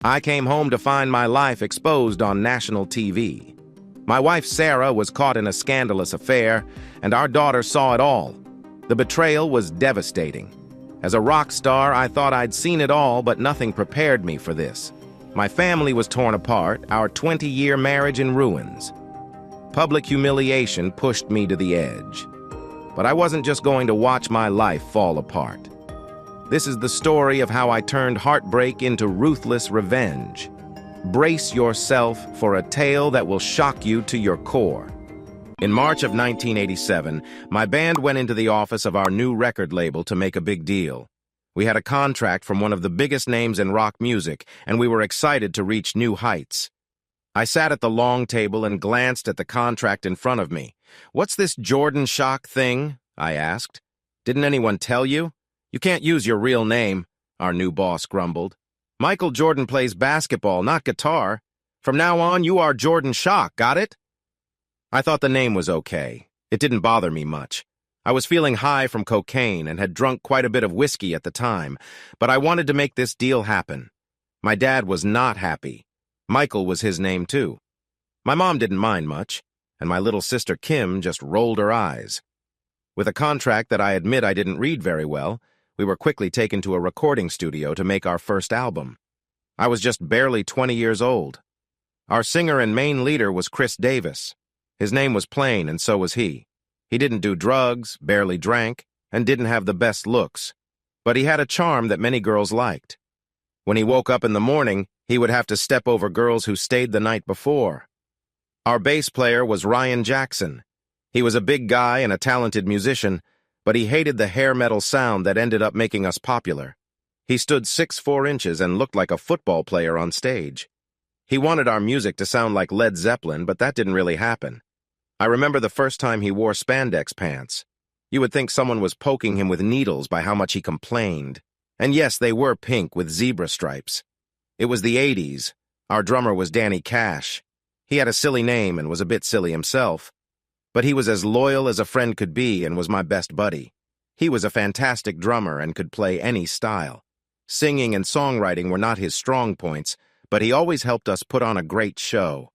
I came home to find my life exposed on national TV. My wife Sara was caught in a scandalous affair, and our daughter saw it all. The betrayal was devastating. As a rock star, I thought I'd seen it all, but nothing prepared me for this. My family was torn apart, our 20-year marriage in ruins. Public humiliation pushed me to the edge. But I wasn't just going to watch my life fall apart. This is the story of how I turned heartbreak into ruthless revenge. Brace yourself for a tale that will shock you to your core. In March of 1987, my band went into the office of our new record label to make a big deal. We had a contract from one of the biggest names in rock music, and we were excited to reach new heights. I sat at the long table and glanced at the contract in front of me. "What's this Jordan Shock thing?" I asked. "Didn't anyone tell you? You can't use your real name," our new boss grumbled. "Michael Jordan plays basketball, not guitar. From now on, you are Jordan Shock, got it?" I thought the name was okay. It didn't bother me much. I was feeling high from cocaine and had drunk quite a bit of whiskey at the time, but I wanted to make this deal happen. My dad was not happy. Michael was his name too. My mom didn't mind much, and my little sister Kim just rolled her eyes. With a contract that I admit I didn't read very well, we were quickly taken to a recording studio to make our first album. I was just barely 20 years old. Our singer and main leader was Chris Davis. His name was plain, and so was he. He didn't do drugs, barely drank, and didn't have the best looks. But he had a charm that many girls liked. When he woke up in the morning, he would have to step over girls who stayed the night before. Our bass player was Ryan Jackson. He was a big guy and a talented musician, but he hated the hair metal sound that ended up making us popular. He stood 6'4" and looked like a football player on stage. He wanted our music to sound like Led Zeppelin, but that didn't really happen. I remember the first time he wore spandex pants. You would think someone was poking him with needles by how much he complained. And yes, they were pink with zebra stripes. It was the 80s. Our drummer was Dany Cash. He had a silly name and was a bit silly himself. But he was as loyal as a friend could be and was my best buddy. He was a fantastic drummer and could play any style. Singing and songwriting were not his strong points, but he always helped us put on a great show.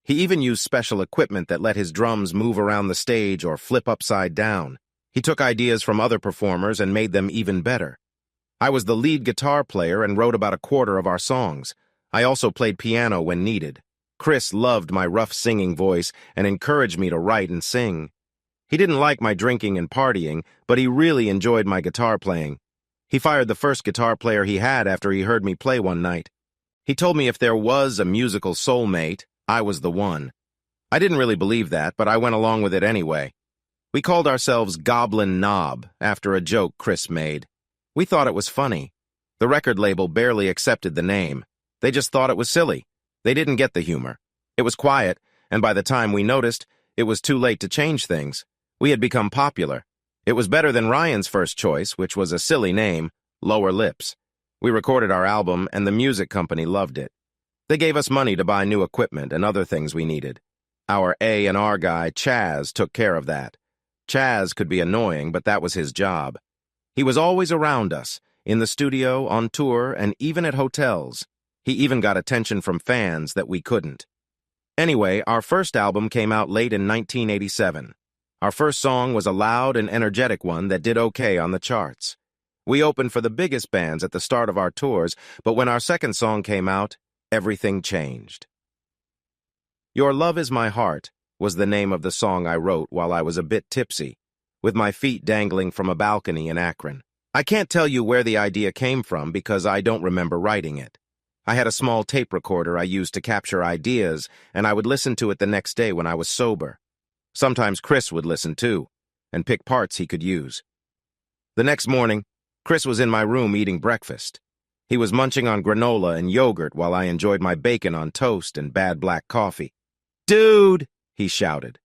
He even used special equipment that let his drums move around the stage or flip upside down. He took ideas from other performers and made them even better. I was the lead guitar player and wrote about a quarter of our songs. I also played piano when needed. Chris loved my rough singing voice and encouraged me to write and sing. He didn't like my drinking and partying, but he really enjoyed my guitar playing. He fired the first guitar player he had after he heard me play one night. He told me if there was a musical soulmate, I was the one. I didn't really believe that, but I went along with it anyway. We called ourselves Goblin Knob after a joke Chris made. We thought it was funny. The record label barely accepted the name. They just thought it was silly. They didn't get the humor. It was quiet, and by the time we noticed, it was too late to change things. We had become popular. It was better than Ryan's first choice, which was a silly name, Lower Lips. We recorded our album, and the music company loved it. They gave us money to buy new equipment and other things we needed. Our A&R guy, Chaz, took care of that. Chaz could be annoying, but that was his job. He was always around us, in the studio, on tour, and even at hotels. He even got attention from fans that we couldn't. Anyway, our first album came out late in 1987. Our first song was a loud and energetic one that did okay on the charts. We opened for the biggest bands at the start of our tours, but when our second song came out, everything changed. Your Love Is My Heart was the name of the song I wrote while I was a bit tipsy, with my feet dangling from a balcony in Akron. I can't tell you where the idea came from because I don't remember writing it. I had a small tape recorder I used to capture ideas, and I would listen to it the next day when I was sober. Sometimes Chris would listen too, and pick parts he could use. The next morning, Chris was in my room eating breakfast. He was munching on granola and yogurt while I enjoyed my bacon on toast and bad black coffee. "Dude!" he shouted.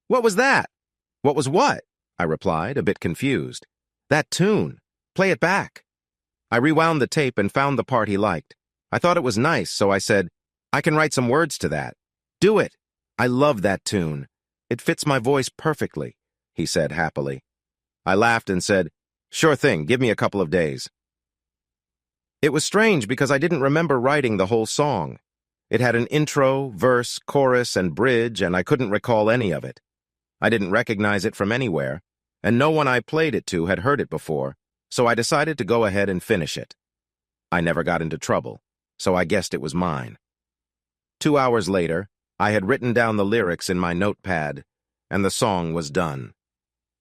"What was that?" "What was what?" I replied, a bit confused. "That tune. Play it back." I rewound the tape and found the part he liked. I thought it was nice, so I said, "I can write some words to that." "Do it. I love that tune. It fits my voice perfectly," he said happily. I laughed and said, "Sure thing, give me a couple of days." It was strange because I didn't remember writing the whole song. It had an intro, verse, chorus, and bridge, and I couldn't recall any of it. I didn't recognize it from anywhere, and no one I played it to had heard it before, so I decided to go ahead and finish it. I never got into trouble, so I guessed it was mine. 2 hours later, I had written down the lyrics in my notepad, and the song was done.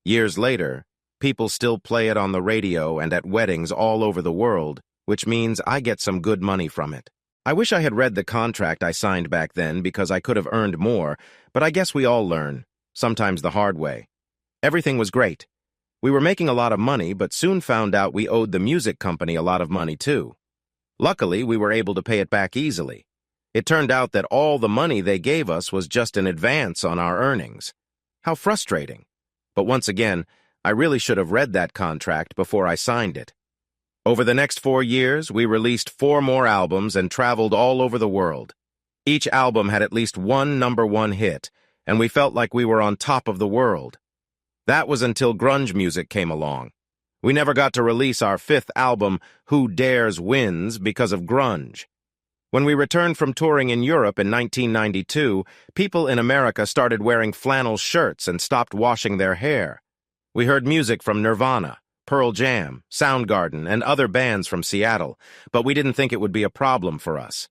Years later, people still play it on the radio and at weddings all over the world, which means I get some good money from it. I wish I had read the contract I signed back then because I could have earned more, but I guess we all learn, sometimes the hard way. Everything was great. We were making a lot of money, but soon found out we owed the music company a lot of money too. Luckily, we were able to pay it back easily. It turned out that all the money they gave us was just an advance on our earnings. How frustrating. But once again, I really should have read that contract before I signed it. Over the next 4 years, we released 4 more albums and traveled all over the world. Each album had at least one #1 hit, and we felt like we were on top of the world. That was until grunge music came along. We never got to release our 5th album, Who Dares Wins, because of grunge. When we returned from touring in Europe in 1992, people in America started wearing flannel shirts and stopped washing their hair. We heard music from Nirvana, Pearl Jam, Soundgarden, and other bands from Seattle, but we didn't think it would be a problem for us.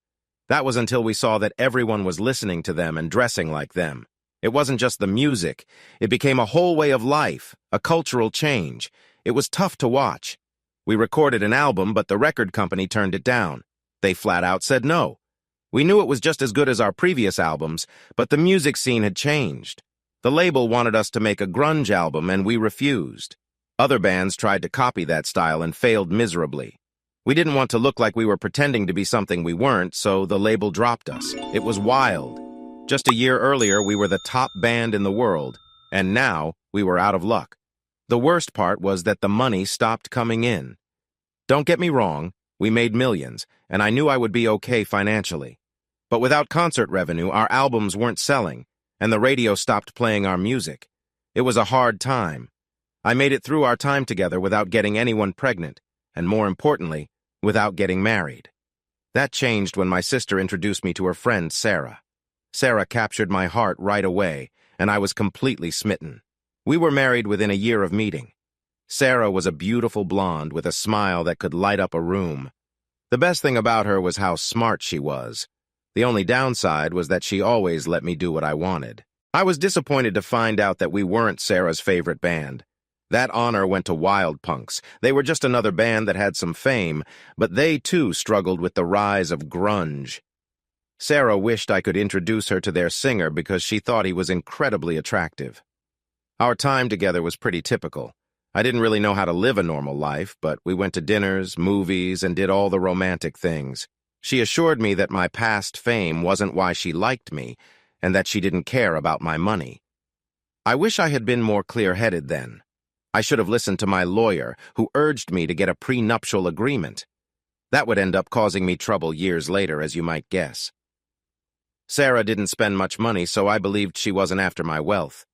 That was until we saw that everyone was listening to them and dressing like them. It wasn't just the music. It became a whole way of life, a cultural change. It was tough to watch. We recorded an album, but the record company turned it down. They flat out said no. We knew it was just as good as our previous albums, but the music scene had changed. The label wanted us to make a grunge album, and we refused. Other bands tried to copy that style and failed miserably. We didn't want to look like we were pretending to be something we weren't, so the label dropped us. It was wild. Just a year earlier, we were the top band in the world, and now we were out of luck. The worst part was that the money stopped coming in. Don't get me wrong, we made millions, and I knew I would be okay financially. But without concert revenue, our albums weren't selling, and the radio stopped playing our music. It was a hard time. I made it through our time together without getting anyone pregnant, and more importantly, without getting married. That changed when my sister introduced me to her friend, Sara. Sara captured my heart right away, and I was completely smitten. We were married within a year of meeting. Sara was a beautiful blonde with a smile that could light up a room. The best thing about her was how smart she was. The only downside was that she always let me do what I wanted. I was disappointed to find out that we weren't Sara's favorite band. That honor went to Wild Punks. They were just another band that had some fame, but they too struggled with the rise of grunge. Sara wished I could introduce her to their singer because she thought he was incredibly attractive. Our time together was pretty typical. I didn't really know how to live a normal life, but we went to dinners, movies, and did all the romantic things. She assured me that my past fame wasn't why she liked me, and that she didn't care about my money. I wish I had been more clear-headed then. I should have listened to my lawyer, who urged me to get a prenuptial agreement. That would end up causing me trouble years later, as you might guess. Sara didn't spend much money, so I believed she wasn't after my wealth.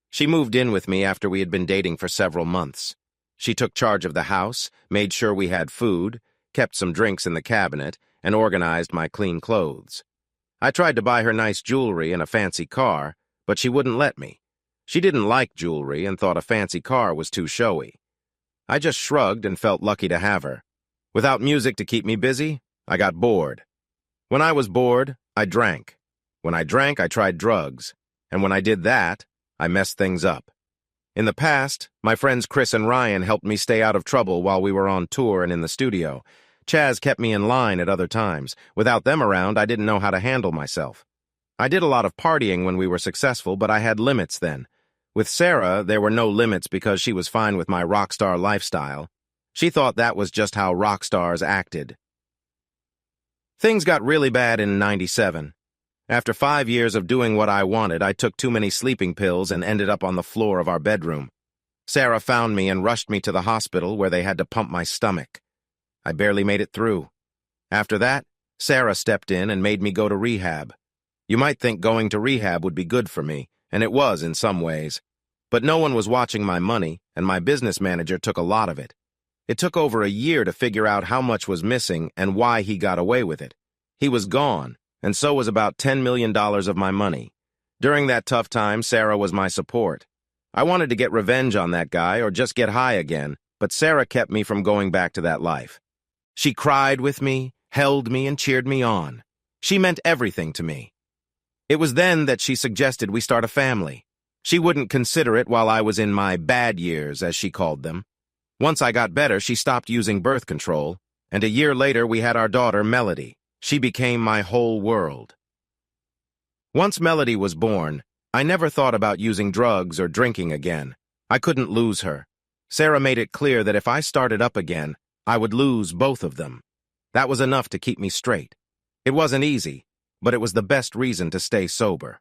She moved in with me after we had been dating for several months. She took charge of the house, made sure we had food, kept some drinks in the cabinet, and organized my clean clothes. I tried to buy her nice jewelry and a fancy car, but she wouldn't let me. She didn't like jewelry and thought a fancy car was too showy. I just shrugged and felt lucky to have her. Without music to keep me busy, I got bored. When I was bored, I drank. When I drank, I tried drugs. And when I did that, I messed things up. In the past, my friends Chris and Ryan helped me stay out of trouble while we were on tour and in the studio. Chaz kept me in line at other times. Without them around, I didn't know how to handle myself. I did a lot of partying when we were successful, but I had limits then. With Sara, there were no limits because she was fine with my rock star lifestyle. She thought that was just how rock stars acted. Things got really bad in '97. After 5 years of doing what I wanted, I took too many sleeping pills and ended up on the floor of our bedroom. Sara found me and rushed me to the hospital where they had to pump my stomach. I barely made it through. After that, Sara stepped in and made me go to rehab. You might think going to rehab would be good for me, and it was in some ways. But no one was watching my money, and my business manager took a lot of it. It took over a year to figure out how much was missing and why he got away with it. He was gone, and so was about $10 million of my money. During that tough time, Sara was my support. I wanted to get revenge on that guy or just get high again, but Sara kept me from going back to that life. She cried with me, held me, and cheered me on. She meant everything to me. It was then that she suggested we start a family. She wouldn't consider it while I was in my bad years, as she called them. Once I got better, she stopped using birth control, and a year later we had our daughter, Melody. She became my whole world. Once Melody was born, I never thought about using drugs or drinking again. I couldn't lose her. Sara made it clear that if I started up again, I would lose both of them. That was enough to keep me straight. It wasn't easy, but it was the best reason to stay sober.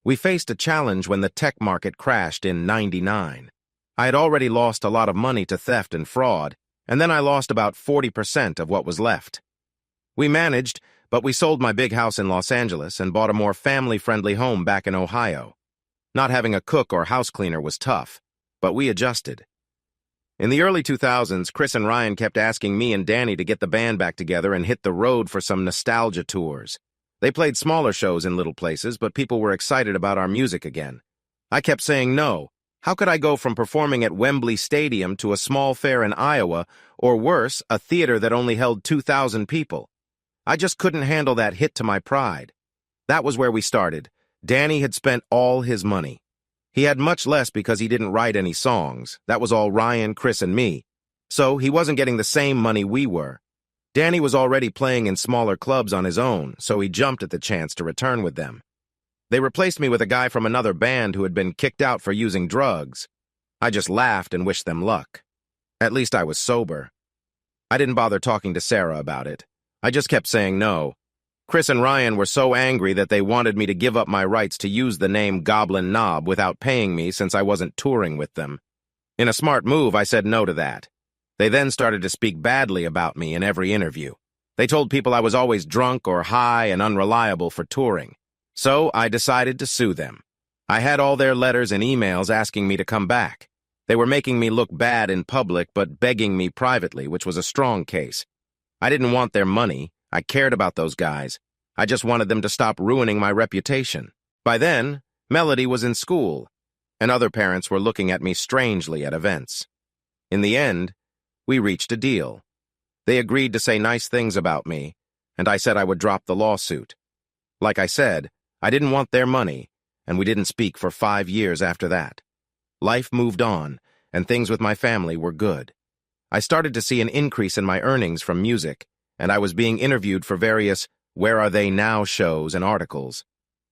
We faced a challenge when the tech market crashed in '99. I had already lost a lot of money to theft and fraud, and then I lost about 40% of what was left. We managed, but we sold my big house in Los Angeles and bought a more family-friendly home back in Ohio. Not having a cook or house cleaner was tough, but we adjusted. In the early 2000s, Chris and Ryan kept asking me and Dany to get the band back together and hit the road for some nostalgia tours. They played smaller shows in little places, but people were excited about our music again. I kept saying no. How could I go from performing at Wembley Stadium to a small fair in Iowa, or worse, a theater that only held 2,000 people? I just couldn't handle that hit to my pride. That was where we started. Dany had spent all his money. He had much less because he didn't write any songs. That was all Ryan, Chris, and me. So he wasn't getting the same money we were. Dany was already playing in smaller clubs on his own, so he jumped at the chance to return with them. They replaced me with a guy from another band who had been kicked out for using drugs. I just laughed and wished them luck. At least I was sober. I didn't bother talking to Sara about it. I just kept saying no. Chris and Ryan were so angry that they wanted me to give up my rights to use the name Goblin Knob without paying me since I wasn't touring with them. In a smart move, I said no to that. They then started to speak badly about me in every interview. They told people I was always drunk or high and unreliable for touring. So I decided to sue them. I had all their letters and emails asking me to come back. They were making me look bad in public but begging me privately, which was a strong case. I didn't want their money. I cared about those guys. I just wanted them to stop ruining my reputation. By then, Melody was in school, and other parents were looking at me strangely at events. In the end, we reached a deal. They agreed to say nice things about me, and I said I would drop the lawsuit. Like I said, I didn't want their money, and we didn't speak for 5 years after that. Life moved on, and things with my family were good. I started to see an increase in my earnings from music, and I was being interviewed for various Where Are They Now shows and articles.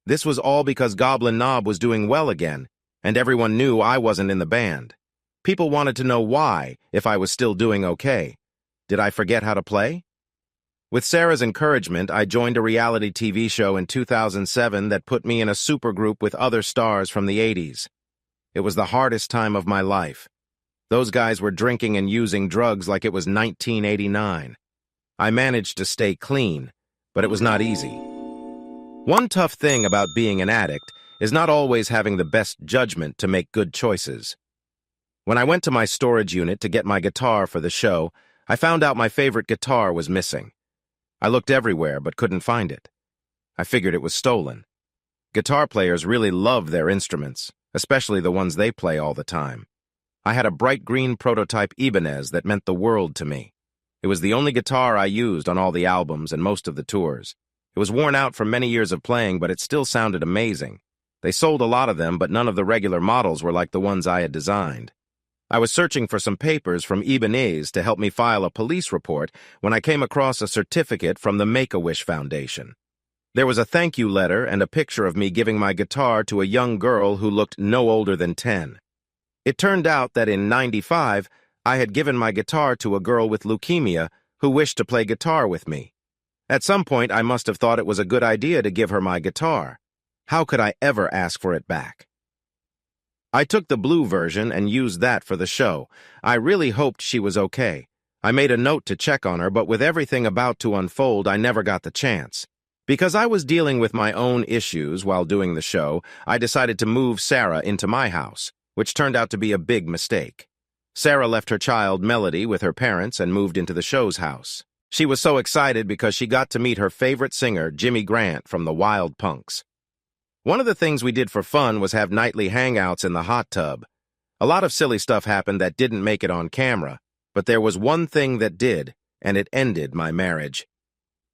This was all because Goblin Knob was doing well again, and everyone knew I wasn't in the band. People wanted to know why, if I was still doing okay. Did I forget how to play? With Sara's encouragement, I joined a reality TV show in 2007 that put me in a supergroup with other stars from the 80s. It was the hardest time of my life. Those guys were drinking and using drugs like it was 1989. I managed to stay clean, but it was not easy. One tough thing about being an addict is not always having the best judgment to make good choices. When I went to my storage unit to get my guitar for the show, I found out my favorite guitar was missing. I looked everywhere but couldn't find it. I figured it was stolen. Guitar players really love their instruments, especially the ones they play all the time. I had a bright green prototype Ibanez that meant the world to me. It was the only guitar I used on all the albums and most of the tours. It was worn out from many years of playing, but it still sounded amazing. They sold a lot of them, but none of the regular models were like the ones I had designed. I was searching for some papers from Ibanez to help me file a police report when I came across a certificate from the Make-A-Wish Foundation. There was a thank you letter and a picture of me giving my guitar to a young girl who looked no older than 10. It turned out that in '95, I had given my guitar to a girl with leukemia who wished to play guitar with me. At some point, I must have thought it was a good idea to give her my guitar. How could I ever ask for it back? I took the blue version and used that for the show. I really hoped she was okay. I made a note to check on her, but with everything about to unfold, I never got the chance. Because I was dealing with my own issues while doing the show, I decided to move Sara into my house, which turned out to be a big mistake. Sara left her child, Melody, with her parents and moved into the show's house. She was so excited because she got to meet her favorite singer, Jimmy Grant, from the Wild Punks. One of the things we did for fun was have nightly hangouts in the hot tub. A lot of silly stuff happened that didn't make it on camera, but there was one thing that did, and it ended my marriage.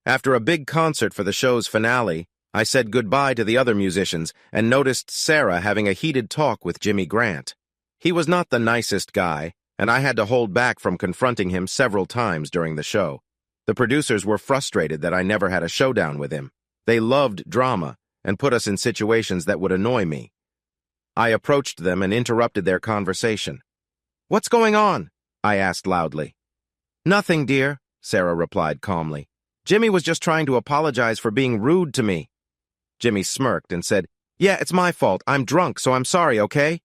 After a big concert for the show's finale, I said goodbye to the other musicians and noticed Sara having a heated talk with Jimmy Grant. He was not the nicest guy, and I had to hold back from confronting him several times during the show. The producers were frustrated that I never had a showdown with him. They loved drama and put us in situations that would annoy me. I approached them and interrupted their conversation. "What's going on?" I asked loudly. "Nothing, dear," Sara replied calmly. "Jimmy was just trying to apologize for being rude to me." Jimmy smirked and said, "Yeah, it's my fault. I'm drunk, so I'm sorry, okay?"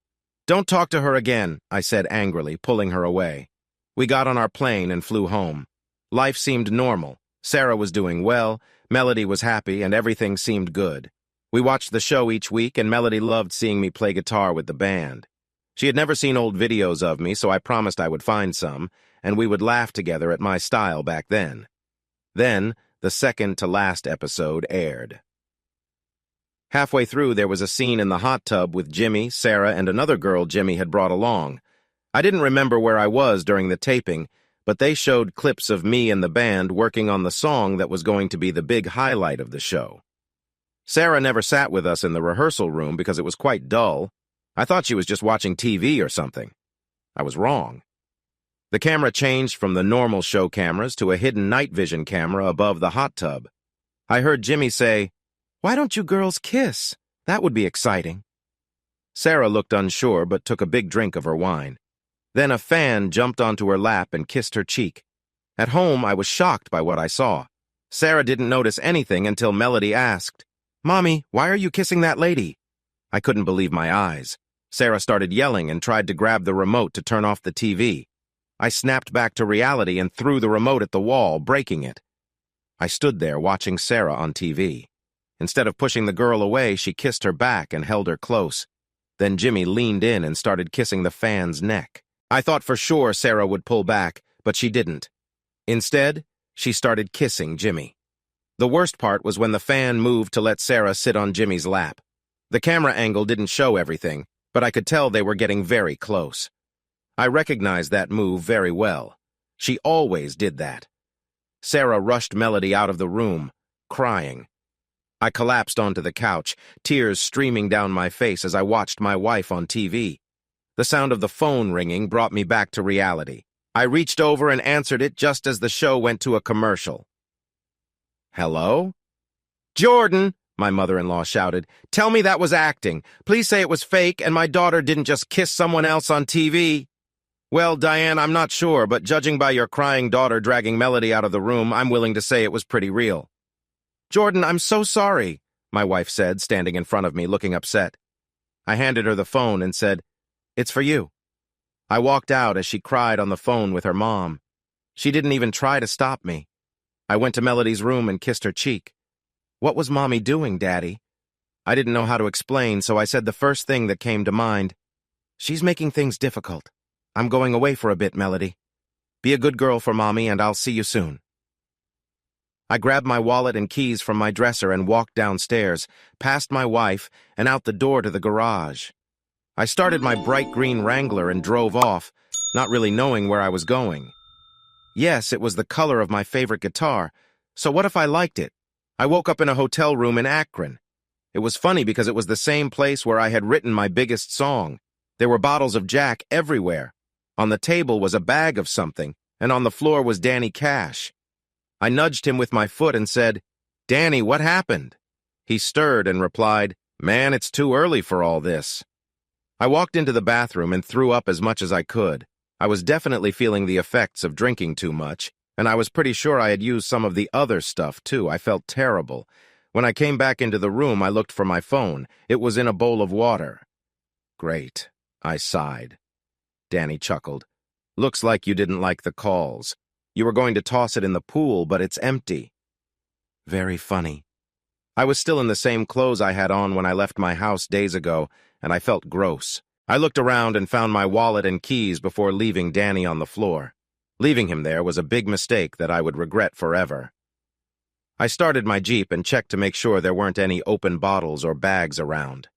"Don't talk to her again," I said angrily, pulling her away. We got on our plane and flew home. Life seemed normal. Sara was doing well, Melody was happy, and everything seemed good. We watched the show each week, and Melody loved seeing me play guitar with the band. She had never seen old videos of me, so I promised I would find some, and we would laugh together at my style back then. Then, the second-to-last episode aired. Halfway through, there was a scene in the hot tub with Jimmy, Sara, and another girl Jimmy had brought along. I didn't remember where I was during the taping, but they showed clips of me and the band working on the song that was going to be the big highlight of the show. Sara never sat with us in the rehearsal room because it was quite dull. I thought she was just watching TV or something. I was wrong. The camera changed from the normal show cameras to a hidden night vision camera above the hot tub. I heard Jimmy say, "Why don't you girls kiss? That would be exciting." Sara looked unsure but took a big drink of her wine. Then a fan jumped onto her lap and kissed her cheek. At home, I was shocked by what I saw. Sara didn't notice anything until Melody asked, "Mommy, why are you kissing that lady?" I couldn't believe my eyes. Sara started yelling and tried to grab the remote to turn off the TV. I snapped back to reality and threw the remote at the wall, breaking it. I stood there watching Sara on TV. Instead of pushing the girl away, she kissed her back and held her close. Then Jimmy leaned in and started kissing the fan's neck. I thought for sure Sara would pull back, but she didn't. Instead, she started kissing Jimmy. The worst part was when the fan moved to let Sara sit on Jimmy's lap. The camera angle didn't show everything, but I could tell they were getting very close. I recognized that move very well. She always did that. Sara rushed Melody out of the room, crying. I collapsed onto the couch, tears streaming down my face as I watched my wife on TV. The sound of the phone ringing brought me back to reality. I reached over and answered it just as the show went to a commercial. "Hello?" "Jordan," my mother-in-law shouted, "tell me that was acting. Please say it was fake and my daughter didn't just kiss someone else on TV." "Well, Diane, I'm not sure, but judging by your crying daughter dragging Melody out of the room, I'm willing to say it was pretty real." "Jordan, I'm so sorry," my wife said, standing in front of me, looking upset. I handed her the phone and said, "It's for you." I walked out as she cried on the phone with her mom. She didn't even try to stop me. I went to Melody's room and kissed her cheek. "What was Mommy doing, Daddy?" I didn't know how to explain, so I said the first thing that came to mind. "She's making things difficult. I'm going away for a bit, Melody. Be a good girl for Mommy, and I'll see you soon." I grabbed my wallet and keys from my dresser and walked downstairs, past my wife, and out the door to the garage. I started my bright green Wrangler and drove off, not really knowing where I was going. Yes, it was the color of my favorite guitar, so what if I liked it? I woke up in a hotel room in Akron. It was funny because it was the same place where I had written my biggest song. There were bottles of Jack everywhere. On the table was a bag of something, and on the floor was Dany Cash. I nudged him with my foot and said, "Dany, what happened?" He stirred and replied, "Man, it's too early for all this." I walked into the bathroom and threw up as much as I could. I was definitely feeling the effects of drinking too much, and I was pretty sure I had used some of the other stuff, too. I felt terrible. When I came back into the room, I looked for my phone. It was in a bowl of water. "Great," I sighed. Dany chuckled. "Looks like you didn't like the calls. You were going to toss it in the pool, but it's empty." Very funny. I was still in the same clothes I had on when I left my house days ago, and I felt gross. I looked around and found my wallet and keys before leaving Dany on the floor. Leaving him there was a big mistake that I would regret forever. I started my Jeep and checked to make sure there weren't any open bottles or bags around.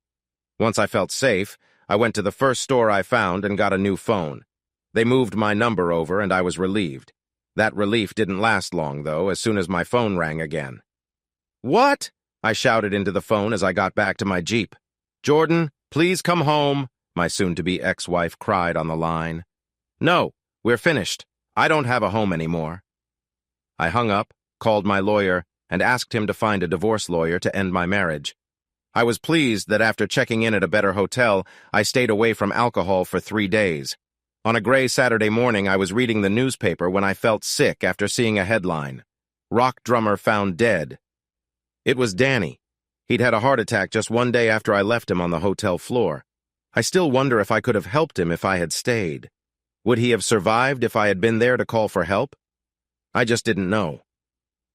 Once I felt safe, I went to the first store I found and got a new phone. They moved my number over and I was relieved. That relief didn't last long, though, as soon as my phone rang again. "What?" I shouted into the phone as I got back to my Jeep. "Jordan, please come home," my soon-to-be ex-wife cried on the line. "No, we're finished. I don't have a home anymore." I hung up, called my lawyer, and asked him to find a divorce lawyer to end my marriage. I was pleased that after checking in at a better hotel, I stayed away from alcohol for 3 days. On a gray Saturday morning, I was reading the newspaper when I felt sick after seeing a headline: "Rock drummer found dead." It was Dany. He'd had a heart attack just 1 day after I left him on the hotel floor. I still wonder if I could have helped him if I had stayed. Would he have survived if I had been there to call for help? I just didn't know.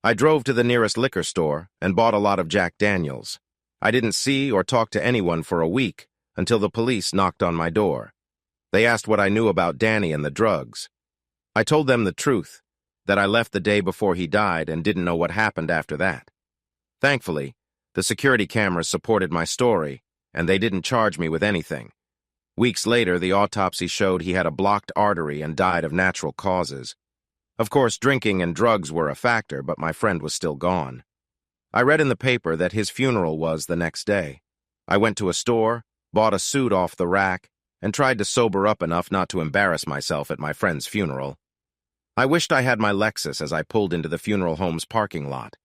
I drove to the nearest liquor store and bought a lot of Jack Daniels. I didn't see or talk to anyone for a week until the police knocked on my door. They asked what I knew about Dany and the drugs. I told them the truth, that I left the day before he died and didn't know what happened after that. Thankfully, the security cameras supported my story, and they didn't charge me with anything. Weeks later, the autopsy showed he had a blocked artery and died of natural causes. Of course, drinking and drugs were a factor, but my friend was still gone. I read in the paper that his funeral was the next day. I went to a store, bought a suit off the rack, and tried to sober up enough not to embarrass myself at my friend's funeral. I wished I had my Lexus as I pulled into the funeral home's parking lot.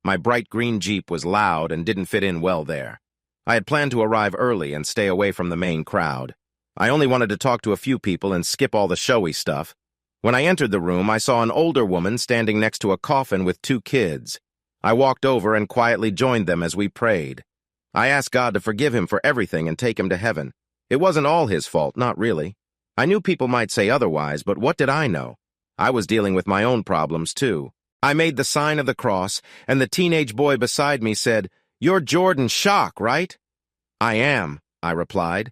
My bright green Jeep was loud and didn't fit in well there. I had planned to arrive early and stay away from the main crowd. I only wanted to talk to a few people and skip all the showy stuff. When I entered the room, I saw an older woman standing next to a coffin with 2 kids. I walked over and quietly joined them as we prayed. I asked God to forgive him for everything and take him to heaven. It wasn't all his fault, not really. I knew people might say otherwise, but what did I know? I was dealing with my own problems, too. I made the sign of the cross, and the teenage boy beside me said, "You're Jordan Shock, right?" "I am," I replied.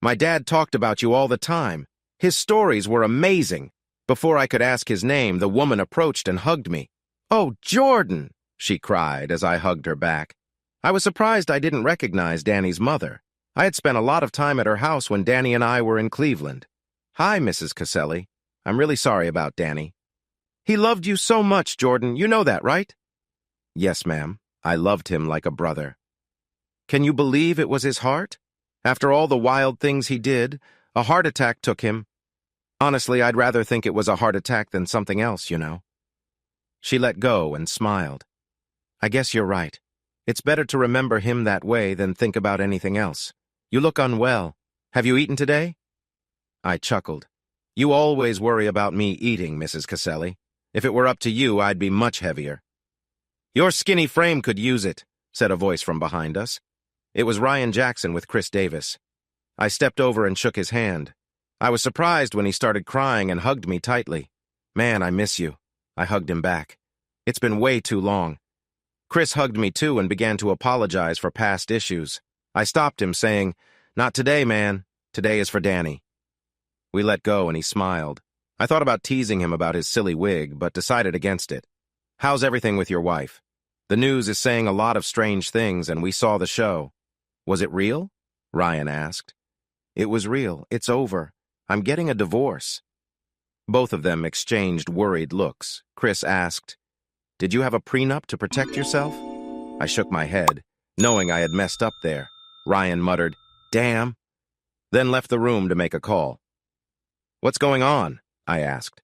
"My dad talked about you all the time. His stories were amazing." Before I could ask his name, the woman approached and hugged me. "Oh, Jordan!" she cried as I hugged her back. I was surprised I didn't recognize Dany's mother. I had spent a lot of time at her house when Dany and I were in Cleveland. "Hi, Mrs. Caselli. I'm really sorry about Dany." "He loved you so much, Jordan. You know that, right?" "Yes, ma'am. I loved him like a brother." "Can you believe it was his heart? After all the wild things he did, a heart attack took him. Honestly, I'd rather think it was a heart attack than something else, you know." She let go and smiled. "I guess you're right. It's better to remember him that way than think about anything else. You look unwell. Have you eaten today?" I chuckled. "You always worry about me eating, Mrs. Caselli. If it were up to you, I'd be much heavier." "Your skinny frame could use it," said a voice from behind us. It was Ryan Jackson with Chris Davis. I stepped over and shook his hand. I was surprised when he started crying and hugged me tightly. "Man, I miss you." I hugged him back. "It's been way too long." Chris hugged me too and began to apologize for past issues. I stopped him, saying, "Not today, man. Today is for Dany." We let go and he smiled. I thought about teasing him about his silly wig, but decided against it. "How's everything with your wife? The news is saying a lot of strange things, and we saw the show." "Was it real?" Ryan asked. "It was real. It's over. I'm getting a divorce." Both of them exchanged worried looks. Chris asked, "Did you have a prenup to protect yourself?" I shook my head, knowing I had messed up there. Ryan muttered, "Damn," then left the room to make a call. "What's going on?" I asked.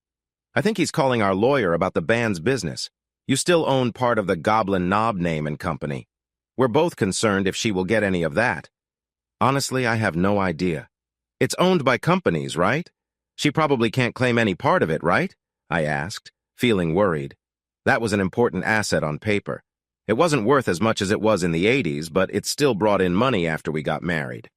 "I think he's calling our lawyer about the band's business. You still own part of the Goblin Knob name and company. We're both concerned if she will get any of that." "Honestly, I have no idea. It's owned by companies, right? She probably can't claim any part of it, right?" I asked, feeling worried. That was an important asset on paper. It wasn't worth as much as it was in the 80s, but it still brought in money after we got married.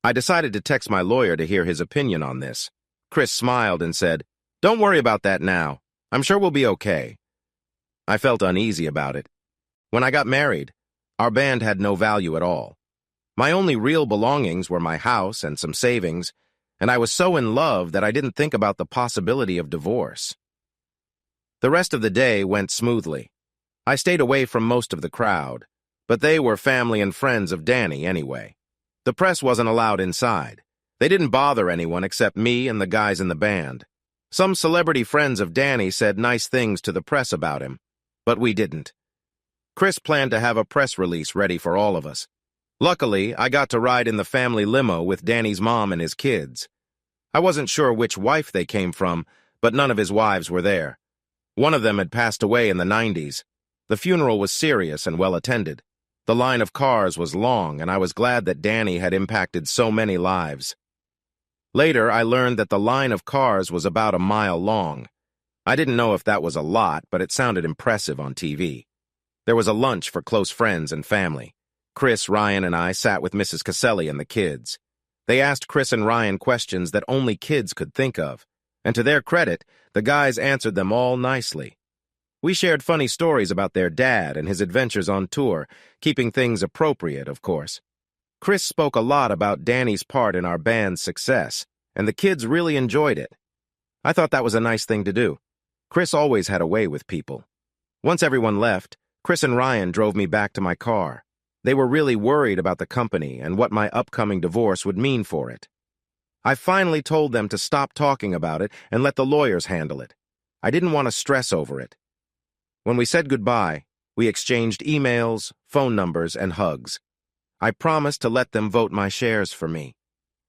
I decided to text my lawyer to hear his opinion on this. Chris smiled and said, "Don't worry about that now. I'm sure we'll be okay." I felt uneasy about it. When I got married, our band had no value at all. My only real belongings were my house and some savings, and I was so in love that I didn't think about the possibility of divorce. The rest of the day went smoothly. I stayed away from most of the crowd, but they were family and friends of Dany anyway. The press wasn't allowed inside. They didn't bother anyone except me and the guys in the band. Some celebrity friends of Dany said nice things to the press about him, but we didn't. Chris planned to have a press release ready for all of us. Luckily, I got to ride in the family limo with Dany's mom and his kids. I wasn't sure which wife they came from, but none of his wives were there. One of them had passed away in the 90s. The funeral was serious and well attended. The line of cars was long, and I was glad that Dany had impacted so many lives. Later, I learned that the line of cars was about a mile long. I didn't know if that was a lot, but it sounded impressive on TV. There was a lunch for close friends and family. Chris, Ryan, and I sat with Mrs. Caselli and the kids. They asked Chris and Ryan questions that only kids could think of, and to their credit, the guys answered them all nicely. We shared funny stories about their dad and his adventures on tour, keeping things appropriate, of course. Chris spoke a lot about Dany's part in our band's success, and the kids really enjoyed it. I thought that was a nice thing to do. Chris always had a way with people. Once everyone left, Chris and Ryan drove me back to my car. They were really worried about the company and what my upcoming divorce would mean for it. I finally told them to stop talking about it and let the lawyers handle it. I didn't want to stress over it. When we said goodbye, we exchanged emails, phone numbers, and hugs. I promised to let them vote my shares for me.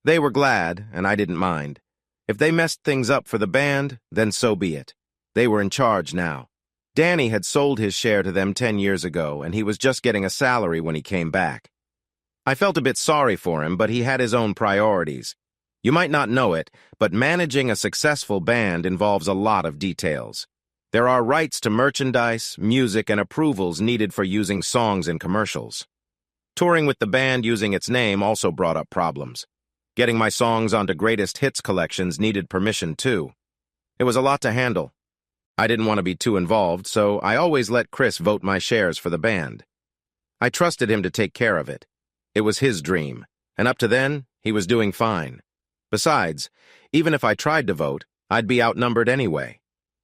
They were glad, and I didn't mind. If they messed things up for the band, then so be it. They were in charge now. Dany had sold his share to them 10 years ago, and he was just getting a salary when he came back. I felt a bit sorry for him, but he had his own priorities. You might not know it, but managing a successful band involves a lot of details. There are rights to merchandise, music, and approvals needed for using songs in commercials. Touring with the band using its name also brought up problems. Getting my songs onto greatest hits collections needed permission too. It was a lot to handle. I didn't want to be too involved, so I always let Chris vote my shares for the band. I trusted him to take care of it. It was his dream, and up to then, he was doing fine. Besides, even if I tried to vote, I'd be outnumbered anyway.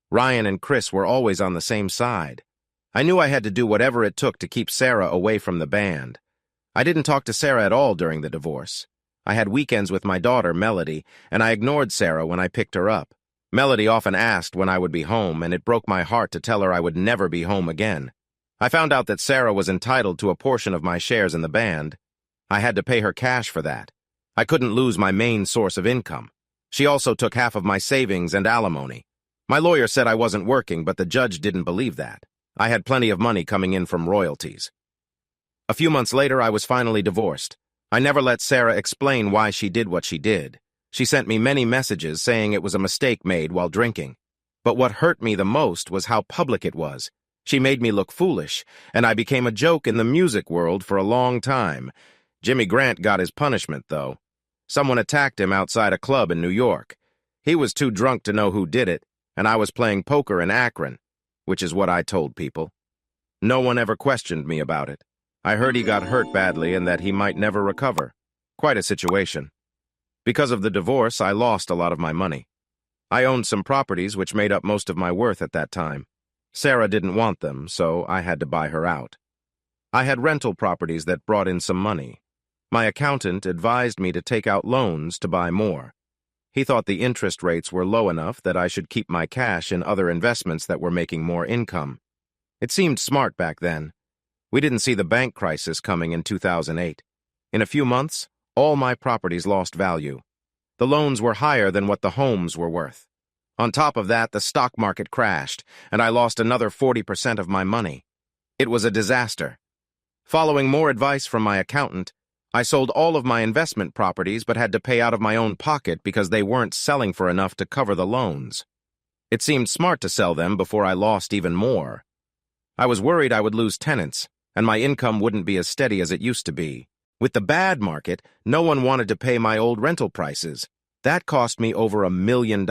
Ryan and Chris were always on the same side. I knew I had to do whatever it took to keep Sara away from the band. I didn't talk to Sara at all during the divorce. I had weekends with my daughter, Melody, and I ignored Sara when I picked her up. Melody often asked when I would be home, and it broke my heart to tell her I would never be home again. I found out that Sara was entitled to a portion of my shares in the band. I had to pay her cash for that. I couldn't lose my main source of income. She also took half of my savings and alimony. My lawyer said I wasn't working, but the judge didn't believe that. I had plenty of money coming in from royalties. A few months later, I was finally divorced. I never let Sara explain why she did what she did. She sent me many messages saying it was a mistake made while drinking. But what hurt me the most was how public it was. She made me look foolish, and I became a joke in the music world for a long time. Jimmy Grant got his punishment, though. Someone attacked him outside a club in New York. He was too drunk to know who did it, and I was playing poker in Akron, which is what I told people. No one ever questioned me about it. I heard he got hurt badly and that he might never recover. Quite a situation. Because of the divorce, I lost a lot of my money. I owned some properties which made up most of my worth at that time. Sara didn't want them, so I had to buy her out. I had rental properties that brought in some money. My accountant advised me to take out loans to buy more. He thought the interest rates were low enough that I should keep my cash in other investments that were making more income. It seemed smart back then. We didn't see the bank crisis coming in 2008. In a few months, all my properties lost value. The loans were higher than what the homes were worth. On top of that, the stock market crashed, and I lost another 40% of my money. It was a disaster. Following more advice from my accountant, I sold all of my investment properties but had to pay out of my own pocket because they weren't selling for enough to cover the loans. It seemed smart to sell them before I lost even more. I was worried I would lose tenants, and my income wouldn't be as steady as it used to be. With the bad market, no one wanted to pay my old rental prices. That cost me over $1 million.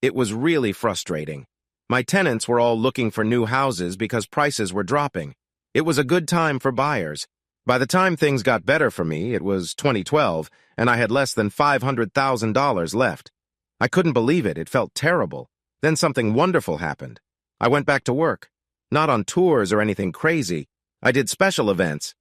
It was really frustrating. My tenants were all looking for new houses because prices were dropping. It was a good time for buyers. By the time things got better for me, it was 2012, and I had less than $500,000 left. I couldn't believe it. It felt terrible. Then something wonderful happened. I went back to work. Not on tours or anything crazy. I did special events.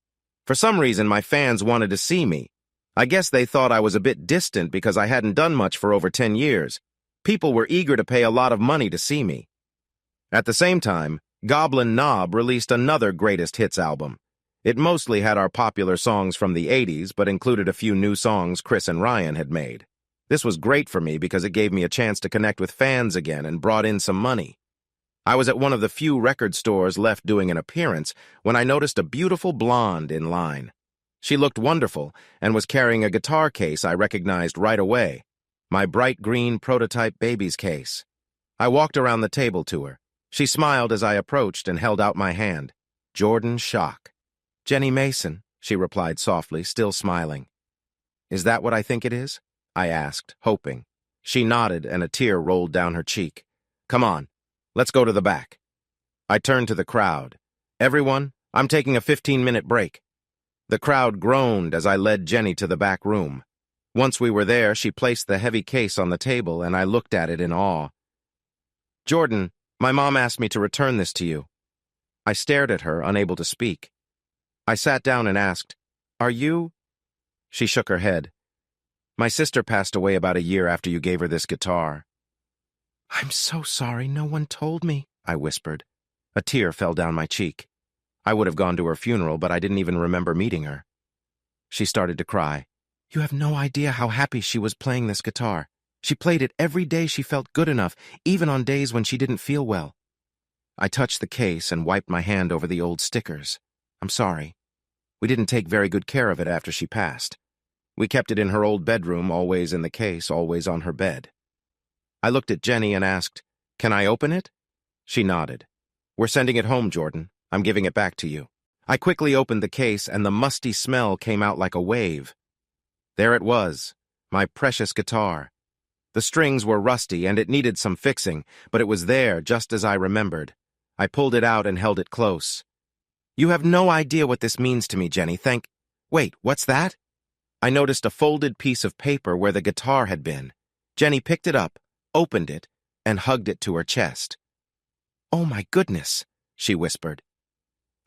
For some reason, my fans wanted to see me. I guess they thought I was a bit distant because I hadn't done much for over 10 years. People were eager to pay a lot of money to see me. At the same time, Goblin Knob released another greatest hits album. It mostly had our popular songs from the 80s, but included a few new songs Chris and Ryan had made. This was great for me because it gave me a chance to connect with fans again and brought in some money. I was at one of the few record stores left doing an appearance when I noticed a beautiful blonde in line. She looked wonderful and was carrying a guitar case I recognized right away, my bright green prototype baby's case. I walked around the table to her. She smiled as I approached and held out my hand. Jordan Shock. Jenny Mason, she replied softly, still smiling. Is that what I think it is? I asked, hoping. She nodded and a tear rolled down her cheek. Come on, let's go to the back. I turned to the crowd. Everyone, I'm taking a 15-minute break. The crowd groaned as I led Jenny to the back room. Once we were there, she placed the heavy case on the table and I looked at it in awe. Jordan, my mom asked me to return this to you. I stared at her, unable to speak. I sat down and asked, Are you? She shook her head. My sister passed away about a year after you gave her this guitar. I'm so sorry, no one told me, I whispered. A tear fell down my cheek. I would have gone to her funeral, but I didn't even remember meeting her. She started to cry. You have no idea how happy she was playing this guitar. She played it every day she felt good enough, even on days when she didn't feel well. I touched the case and wiped my hand over the old stickers. I'm sorry. We didn't take very good care of it after she passed. We kept it in her old bedroom, always in the case, always on her bed. I looked at Jenny and asked, Can I open it? She nodded. We're sending it home, Jordan. I'm giving it back to you. I quickly opened the case and the musty smell came out like a wave. There it was, my precious guitar. The strings were rusty and it needed some fixing, but it was there just as I remembered. I pulled it out and held it close. You have no idea what this means to me, Jenny. Wait, what's that? I noticed a folded piece of paper where the guitar had been. Jenny picked it up, opened it, and hugged it to her chest. Oh my goodness, she whispered.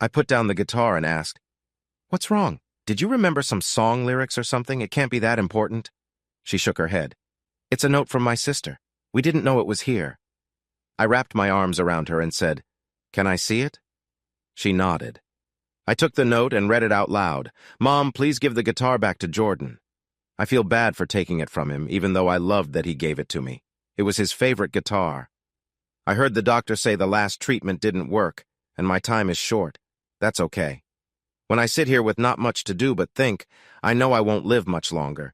I put down the guitar and asked, What's wrong? Did you remember some song lyrics or something? It can't be that important. She shook her head. It's a note from my sister. We didn't know it was here. I wrapped my arms around her and said, Can I see it? She nodded. I took the note and read it out loud. Mom, please give the guitar back to Jordan. I feel bad for taking it from him, even though I loved that he gave it to me. It was his favorite guitar. I heard the doctor say the last treatment didn't work, and my time is short. That's okay. When I sit here with not much to do but think, I know I won't live much longer.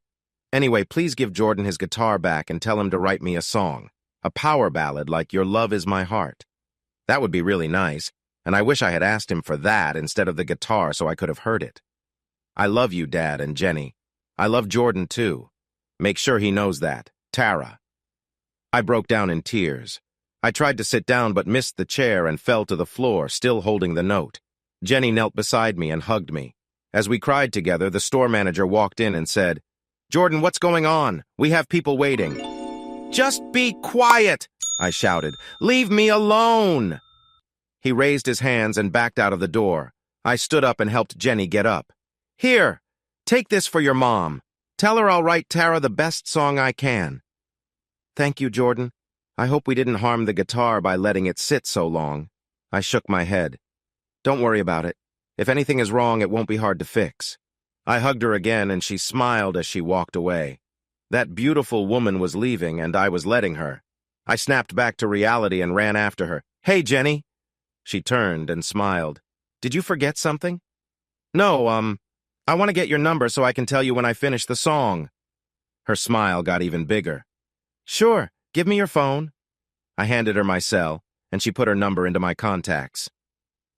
Anyway, please give Jordan his guitar back and tell him to write me a song, a power ballad like Your Love Is My Heart. That would be really nice, and I wish I had asked him for that instead of the guitar so I could have heard it. I love you, Dad and Jenny. I love Jordan, too. Make sure he knows that. Tara. I broke down in tears. I tried to sit down but missed the chair and fell to the floor, still holding the note. Jenny knelt beside me and hugged me. As we cried together, the store manager walked in and said, Jordan, what's going on? We have people waiting. Just be quiet, I shouted. Leave me alone. He raised his hands and backed out of the door. I stood up and helped Jenny get up. Here, take this for your mom. Tell her I'll write Tara the best song I can. Thank you, Jordan. I hope we didn't harm the guitar by letting it sit so long. I shook my head. Don't worry about it. If anything is wrong, it won't be hard to fix. I hugged her again, and she smiled as she walked away. That beautiful woman was leaving, and I was letting her. I snapped back to reality and ran after her. Hey, Jenny. She turned and smiled. Did you forget something? No, I want to get your number so I can tell you when I finish the song. Her smile got even bigger. Sure, give me your phone. I handed her my cell, and she put her number into my contacts.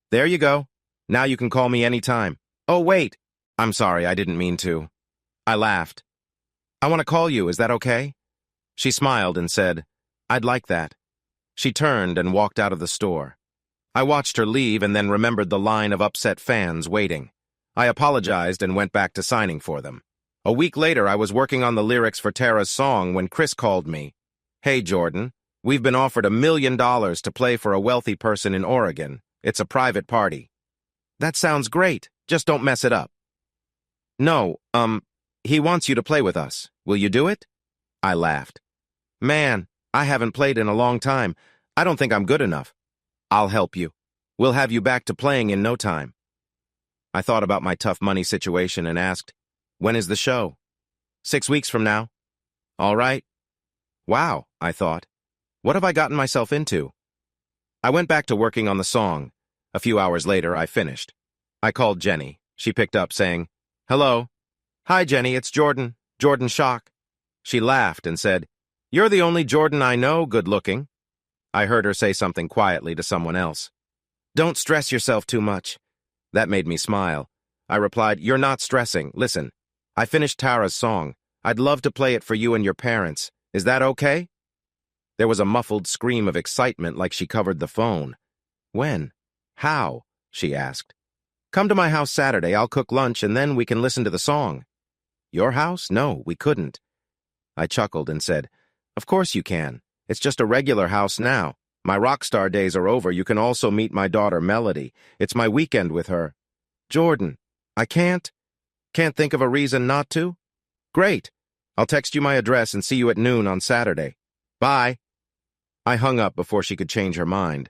There you go. Now you can call me anytime. Oh, wait. I'm sorry, I didn't mean to. I laughed. I want to call you, is that okay? She smiled and said, I'd like that. She turned and walked out of the store. I watched her leave and then remembered the line of upset fans waiting. I apologized and went back to signing for them. A week later, I was working on the lyrics for Tara's song when Chris called me. "Hey, Jordan, we've been offered $1 million to play for a wealthy person in Oregon. It's a private party." "That sounds great. Just don't mess it up." "No, he wants you to play with us. Will you do it?" I laughed. "Man, I haven't played in a long time. I don't think I'm good enough." "I'll help you. We'll have you back to playing in no time." I thought about my tough money situation and asked, "When is the show?" "6 weeks from now." "All right." Wow, I thought. What have I gotten myself into? I went back to working on the song. A few hours later, I finished. I called Jenny. She picked up, saying, "Hello." "Hi, Jenny, it's Jordan. Jordan Shock." She laughed and said, "You're the only Jordan I know good-looking." I heard her say something quietly to someone else. "Don't stress yourself too much." That made me smile. I replied, "You're not stressing. Listen, I finished Tara's song. I'd love to play it for you and your parents. Is that okay?" There was a muffled scream of excitement like she covered the phone. "When? How?" she asked. "Come to my house Saturday. I'll cook lunch and then we can listen to the song." "Your house? No, we couldn't." I chuckled and said, "Of course you can. It's just a regular house now. My RockStar days are over. You can also meet my daughter, Melody. It's my weekend with her." "Jordan, I can't think of a reason not to?" "Great. I'll text you my address and see you at noon on Saturday. Bye." I hung up before she could change her mind.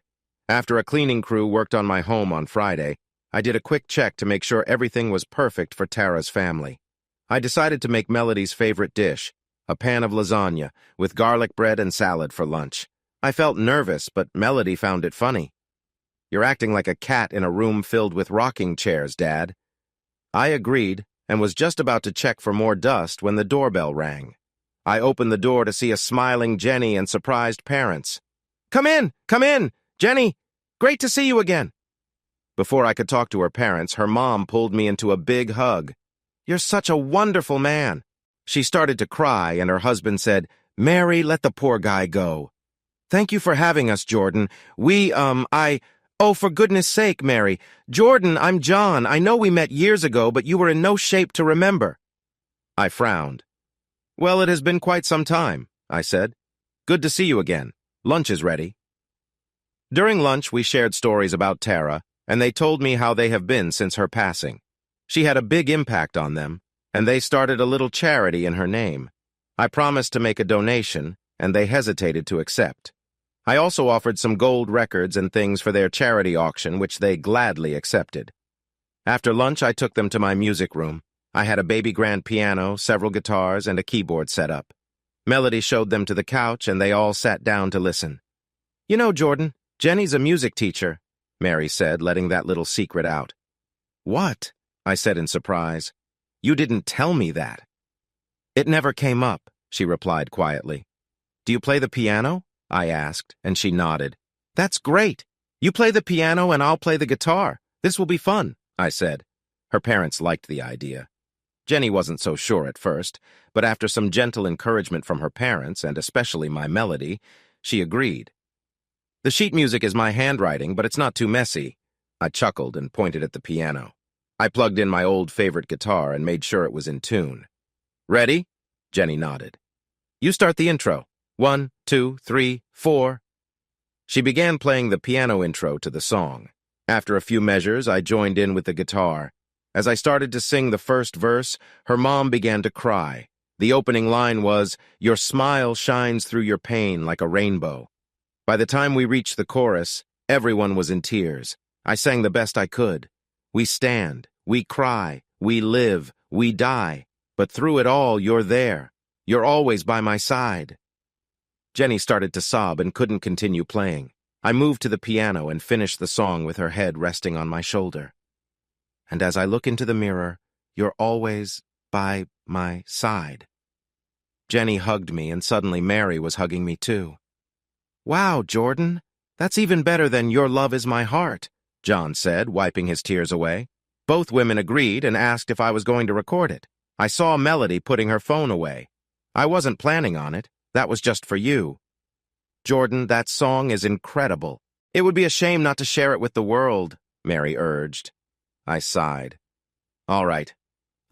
After a cleaning crew worked on my home on Friday, I did a quick check to make sure everything was perfect for Tara's family. I decided to make Melody's favorite dish, a pan of lasagna, with garlic bread and salad for lunch. I felt nervous, but Melody found it funny. "You're acting like a cat in a room filled with rocking chairs, Dad." I agreed and was just about to check for more dust when the doorbell rang. I opened the door to see a smiling Jenny and surprised parents. Come in, Jenny! Great to see you again." Before I could talk to her parents, her mom pulled me into a big hug. "You're such a wonderful man." She started to cry, and her husband said, "Mary, let the poor guy go." "Thank you for having us, Jordan. Oh, for goodness sake, Mary. Jordan, I'm John. I know we met years ago, but you were in no shape to remember." I frowned. "Well, it has been quite some time," I said. "Good to see you again. Lunch is ready." During lunch, we shared stories about Tara, and they told me how they have been since her passing. She had a big impact on them, and they started a little charity in her name. I promised to make a donation, and they hesitated to accept. I also offered some gold records and things for their charity auction, which they gladly accepted. After lunch, I took them to my music room. I had a baby grand piano, several guitars, and a keyboard set up. Melody showed them to the couch, and they all sat down to listen. "You know, Jordan, Jenny's a music teacher," Mary said, letting that little secret out. "What?" I said in surprise. "You didn't tell me that." "It never came up," she replied quietly. "Do you play the piano?" I asked, and she nodded. "That's great. You play the piano and I'll play the guitar. This will be fun," I said. Her parents liked the idea. Jenny wasn't so sure at first, but after some gentle encouragement from her parents, and especially my Melody, she agreed. "The sheet music is my handwriting, but it's not too messy." I chuckled and pointed at the piano. I plugged in my old favorite guitar and made sure it was in tune. "Ready?" Jenny nodded. "You start the intro. 1, 2, 3, 4. She began playing the piano intro to the song. After a few measures, I joined in with the guitar. As I started to sing the first verse, her mom began to cry. The opening line was, "Your smile shines through your pain like a rainbow." By the time we reached the chorus, everyone was in tears. I sang the best I could. "We stand, we cry, we live, we die, but through it all, you're there. You're always by my side." Jenny started to sob and couldn't continue playing. I moved to the piano and finished the song with her head resting on my shoulder. "And as I look into the mirror, you're always by my side." Jenny hugged me, and suddenly Mary was hugging me too. "Wow, Jordan, that's even better than 'Your Love Is My Heart,'" John said, wiping his tears away. Both women agreed and asked if I was going to record it. I saw Melody putting her phone away. "I wasn't planning on it. That was just for you." "Jordan, that song is incredible. It would be a shame not to share it with the world," Mary urged. I sighed. All right.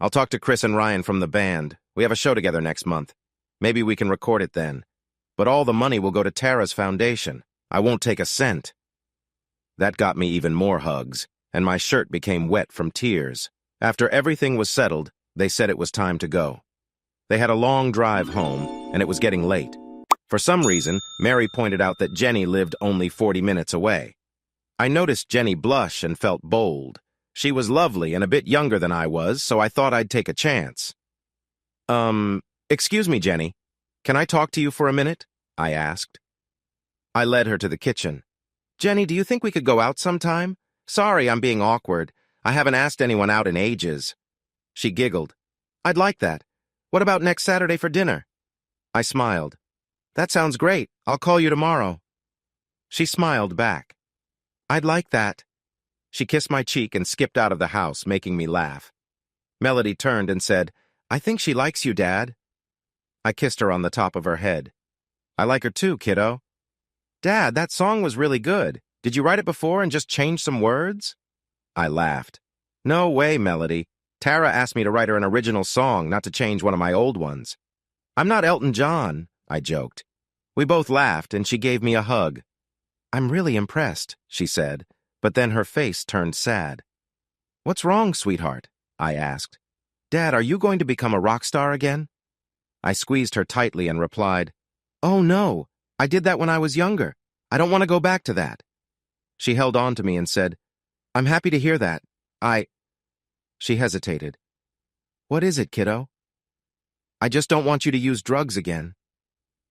I'll talk to Chris and Ryan from the band. We have a show together next month. Maybe we can record it then. But all the money will go to Tara's foundation. I won't take a cent. That got me even more hugs, and my shirt became wet from tears. After everything was settled, they said it was time to go. They had a long drive home, and it was getting late. For some reason, Mary pointed out that Jenny lived only 40 minutes away. I noticed Jenny blush and felt bold. She was lovely and a bit younger than I was, so I thought I'd take a chance. Excuse me, Jenny. Can I talk to you for a minute? I asked. I led her to the kitchen. Jenny, do you think we could go out sometime? Sorry, I'm being awkward. I haven't asked anyone out in ages. She giggled. I'd like that. What about next Saturday for dinner? I smiled. That sounds great. I'll call you tomorrow. She smiled back. I'd like that. She kissed my cheek and skipped out of the house, making me laugh. Melody turned and said, I think she likes you, Dad. I kissed her on the top of her head. I like her too, kiddo. Dad, that song was really good. Did you write it before and just change some words? I laughed. No way, Melody. Tara asked me to write her an original song, not to change one of my old ones. I'm not Elton John, I joked. We both laughed, and she gave me a hug. I'm really impressed, she said, but then her face turned sad. What's wrong, sweetheart? I asked. Dad, are you going to become a rock star again? I squeezed her tightly and replied, Oh, no. I did that when I was younger. I don't want to go back to that. She held on to me and said, I'm happy to hear that. She hesitated. What is it, kiddo? I just don't want you to use drugs again.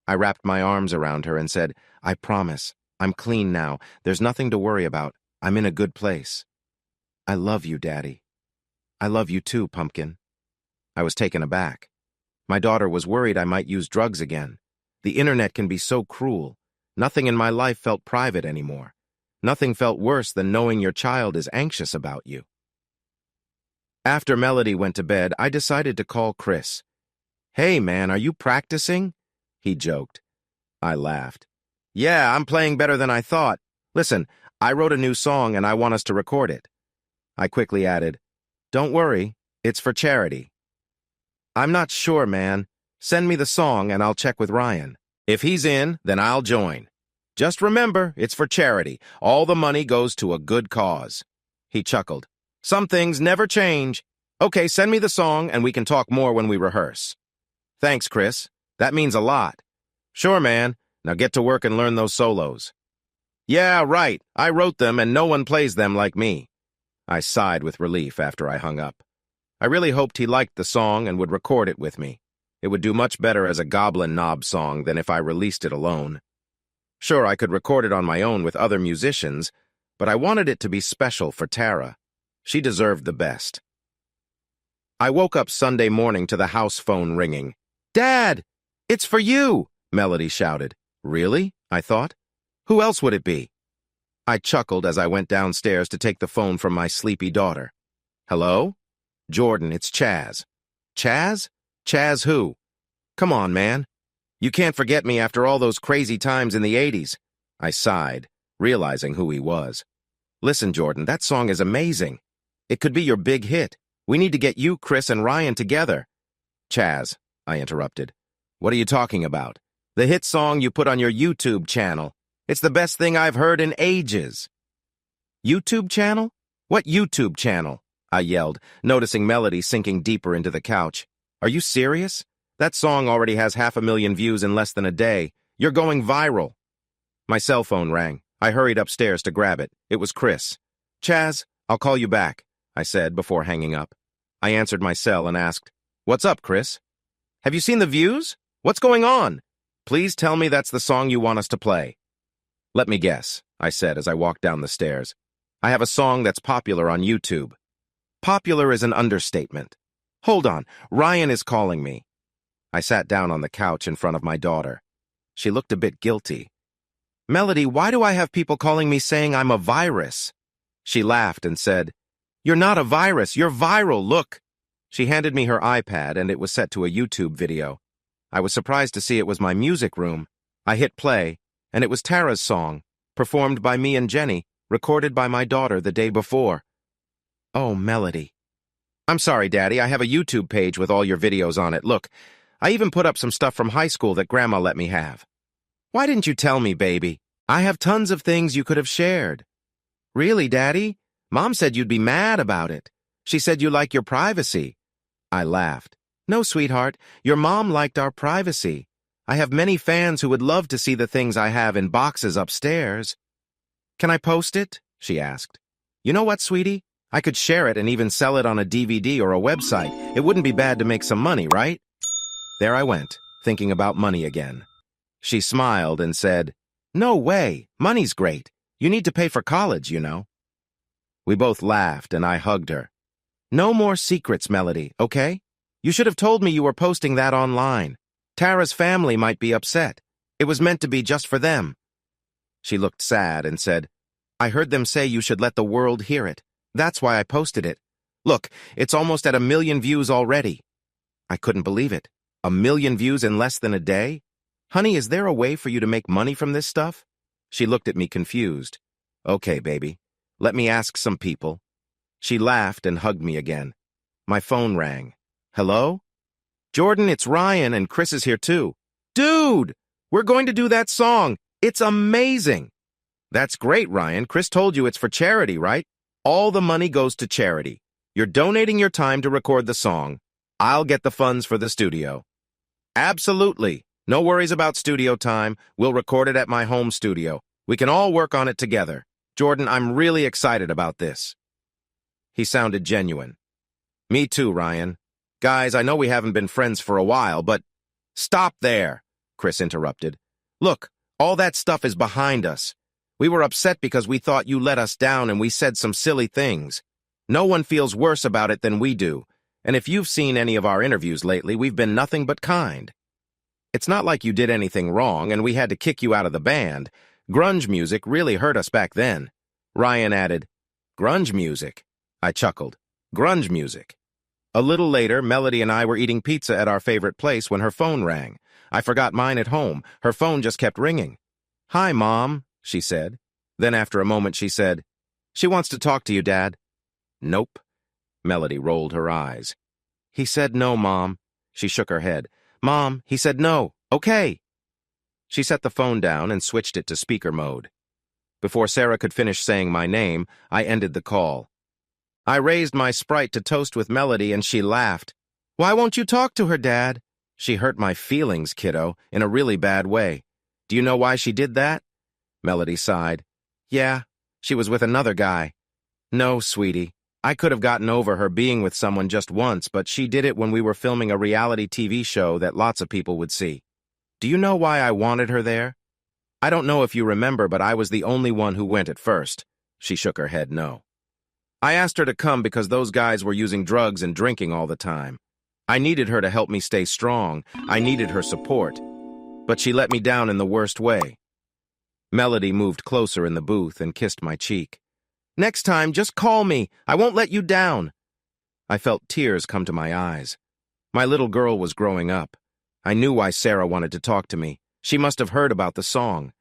I wrapped my arms around her and said, I promise. I'm clean now. There's nothing to worry about. I'm in a good place. I love you, Daddy. I love you too, Pumpkin. I was taken aback. My daughter was worried I might use drugs again. The internet can be so cruel. Nothing in my life felt private anymore. Nothing felt worse than knowing your child is anxious about you. After Melody went to bed, I decided to call Chris. Hey, man, are you practicing? He joked. I laughed. Yeah, I'm playing better than I thought. Listen, I wrote a new song and I want us to record it. I quickly added, Don't worry, it's for charity. I'm not sure, man. Send me the song and I'll check with Ryan. If he's in, then I'll join. Just remember, it's for charity. All the money goes to a good cause. He chuckled. Some things never change. Okay, send me the song and we can talk more when we rehearse. Thanks, Chris. That means a lot. Sure, man. Now get to work and learn those solos. Yeah, right. I wrote them and no one plays them like me. I sighed with relief after I hung up. I really hoped he liked the song and would record it with me. It would do much better as a Goblin Knob song than if I released it alone. Sure, I could record it on my own with other musicians, but I wanted it to be special for Tara. She deserved the best. I woke up Sunday morning to the house phone ringing. Dad! It's for you! Melody shouted. Really? I thought. Who else would it be? I chuckled as I went downstairs to take the phone from my sleepy daughter. Hello? Jordan, it's Chaz. Chaz? Chaz who? Come on, man. You can't forget me after all those crazy times in the 80s. I sighed, realizing who he was. Listen, Jordan, that song is amazing. It could be your big hit. We need to get you, Chris, and Ryan together. Chaz, I interrupted. What are you talking about? The hit song you put on your YouTube channel. It's the best thing I've heard in ages. YouTube channel? What YouTube channel? I yelled, noticing Melody sinking deeper into the couch. Are you serious? That song already has 500,000 views in less than a day. You're going viral. My cell phone rang. I hurried upstairs to grab it. It was Chris. Chaz, I'll call you back, I said before hanging up. I answered my cell and asked, What's up, Chris? Have you seen the views? What's going on? Please tell me that's the song you want us to play. Let me guess, I said as I walked down the stairs. I have a song that's popular on YouTube. Popular is an understatement. Hold on, Ryan is calling me. I sat down on the couch in front of my daughter. She looked a bit guilty. Melody, why do I have people calling me saying I'm a virus? She laughed and said, You're not a virus, you're viral, look. She handed me her iPad and it was set to a YouTube video. I was surprised to see it was my music room. I hit play, and it was Tara's song, performed by me and Jenny, recorded by my daughter the day before. Oh, Melody. I'm sorry, Daddy, I have a YouTube page with all your videos on it. Look, I even put up some stuff from high school that Grandma let me have. Why didn't you tell me, baby? I have tons of things you could have shared. Really, Daddy? Mom said you'd be mad about it. She said you like your privacy. I laughed. No, sweetheart, your mom liked our privacy. I have many fans who would love to see the things I have in boxes upstairs. Can I post it? She asked. You know what, sweetie? I could share it and even sell it on a DVD or a website. It wouldn't be bad to make some money, right? There I went, thinking about money again. She smiled and said, No way, money's great. You need to pay for college, you know. We both laughed and I hugged her. No more secrets, Melody, okay? You should have told me you were posting that online. Tara's family might be upset. It was meant to be just for them. She looked sad and said, I heard them say you should let the world hear it. That's why I posted it. Look, it's almost at 1 million views already. I couldn't believe it. 1 million views in less than a day? Honey, is there a way for you to make money from this stuff? She looked at me confused. Okay, baby. Let me ask some people. She laughed and hugged me again. My phone rang. Hello? Jordan, it's Ryan and Chris is here too. Dude, we're going to do that song. It's amazing. That's great, Ryan. Chris told you it's for charity, right? All the money goes to charity. You're donating your time to record the song. I'll get the funds for the studio. Absolutely. No worries about studio time. We'll record it at my home studio. We can all work on it together. Jordan, I'm really excited about this. He sounded genuine. Me too, Ryan. Guys, I know we haven't been friends for a while, but... Stop there, Chris interrupted. Look, all that stuff is behind us. We were upset because we thought you let us down and we said some silly things. No one feels worse about it than we do, and if you've seen any of our interviews lately, we've been nothing but kind. It's not like you did anything wrong and we had to kick you out of the band. Grunge music really hurt us back then. Ryan added, Grunge music? I chuckled. Grunge music. A little later, Melody and I were eating pizza at our favorite place when her phone rang. I forgot mine at home. Her phone just kept ringing. Hi, Mom, she said. Then after a moment she said, She wants to talk to you, Dad. Nope. Melody rolled her eyes. He said no, Mom. She shook her head. Mom, he said no. Okay. She set the phone down and switched it to speaker mode. Before Sara could finish saying my name, I ended the call. I raised my Sprite to toast with Melody and she laughed. Why won't you talk to her, Dad? She hurt my feelings, kiddo, in a really bad way. Do you know why she did that? Melody sighed. Yeah, she was with another guy. No, sweetie. I could have gotten over her being with someone just once, but she did it when we were filming a reality TV show that lots of people would see. Do you know why I wanted her there? I don't know if you remember, but I was the only one who went at first. She shook her head no. I asked her to come because those guys were using drugs and drinking all the time. I needed her to help me stay strong. I needed her support. But she let me down in the worst way. Melody moved closer in the booth and kissed my cheek. Next time, just call me. I won't let you down. I felt tears come to my eyes. My little girl was growing up. I knew why Sara wanted to talk to me. She must have heard about the song.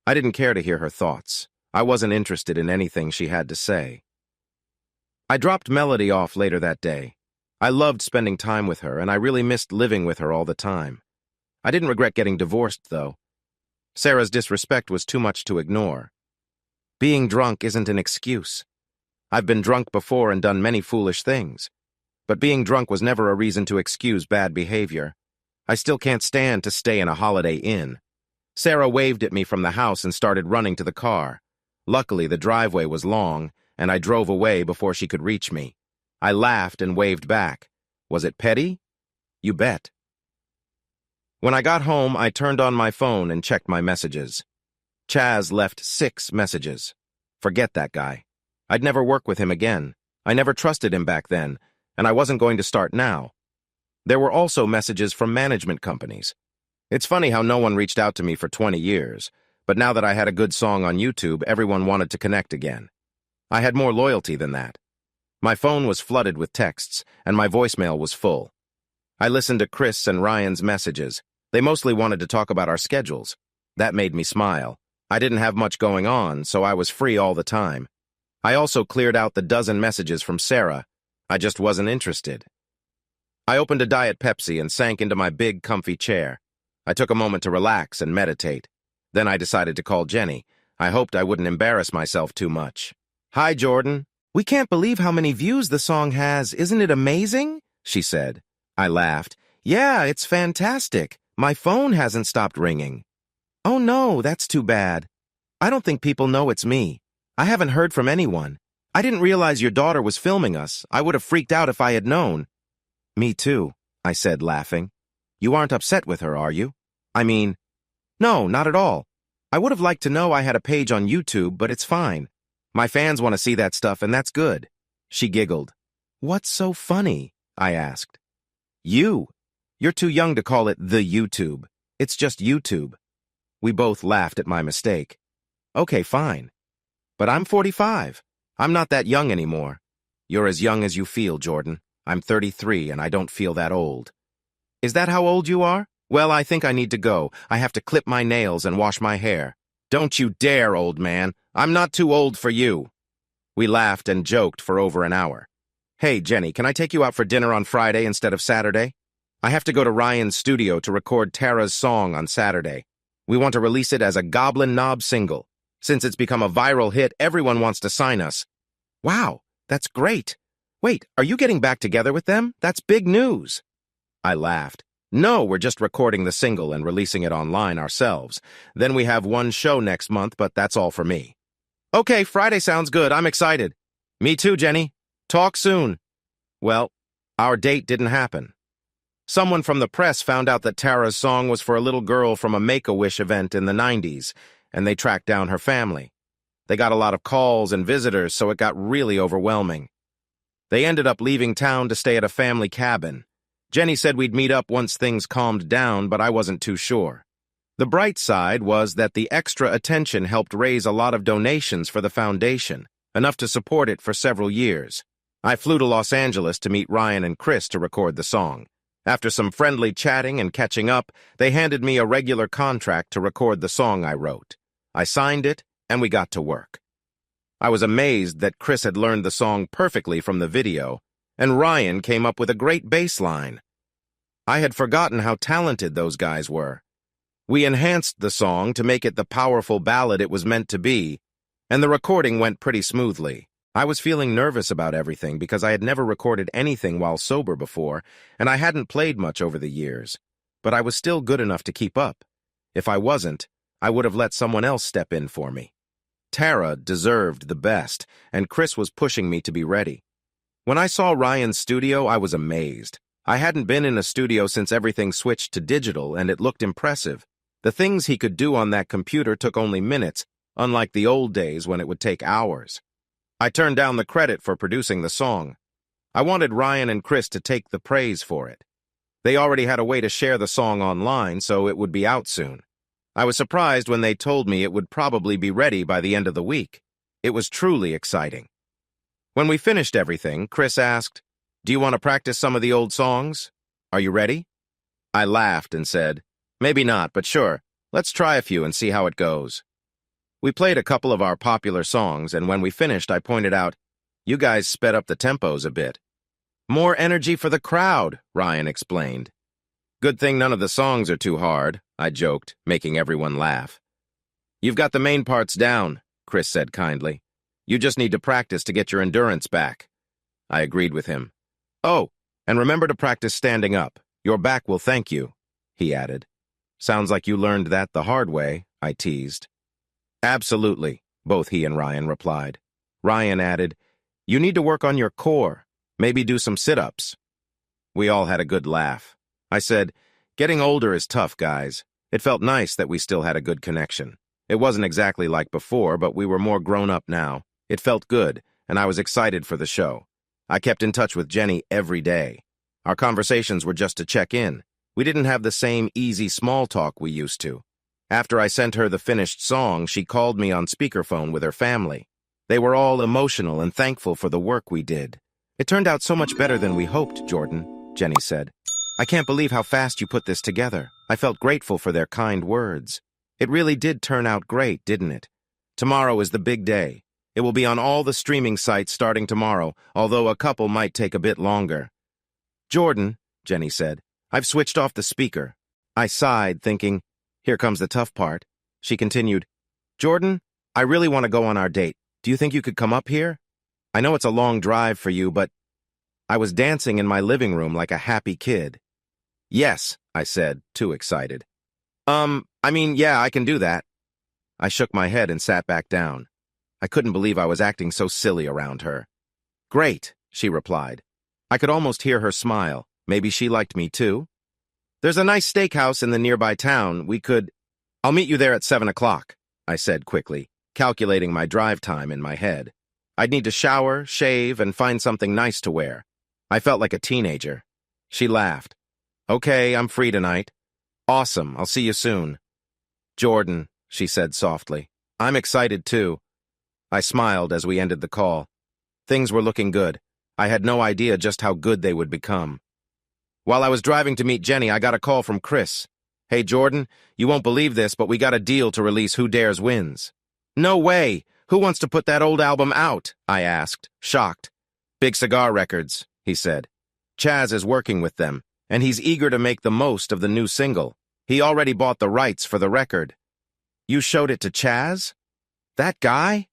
I didn't care to hear her thoughts. I wasn't interested in anything she had to say. I dropped Melody off later that day. I loved spending time with her, and I really missed living with her all the time. I didn't regret getting divorced, though. Sara's disrespect was too much to ignore. Being drunk isn't an excuse. I've been drunk before and done many foolish things. But being drunk was never a reason to excuse bad behavior. I still can't stand to stay in a Holiday Inn. Sara waved at me from the house and started running to the car. Luckily, the driveway was long, and I drove away before she could reach me. I laughed and waved back. Was it petty? You bet. When I got home, I turned on my phone and checked my messages. Chaz left 6 messages. Forget that guy. I'd never work with him again. I never trusted him back then, and I wasn't going to start now. There were also messages from management companies. It's funny how no one reached out to me for 20 years, but now that I had a good song on YouTube, everyone wanted to connect again. I had more loyalty than that. My phone was flooded with texts, and my voicemail was full. I listened to Chris and Ryan's messages. They mostly wanted to talk about our schedules. That made me smile. I didn't have much going on, so I was free all the time. I also cleared out the dozen messages from Sara. I just wasn't interested. I opened a Diet Pepsi and sank into my big, comfy chair. I took a moment to relax and meditate. Then I decided to call Jenny. I hoped I wouldn't embarrass myself too much. "Hi, Jordan. We can't believe how many views the song has. Isn't it amazing?" she said. I laughed. "Yeah, it's fantastic. My phone hasn't stopped ringing." "Oh no, that's too bad. I don't think people know it's me. I haven't heard from anyone. I didn't realize your daughter was filming us. I would have freaked out if I had known." "Me too," I said, laughing. "You aren't upset with her, are you?" "I mean, no, not at all. I would have liked to know I had a page on YouTube, but it's fine. My fans want to see that stuff, and that's good." She giggled. "What's so funny?" I asked. "You. You're too young to call it the YouTube. It's just YouTube." We both laughed at my mistake. "Okay, fine. But I'm 45. I'm not that young anymore." "You're as young as you feel, Jordan. I'm 33, and I don't feel that old." "Is that how old you are? Well, I think I need to go. I have to clip my nails and wash my hair." "Don't you dare, old man. I'm not too old for you." We laughed and joked for over an hour. "Hey, Jenny, can I take you out for dinner on Friday instead of Saturday? I have to go to Ryan's studio to record Tara's song on Saturday. We want to release it as a Goblin Knob single. Since it's become a viral hit, everyone wants to sign us." "Wow, that's great. Wait, are you getting back together with them? That's big news." I laughed. "No, we're just recording the single and releasing it online ourselves. Then we have one show next month, but that's all for me." "Okay, Friday sounds good. I'm excited." "Me too, Jenny. Talk soon." Well, our date didn't happen. Someone from the press found out that Tara's song was for a little girl from a Make-A-Wish event in the 90s, and they tracked down her family. They got a lot of calls and visitors, so it got really overwhelming. They ended up leaving town to stay at a family cabin. Jenny said we'd meet up once things calmed down, but I wasn't too sure. The bright side was that the extra attention helped raise a lot of donations for the foundation, enough to support it for several years. I flew to Los Angeles to meet Ryan and Chris to record the song. After some friendly chatting and catching up, they handed me a regular contract to record the song I wrote. I signed it, and we got to work. I was amazed that Chris had learned the song perfectly from the video, and Ryan came up with a great bass line. I had forgotten how talented those guys were. We enhanced the song to make it the powerful ballad it was meant to be, and the recording went pretty smoothly. I was feeling nervous about everything because I had never recorded anything while sober before, and I hadn't played much over the years. But I was still good enough to keep up. If I wasn't, I would have let someone else step in for me. Tara deserved the best, and Chris was pushing me to be ready. When I saw Ryan's studio, I was amazed. I hadn't been in a studio since everything switched to digital, and it looked impressive. The things he could do on that computer took only minutes, unlike the old days when it would take hours. I turned down the credit for producing the song. I wanted Ryan and Chris to take the praise for it. They already had a way to share the song online, so it would be out soon. I was surprised when they told me it would probably be ready by the end of the week. It was truly exciting. When we finished everything, Chris asked, "Do you want to practice some of the old songs? Are you ready?" I laughed and said, "Maybe not, but sure, let's try a few and see how it goes." We played a couple of our popular songs, and when we finished, I pointed out, "You guys sped up the tempos a bit." "More energy for the crowd," Ryan explained. "Good thing none of the songs are too hard," I joked, making everyone laugh. "You've got the main parts down," Chris said kindly. "You just need to practice to get your endurance back." I agreed with him. "Oh, and remember to practice standing up. Your back will thank you," he added. "Sounds like you learned that the hard way," I teased. "Absolutely," both he and Ryan replied. Ryan added, "You need to work on your core. Maybe do some sit-ups." We all had a good laugh. I said, "Getting older is tough, guys." It felt nice that we still had a good connection. It wasn't exactly like before, but we were more grown up now. It felt good, and I was excited for the show. I kept in touch with Jenny every day. Our conversations were just to check in. We didn't have the same easy small talk we used to. After I sent her the finished song, she called me on speakerphone with her family. They were all emotional and thankful for the work we did. "It turned out so much better than we hoped, Jordan," Jenny said. "I can't believe how fast you put this together. I felt grateful for their kind words. It really did turn out great, didn't it? Tomorrow is the big day. It will be on all the streaming sites starting tomorrow, although a couple might take a bit longer. Jordan, Jenny said, I've switched off the speaker. I sighed, thinking, here comes the tough part. She continued, Jordan, I really want to go on our date. Do you think you could come up here? I know it's a long drive for you, but I was dancing in my living room like a happy kid. Yes, I said, too excited. Yeah, I can do that. I shook my head and sat back down. I couldn't believe I was acting so silly around her. Great, she replied. I could almost hear her smile. Maybe she liked me too? There's a nice steakhouse in the nearby town. I'll meet you there at 7 o'clock, I said quickly, calculating my drive time in my head. I'd need to shower, shave, and find something nice to wear. I felt like a teenager. She laughed. Okay, I'm free tonight. Awesome, I'll see you soon. Jordan, she said softly. I'm excited too. I smiled as we ended the call. Things were looking good. I had no idea just how good they would become. While I was driving to meet Jenny, I got a call from Chris. Hey, Jordan, you won't believe this, but we got a deal to release Who Dares Wins. No way! Who wants to put that old album out? I asked, shocked. Big Cigar Records, he said. Chaz is working with them, and he's eager to make the most of the new single. He already bought the rights for the record. You showed it to Chaz? That guy?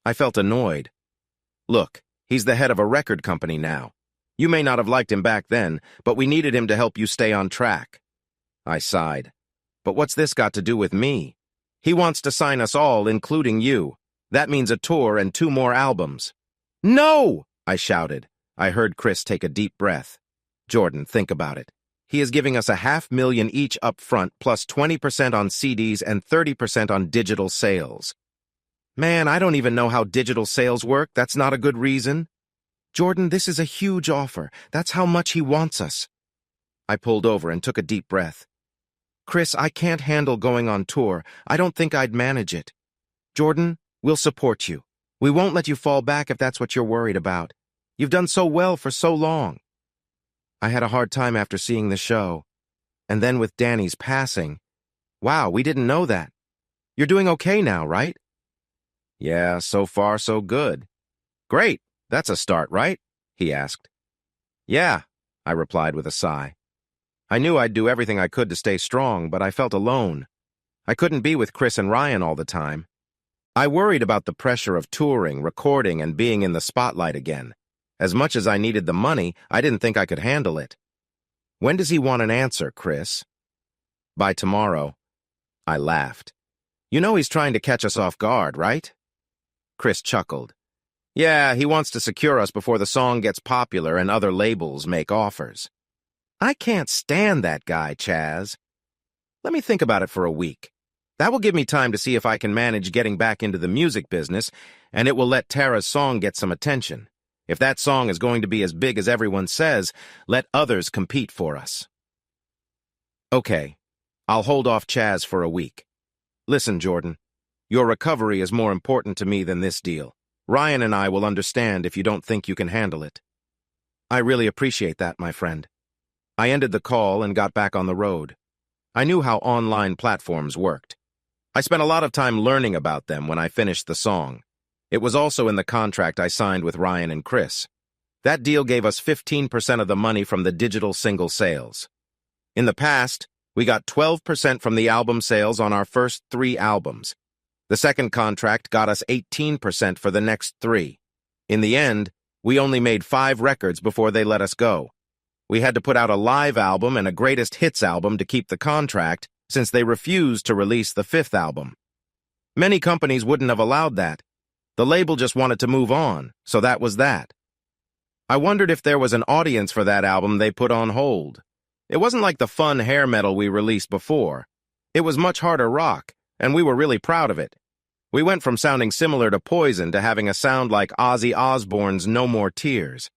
I felt annoyed. Look, he's the head of a record company now. You may not have liked him back then, but we needed him to help you stay on track. I sighed. But what's this got to do with me? He wants to sign us all, including you. That means a tour and 2 more albums. No! I shouted. I heard Chris take a deep breath. Jordan, think about it. He is giving us $500,000 each up front, plus 20% on CDs and 30% on digital sales. Man, I don't even know how digital sales work. That's not a good reason. Jordan, this is a huge offer. That's how much he wants us. I pulled over and took a deep breath. Chris, I can't handle going on tour. I don't think I'd manage it. Jordan, we'll support you. We won't let you fall back if that's what you're worried about. You've done so well for so long. I had a hard time after seeing the show. And then with Dany's passing. Wow, we didn't know that. You're doing okay now, right? Yeah, so far so good. Great, that's a start, right? He asked. Yeah, I replied with a sigh. I knew I'd do everything I could to stay strong, but I felt alone. I couldn't be with Chris and Ryan all the time. I worried about the pressure of touring, recording, and being in the spotlight again. As much as I needed the money, I didn't think I could handle it. When does he want an answer, Chris? By tomorrow. I laughed. You know he's trying to catch us off guard, right? Chris chuckled. Yeah, he wants to secure us before the song gets popular and other labels make offers. I can't stand that guy, Chaz. Let me think about it for a week. That will give me time to see if I can manage getting back into the music business, and it will let Tara's song get some attention. If that song is going to be as big as everyone says, let others compete for us. Okay, I'll hold off Chaz for a week. Listen, Jordan, your recovery is more important to me than this deal. Ryan and I will understand if you don't think you can handle it. I really appreciate that, my friend. I ended the call and got back on the road. I knew how online platforms worked. I spent a lot of time learning about them when I finished the song. It was also in the contract I signed with Ryan and Chris. That deal gave us 15% of the money from the digital single sales. In the past, we got 12% from the album sales on our first 3 albums. The second contract got us 18% for the next 3. In the end, we only made 5 records before they let us go. We had to put out a live album and a greatest hits album to keep the contract, since they refused to release the 5th album. Many companies wouldn't have allowed that. The label just wanted to move on, so that was that. I wondered if there was an audience for that album they put on hold. It wasn't like the fun hair metal we released before. It was much harder rock, and we were really proud of it. We went from sounding similar to Poison to having a sound like Ozzy Osbourne's No More Tears.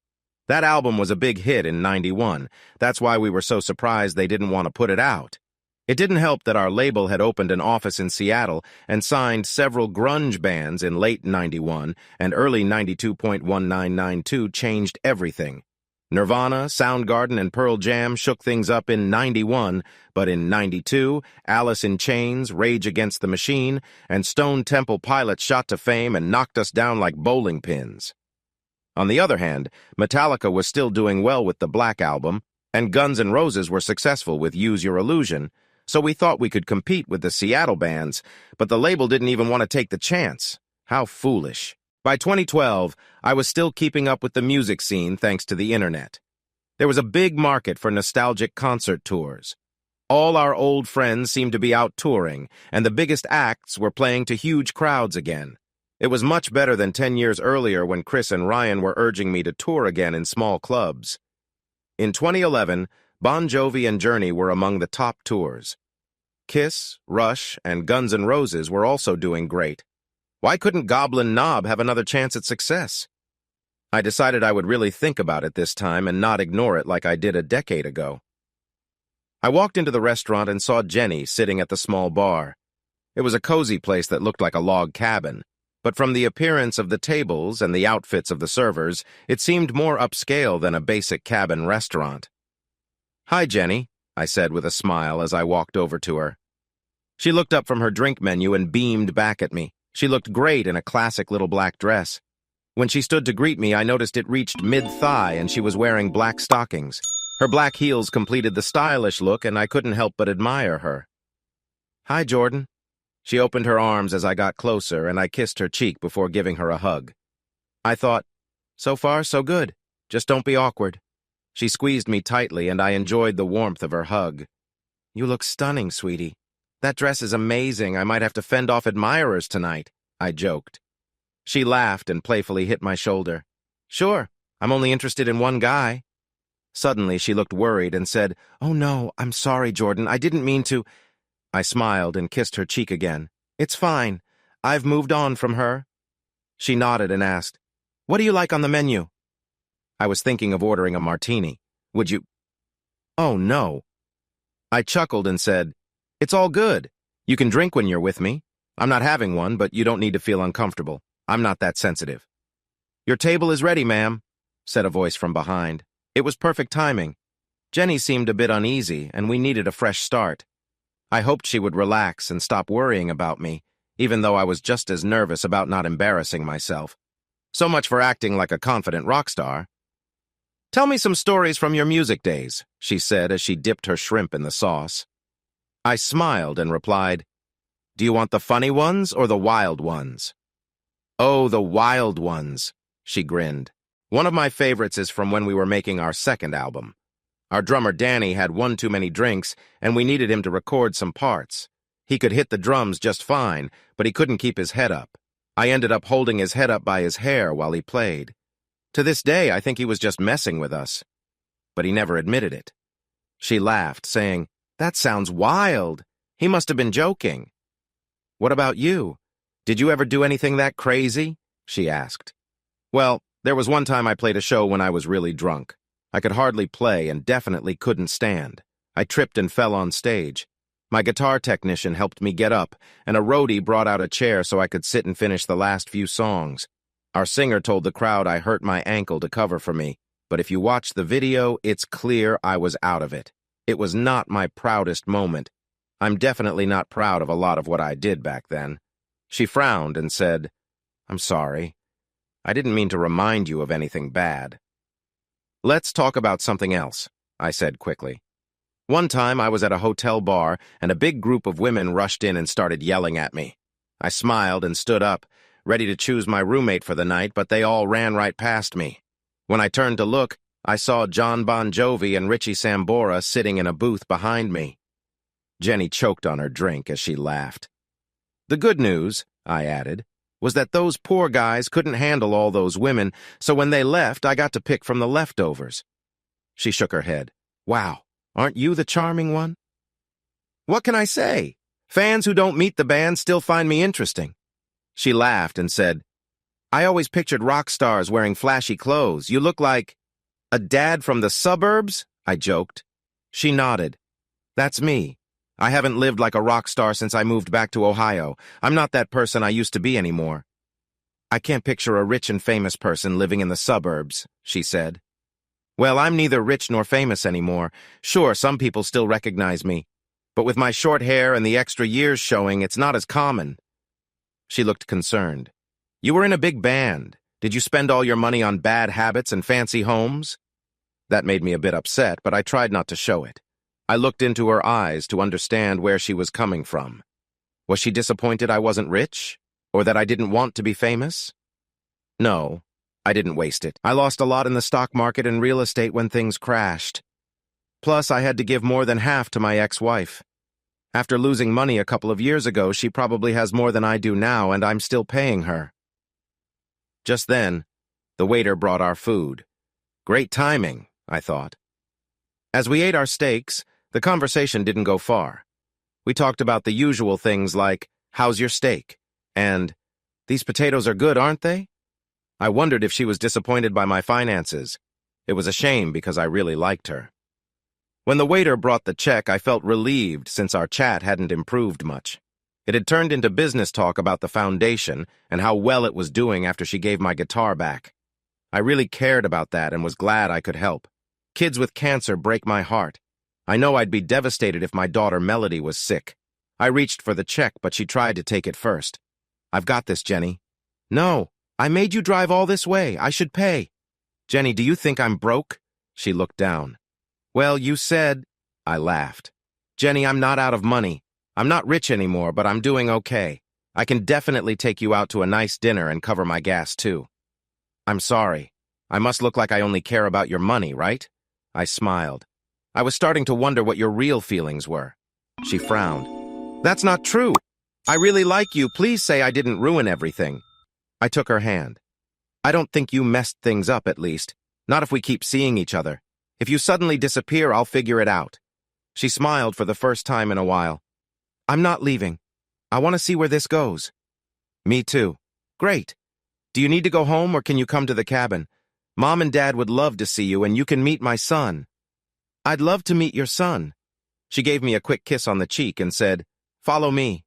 That album was a big hit in '91. That's why we were so surprised they didn't want to put it out. It didn't help that our label had opened an office in Seattle and signed several grunge bands in late '91, and early 92.1992 changed everything. Nirvana, Soundgarden, and Pearl Jam shook things up in '91, but in '92, Alice in Chains, Rage Against the Machine, and Stone Temple Pilots shot to fame and knocked us down like bowling pins. On the other hand, Metallica was still doing well with the Black Album, and Guns N' Roses were successful with Use Your Illusion, so we thought we could compete with the Seattle bands, but the label didn't even want to take the chance. How foolish. By 2012, I was still keeping up with the music scene thanks to the internet. There was a big market for nostalgic concert tours. All our old friends seemed to be out touring, and the biggest acts were playing to huge crowds again. It was much better than 10 years earlier when Chris and Ryan were urging me to tour again in small clubs. In 2011, Bon Jovi and Journey were among the top tours. Kiss, Rush, and Guns N' Roses were also doing great. Why couldn't Goblin Knob have another chance at success? I decided I would really think about it this time and not ignore it like I did a decade ago. I walked into the restaurant and saw Jenny sitting at the small bar. It was a cozy place that looked like a log cabin, but from the appearance of the tables and the outfits of the servers, it seemed more upscale than a basic cabin restaurant. "Hi, Jenny," I said with a smile as I walked over to her. She looked up from her drink menu and beamed back at me. She looked great in a classic little black dress. When she stood to greet me, I noticed it reached mid-thigh and she was wearing black stockings. Her black heels completed the stylish look and I couldn't help but admire her. "Hi, Jordan." She opened her arms as I got closer and I kissed her cheek before giving her a hug. I thought, so far, so good. Just don't be awkward. She squeezed me tightly and I enjoyed the warmth of her hug. "You look stunning, sweetie. That dress is amazing. I might have to fend off admirers tonight," I joked. She laughed and playfully hit my shoulder. "Sure, I'm only interested in one guy." Suddenly, she looked worried and said, "Oh no, I'm sorry, Jordan. I didn't mean to." I smiled and kissed her cheek again. "It's fine. I've moved on from her." She nodded and asked, "What do you like on the menu?" I was thinking of ordering a martini. "Would you—" "Oh, no." I chuckled and said, "It's all good. You can drink when you're with me. I'm not having one, but you don't need to feel uncomfortable. I'm not that sensitive." "Your table is ready, ma'am," said a voice from behind. It was perfect timing. Jenny seemed a bit uneasy, and we needed a fresh start. I hoped she would relax and stop worrying about me, even though I was just as nervous about not embarrassing myself. So much for acting like a confident rock star. "Tell me some stories from your music days," she said as she dipped her shrimp in the sauce. I smiled and replied, "Do you want the funny ones or the wild ones?" "Oh, the wild ones," she grinned. "One of my favorites is from when we were making our second album. Our drummer Dany had one too many drinks, and we needed him to record some parts. He could hit the drums just fine, but he couldn't keep his head up. I ended up holding his head up by his hair while he played. To this day, I think he was just messing with us. But he never admitted it." She laughed, saying, "That sounds wild. He must have been joking." "What about you? Did you ever do anything that crazy?" she asked. "Well, there was one time I played a show when I was really drunk. I could hardly play and definitely couldn't stand. I tripped and fell on stage. My guitar technician helped me get up, and a roadie brought out a chair so I could sit and finish the last few songs. Our singer told the crowd I hurt my ankle to cover for me, but if you watch the video, it's clear I was out of it. It was not my proudest moment. I'm definitely not proud of a lot of what I did back then." She frowned and said, "I'm sorry. I didn't mean to remind you of anything bad." "Let's talk about something else," I said quickly. "One time I was at a hotel bar and a big group of women rushed in and started yelling at me. I smiled and stood up, ready to choose my roommate for the night, but they all ran right past me. When I turned to look, I saw John Bon Jovi and Richie Sambora sitting in a booth behind me." Jenny choked on her drink as she laughed. "The good news," I added, "was that those poor guys couldn't handle all those women, so when they left, I got to pick from the leftovers." She shook her head. "Wow, aren't you the charming one?" "What can I say? Fans who don't meet the band still find me interesting." She laughed and said, "I always pictured rock stars wearing flashy clothes. You look like—" "A dad from the suburbs?" I joked. She nodded. "That's me. I haven't lived like a rock star since I moved back to Ohio. I'm not that person I used to be anymore." "I can't picture a rich and famous person living in the suburbs," she said. Well, I'm neither rich nor famous anymore. Sure, some people still recognize me. But with my short hair and the extra years showing, it's not as common. She looked concerned. You were in a big band. Did you spend all your money on bad habits and fancy homes? That made me a bit upset, but I tried not to show it. I looked into her eyes to understand where she was coming from. Was she disappointed I wasn't rich? Or that I didn't want to be famous? No, I didn't waste it. I lost a lot in the stock market and real estate when things crashed. Plus, I had to give more than half to my ex-wife. After losing money a couple of years ago, she probably has more than I do now, and I'm still paying her. Just then, the waiter brought our food. Great timing, I thought. As we ate our steaks, the conversation didn't go far. We talked about the usual things like, how's your steak? And, these potatoes are good, aren't they? I wondered if she was disappointed by my finances. It was a shame because I really liked her. When the waiter brought the check, I felt relieved since our chat hadn't improved much. It had turned into business talk about the foundation and how well it was doing after she gave my guitar back. I really cared about that and was glad I could help. Kids with cancer break my heart. I know I'd be devastated if my daughter Melody was sick. I reached for the check, but she tried to take it first. I've got this, Jenny. No, I made you drive all this way. I should pay. Jenny, do you think I'm broke? She looked down. Well, you said... I laughed. Jenny, I'm not out of money. I'm not rich anymore, but I'm doing okay. I can definitely take you out to a nice dinner and cover my gas, too. I'm sorry. I must look like I only care about your money, right? I smiled. I was starting to wonder what your real feelings were. She frowned. That's not true. I really like you. Please say I didn't ruin everything. I took her hand. I don't think you messed things up, at least. Not if we keep seeing each other. If you suddenly disappear, I'll figure it out. She smiled for the first time in a while. I'm not leaving. I want to see where this goes. Me too. Great. Do you need to go home or can you come to the cabin? Mom and Dad would love to see you and you can meet my son. I'd love to meet your son. She gave me a quick kiss on the cheek and said, Follow me.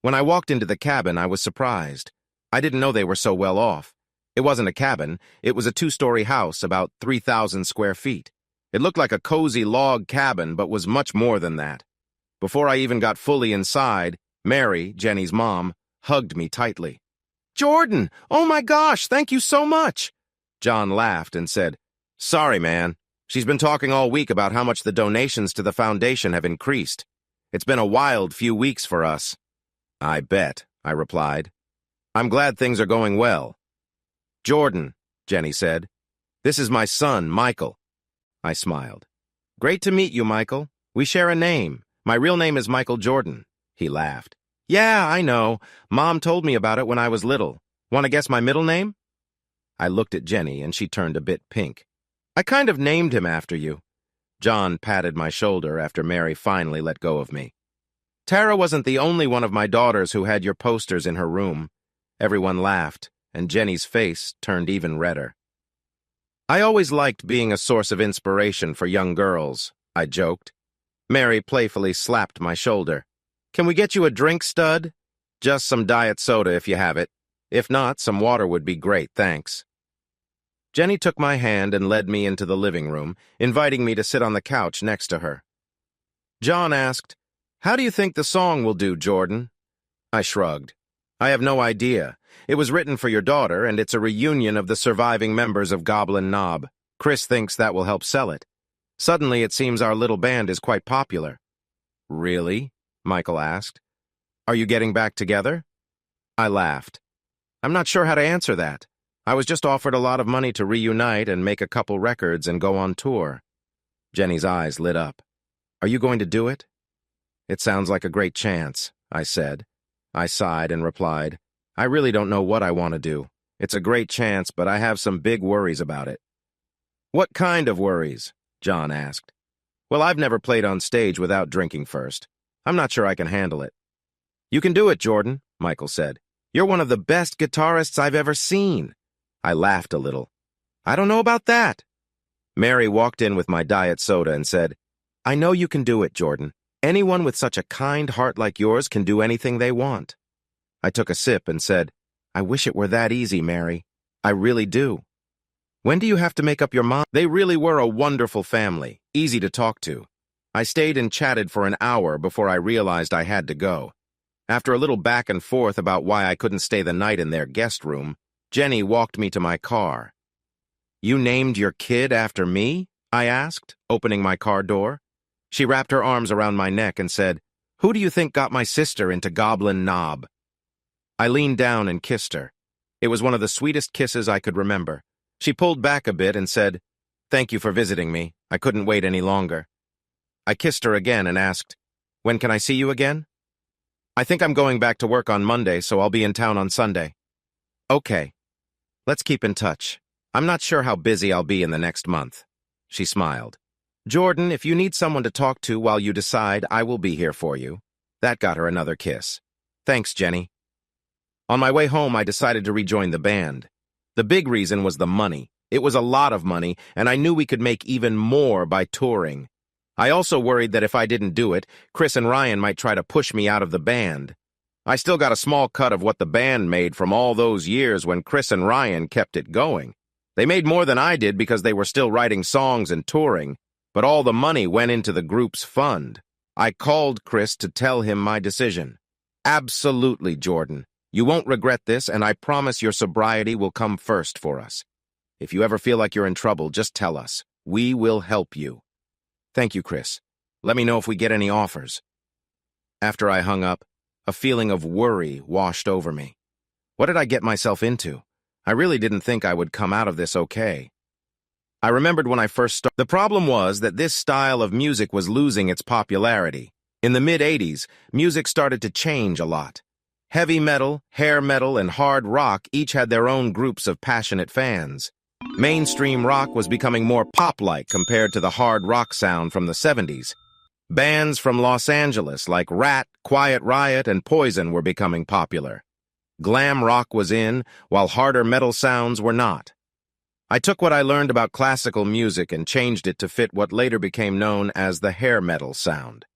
When I walked into the cabin, I was surprised. I didn't know they were so well off. It wasn't a cabin. It was a 2-story house, about 3,000 square feet. It looked like a cozy log cabin, but was much more than that. Before I even got fully inside, Mary, Jenny's mom, hugged me tightly. Jordan! Oh my gosh, thank you so much! John laughed and said, Sorry, man. She's been talking all week about how much the donations to the foundation have increased. It's been a wild few weeks for us. I bet, I replied. I'm glad things are going well. Jordan, Jenny said. This is my son, Michael. I smiled. Great to meet you, Michael. We share a name. My real name is Michael Jordan. He laughed. Yeah, I know. Mom told me about it when I was little. Want to guess my middle name? I looked at Jenny, and she turned a bit pink. I kind of named him after you. John patted my shoulder after Mary finally let go of me. Tara wasn't the only one of my daughters who had your posters in her room. Everyone laughed, and Jenny's face turned even redder. I always liked being a source of inspiration for young girls, I joked. Mary playfully slapped my shoulder. Can we get you a drink, stud? Just some diet soda if you have it. If not, some water would be great, thanks. Jenny took my hand and led me into the living room, inviting me to sit on the couch next to her. John asked, How do you think the song will do, Jordan? I shrugged. I have no idea. It was written for your daughter, and it's a reunion of the surviving members of Goblin Knob. Chris thinks that will help sell it. Suddenly, it seems our little band is quite popular. Really? Michael asked. Are you getting back together? I laughed. I'm not sure how to answer that. I was just offered a lot of money to reunite and make a couple records and go on tour. Jenny's eyes lit up. Are you going to do it? It sounds like a great chance, I said. I sighed and replied, I really don't know what I want to do. It's a great chance, but I have some big worries about it. What kind of worries? John asked. Well, I've never played on stage without drinking first. I'm not sure I can handle it. You can do it, Jordan, Michael said. You're one of the best guitarists I've ever seen. I laughed a little. I don't know about that. Mary walked in with my diet soda and said, I know you can do it, Jordan. Anyone with such a kind heart like yours can do anything they want. I took a sip and said, I wish it were that easy, Mary. I really do. When do you have to make up your mind? They really were a wonderful family, easy to talk to. I stayed and chatted for an hour before I realized I had to go. After a little back and forth about why I couldn't stay the night in their guest room, Jenny walked me to my car. "You named your kid after me?" I asked, opening my car door. She wrapped her arms around my neck and said, "Who do you think got my sister into Goblin Knob?" I leaned down and kissed her. It was one of the sweetest kisses I could remember. She pulled back a bit and said, "Thank you for visiting me. I couldn't wait any longer." I kissed her again and asked, "When can I see you again?" "I think I'm going back to work on Monday, so I'll be in town on Sunday." "Okay. Let's keep in touch. I'm not sure how busy I'll be in the next month." She smiled. "Jordan, if you need someone to talk to while you decide, I will be here for you." That got her another kiss. "Thanks, Jenny." On my way home, I decided to rejoin the band. The big reason was the money. It was a lot of money, and I knew we could make even more by touring. I also worried that if I didn't do it, Chris and Ryan might try to push me out of the band. I still got a small cut of what the band made from all those years when Chris and Ryan kept it going. They made more than I did because they were still writing songs and touring, but all the money went into the group's fund. I called Chris to tell him my decision. "Absolutely, Jordan. You won't regret this, and I promise your sobriety will come first for us. If you ever feel like you're in trouble, just tell us. We will help you." "Thank you, Chris. Let me know if we get any offers." After I hung up, a feeling of worry washed over me. What did I get myself into? I really didn't think I would come out of this okay. I remembered when I first started. The problem was that this style of music was losing its popularity. In the mid-'80s, music started to change a lot. Heavy metal, hair metal, and hard rock each had their own groups of passionate fans. Mainstream rock was becoming more pop-like compared to the hard rock sound from the 70s. Bands from Los Angeles like Rat, Quiet Riot, and Poison were becoming popular. Glam rock was in, while harder metal sounds were not. I took what I learned about classical music and changed it to fit what later became known as the hair metal sound.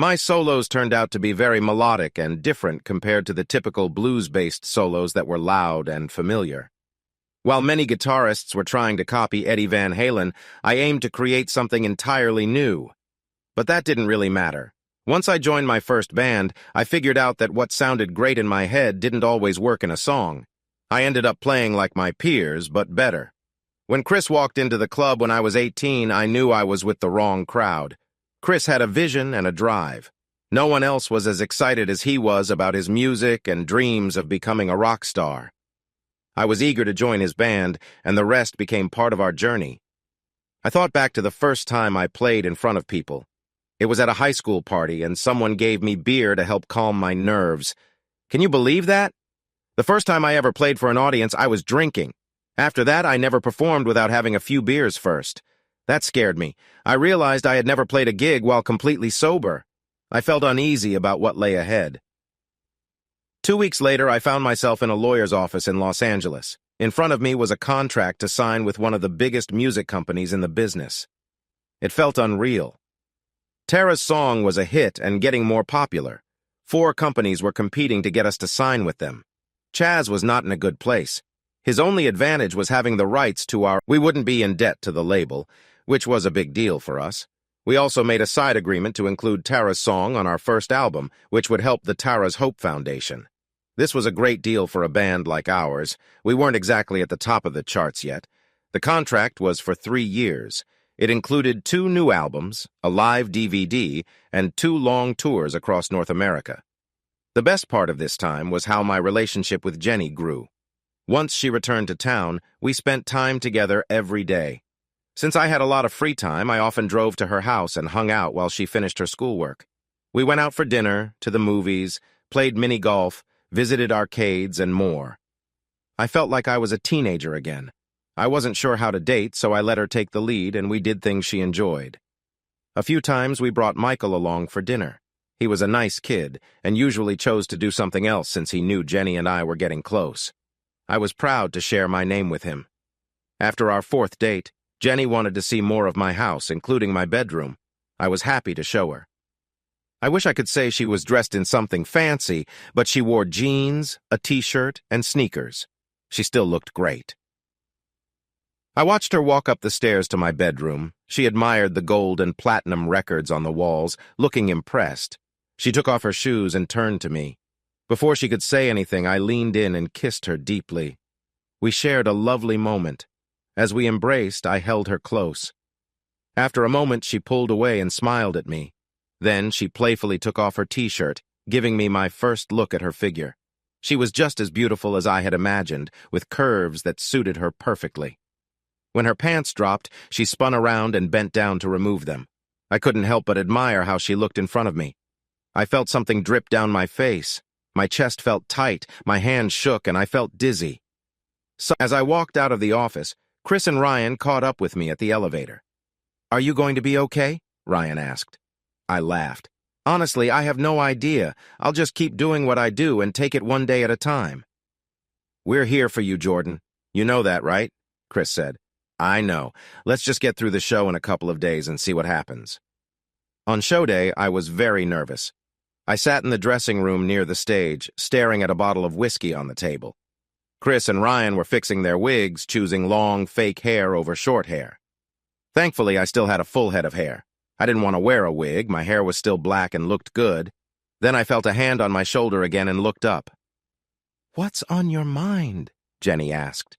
My solos turned out to be very melodic and different compared to the typical blues-based solos that were loud and familiar. While many guitarists were trying to copy Eddie Van Halen, I aimed to create something entirely new. But that didn't really matter. Once I joined my first band, I figured out that what sounded great in my head didn't always work in a song. I ended up playing like my peers, but better. When Chris walked into the club when I was 18, I knew I was with the wrong crowd. Chris had a vision and a drive. No one else was as excited as he was about his music and dreams of becoming a rock star. I was eager to join his band, and the rest became part of our journey. I thought back to the first time I played in front of people. It was at a high school party, and someone gave me beer to help calm my nerves. Can you believe that? The first time I ever played for an audience, I was drinking. After that, I never performed without having a few beers first. That scared me. I realized I had never played a gig while completely sober. I felt uneasy about what lay ahead. 2 weeks later, I found myself in a lawyer's office in Los Angeles. In front of me was a contract to sign with one of the biggest music companies in the business. It felt unreal. Tara's song was a hit and getting more popular. 4 companies were competing to get us to sign with them. Chaz was not in a good place. His only advantage was having the rights to our... We wouldn't be in debt to the label, which was a big deal for us. We also made a side agreement to include Tara's song on our first album, which would help the Tara's Hope Foundation. This was a great deal for a band like ours. We weren't exactly at the top of the charts yet. The contract was for 3 years. It included 2 new albums, a live DVD, and 2 long tours across North America. The best part of this time was how my relationship with Jenny grew. Once she returned to town, we spent time together every day. Since I had a lot of free time, I often drove to her house and hung out while she finished her schoolwork. We went out for dinner, to the movies, played mini-golf, visited arcades, and more. I felt like I was a teenager again. I wasn't sure how to date, so I let her take the lead, and we did things she enjoyed. A few times we brought Michael along for dinner. He was a nice kid, and usually chose to do something else since he knew Jenny and I were getting close. I was proud to share my name with him. After our 4th date, Jenny wanted to see more of my house, including my bedroom. I was happy to show her. I wish I could say she was dressed in something fancy, but she wore jeans, a t-shirt, and sneakers. She still looked great. I watched her walk up the stairs to my bedroom. She admired the gold and platinum records on the walls, looking impressed. She took off her shoes and turned to me. Before she could say anything, I leaned in and kissed her deeply. We shared a lovely moment. As we embraced, I held her close. After a moment, she pulled away and smiled at me. Then she playfully took off her t-shirt, giving me my first look at her figure. She was just as beautiful as I had imagined, with curves that suited her perfectly. When her pants dropped, she spun around and bent down to remove them. I couldn't help but admire how she looked in front of me. I felt something drip down my face. My chest felt tight, my hands shook, and I felt dizzy. So, as I walked out of the office, Chris and Ryan caught up with me at the elevator. "Are you going to be okay?" Ryan asked. I laughed. "Honestly, I have no idea. I'll just keep doing what I do and take it one day at a time." "We're here for you, Jordan. You know that, right?" Chris said. "I know. Let's just get through the show in a couple of days and see what happens." On show day, I was very nervous. I sat in the dressing room near the stage, staring at a bottle of whiskey on the table. Chris and Ryan were fixing their wigs, choosing long, fake hair over short hair. Thankfully, I still had a full head of hair. I didn't want to wear a wig. My hair was still black and looked good. Then I felt a hand on my shoulder again and looked up. "What's on your mind?" Jenny asked.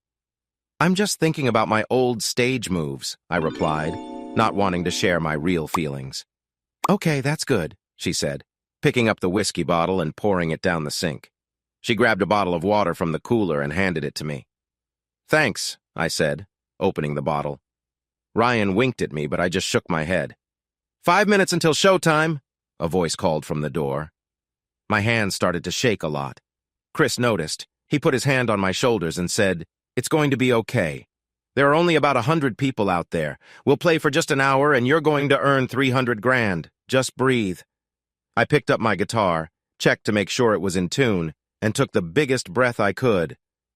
"I'm just thinking about my old stage moves," I replied, not wanting to share my real feelings. "Okay, that's good," she said, picking up the whiskey bottle and pouring it down the sink. She grabbed a bottle of water from the cooler and handed it to me. "Thanks," I said, opening the bottle. Ryan winked at me, but I just shook my head. "5 minutes until showtime," a voice called from the door. My hands started to shake a lot. Chris noticed. He put his hand on my shoulders and said, "It's going to be okay. There are only about 100 people out there. We'll play for just an hour and you're going to earn 300 grand. Just breathe." I picked up my guitar, checked to make sure it was in tune, and took the biggest breath I could.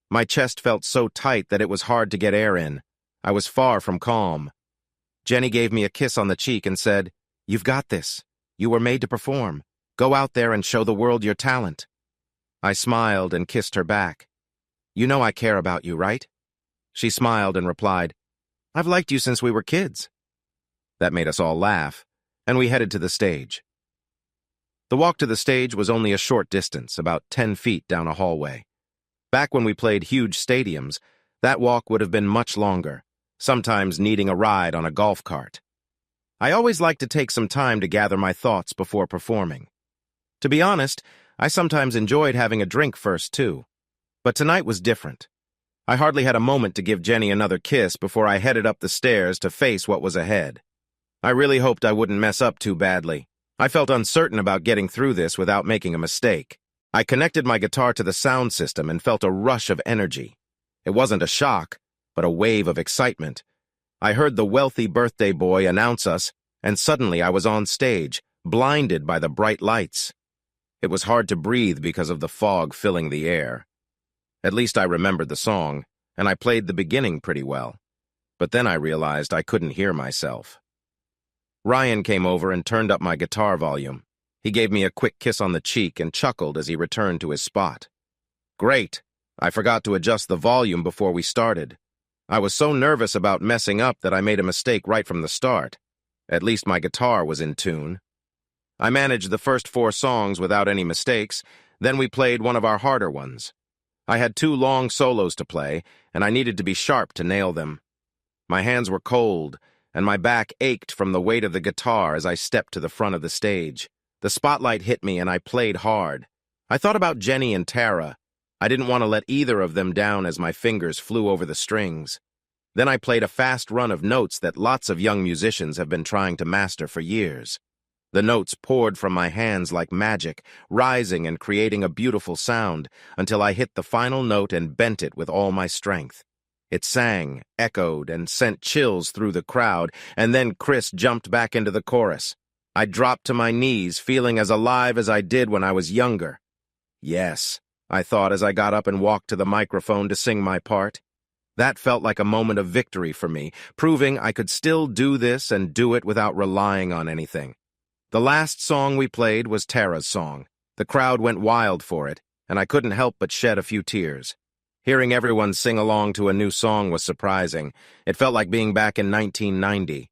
My chest felt so tight that it was hard to get air in. I was far from calm. Jenny gave me a kiss on the cheek and said, "You've got this. You were made to perform. Go out there and show the world your talent." I smiled and kissed her back. "You know I care about you, right?" She smiled and replied, "I've liked you since we were kids." That made us all laugh, and we headed to the stage. The walk to the stage was only a short distance, about 10 feet down a hallway. Back when we played huge stadiums, that walk would have been much longer, sometimes needing a ride on a golf cart. I always like to take some time to gather my thoughts before performing. To be honest, I sometimes enjoyed having a drink first, too. But tonight was different. I hardly had a moment to give Jenny another kiss before I headed up the stairs to face what was ahead. I really hoped I wouldn't mess up too badly. I felt uncertain about getting through this without making a mistake. I connected my guitar to the sound system and felt a rush of energy. It wasn't a shock, but a wave of excitement. I heard the wealthy birthday boy announce us, and suddenly I was on stage, blinded by the bright lights. It was hard to breathe because of the fog filling the air. At least I remembered the song, and I played the beginning pretty well. But then I realized I couldn't hear myself. Ryan came over and turned up my guitar volume. He gave me a quick kiss on the cheek and chuckled as he returned to his spot. "Great! I forgot to adjust the volume before we started. I was so nervous about messing up that I made a mistake right from the start. At least my guitar was in tune." I managed the first 4 songs without any mistakes, then we played one of our harder ones. I had 2 long solos to play, and I needed to be sharp to nail them. My hands were cold, and my back ached from the weight of the guitar as I stepped to the front of the stage. The spotlight hit me and I played hard. I thought about Jenny and Tara. I didn't want to let either of them down as my fingers flew over the strings. Then I played a fast run of notes that lots of young musicians have been trying to master for years. The notes poured from my hands like magic, rising and creating a beautiful sound until I hit the final note and bent it with all my strength. It sang, echoed, and sent chills through the crowd, and then Chris jumped back into the chorus. I dropped to my knees, feeling as alive as I did when I was younger. Yes, I thought as I got up and walked to the microphone to sing my part. That felt like a moment of victory for me, proving I could still do this and do it without relying on anything. The last song we played was Tara's song. The crowd went wild for it, and I couldn't help but shed a few tears. Hearing everyone sing along to a new song was surprising. It felt like being back in 1990.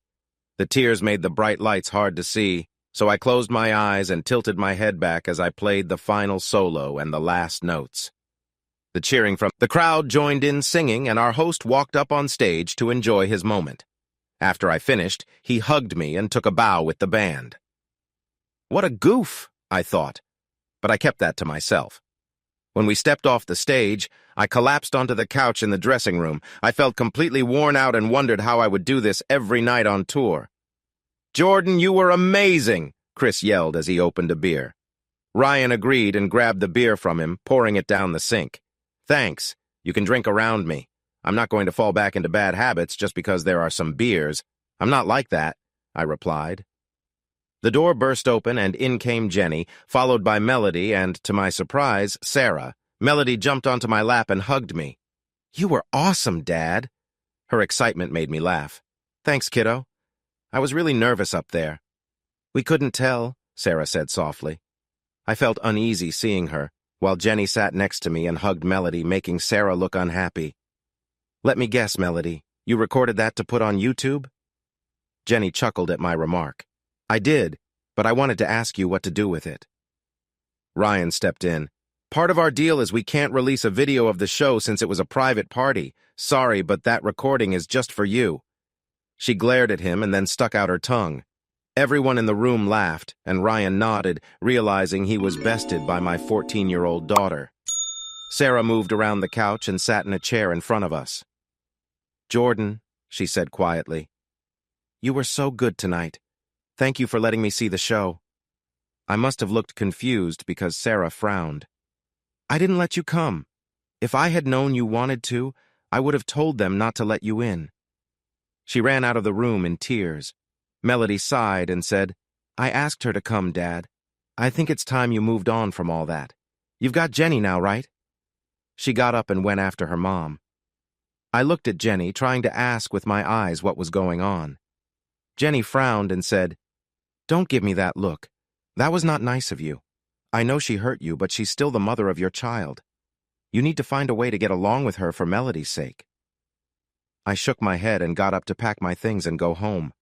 The tears made the bright lights hard to see, so I closed my eyes and tilted my head back as I played the final solo and the last notes. The cheering from the crowd joined in singing, and our host walked up on stage to enjoy his moment. After I finished, he hugged me and took a bow with the band. What a goof, I thought, but I kept that to myself. When we stepped off the stage, I collapsed onto the couch in the dressing room. I felt completely worn out and wondered how I would do this every night on tour. "Jordan, you were amazing," Chris yelled as he opened a beer. Ryan agreed and grabbed the beer from him, pouring it down the sink. "Thanks. You can drink around me. I'm not going to fall back into bad habits just because there are some beers. I'm not like that," I replied. The door burst open and in came Jenny, followed by Melody and, to my surprise, Sara. Melody jumped onto my lap and hugged me. "You were awesome, Dad." Her excitement made me laugh. "Thanks, kiddo. I was really nervous up there." "We couldn't tell," Sara said softly. I felt uneasy seeing her, while Jenny sat next to me and hugged Melody, making Sara look unhappy. "Let me guess, Melody, you recorded that to put on YouTube?" Jenny chuckled at my remark. "I did, but I wanted to ask you what to do with it." Ryan stepped in. "Part of our deal is we can't release a video of the show since it was a private party. Sorry, but that recording is just for you." She glared at him and then stuck out her tongue. Everyone in the room laughed, and Ryan nodded, realizing he was bested by my 14-year-old daughter. Sara moved around the couch and sat in a chair in front of us. "Jordan," she said quietly, "you were so good tonight. Thank you for letting me see the show." I must have looked confused because Sara frowned. "I didn't let you come. If I had known you wanted to, I would have told them not to let you in." She ran out of the room in tears. Melody sighed and said, "I asked her to come, Dad. I think it's time you moved on from all that. You've got Jenny now, right?" She got up and went after her mom. I looked at Jenny, trying to ask with my eyes what was going on. Jenny frowned and said, "Don't give me that look. That was not nice of you. I know she hurt you, but she's still the mother of your child. You need to find a way to get along with her for Melody's sake." I shook my head and got up to pack my things and go home.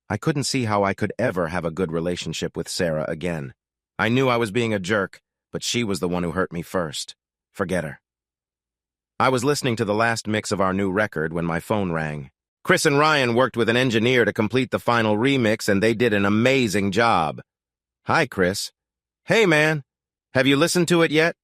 I couldn't see how I could ever have a good relationship with Sara again. I knew I was being a jerk, but she was the one who hurt me first. Forget her. I was listening to the last mix of our new record when my phone rang. Chris and Ryan worked with an engineer to complete the final remix, and they did an amazing job. "Hi, Chris." "Hey, man. Have you listened to it yet?"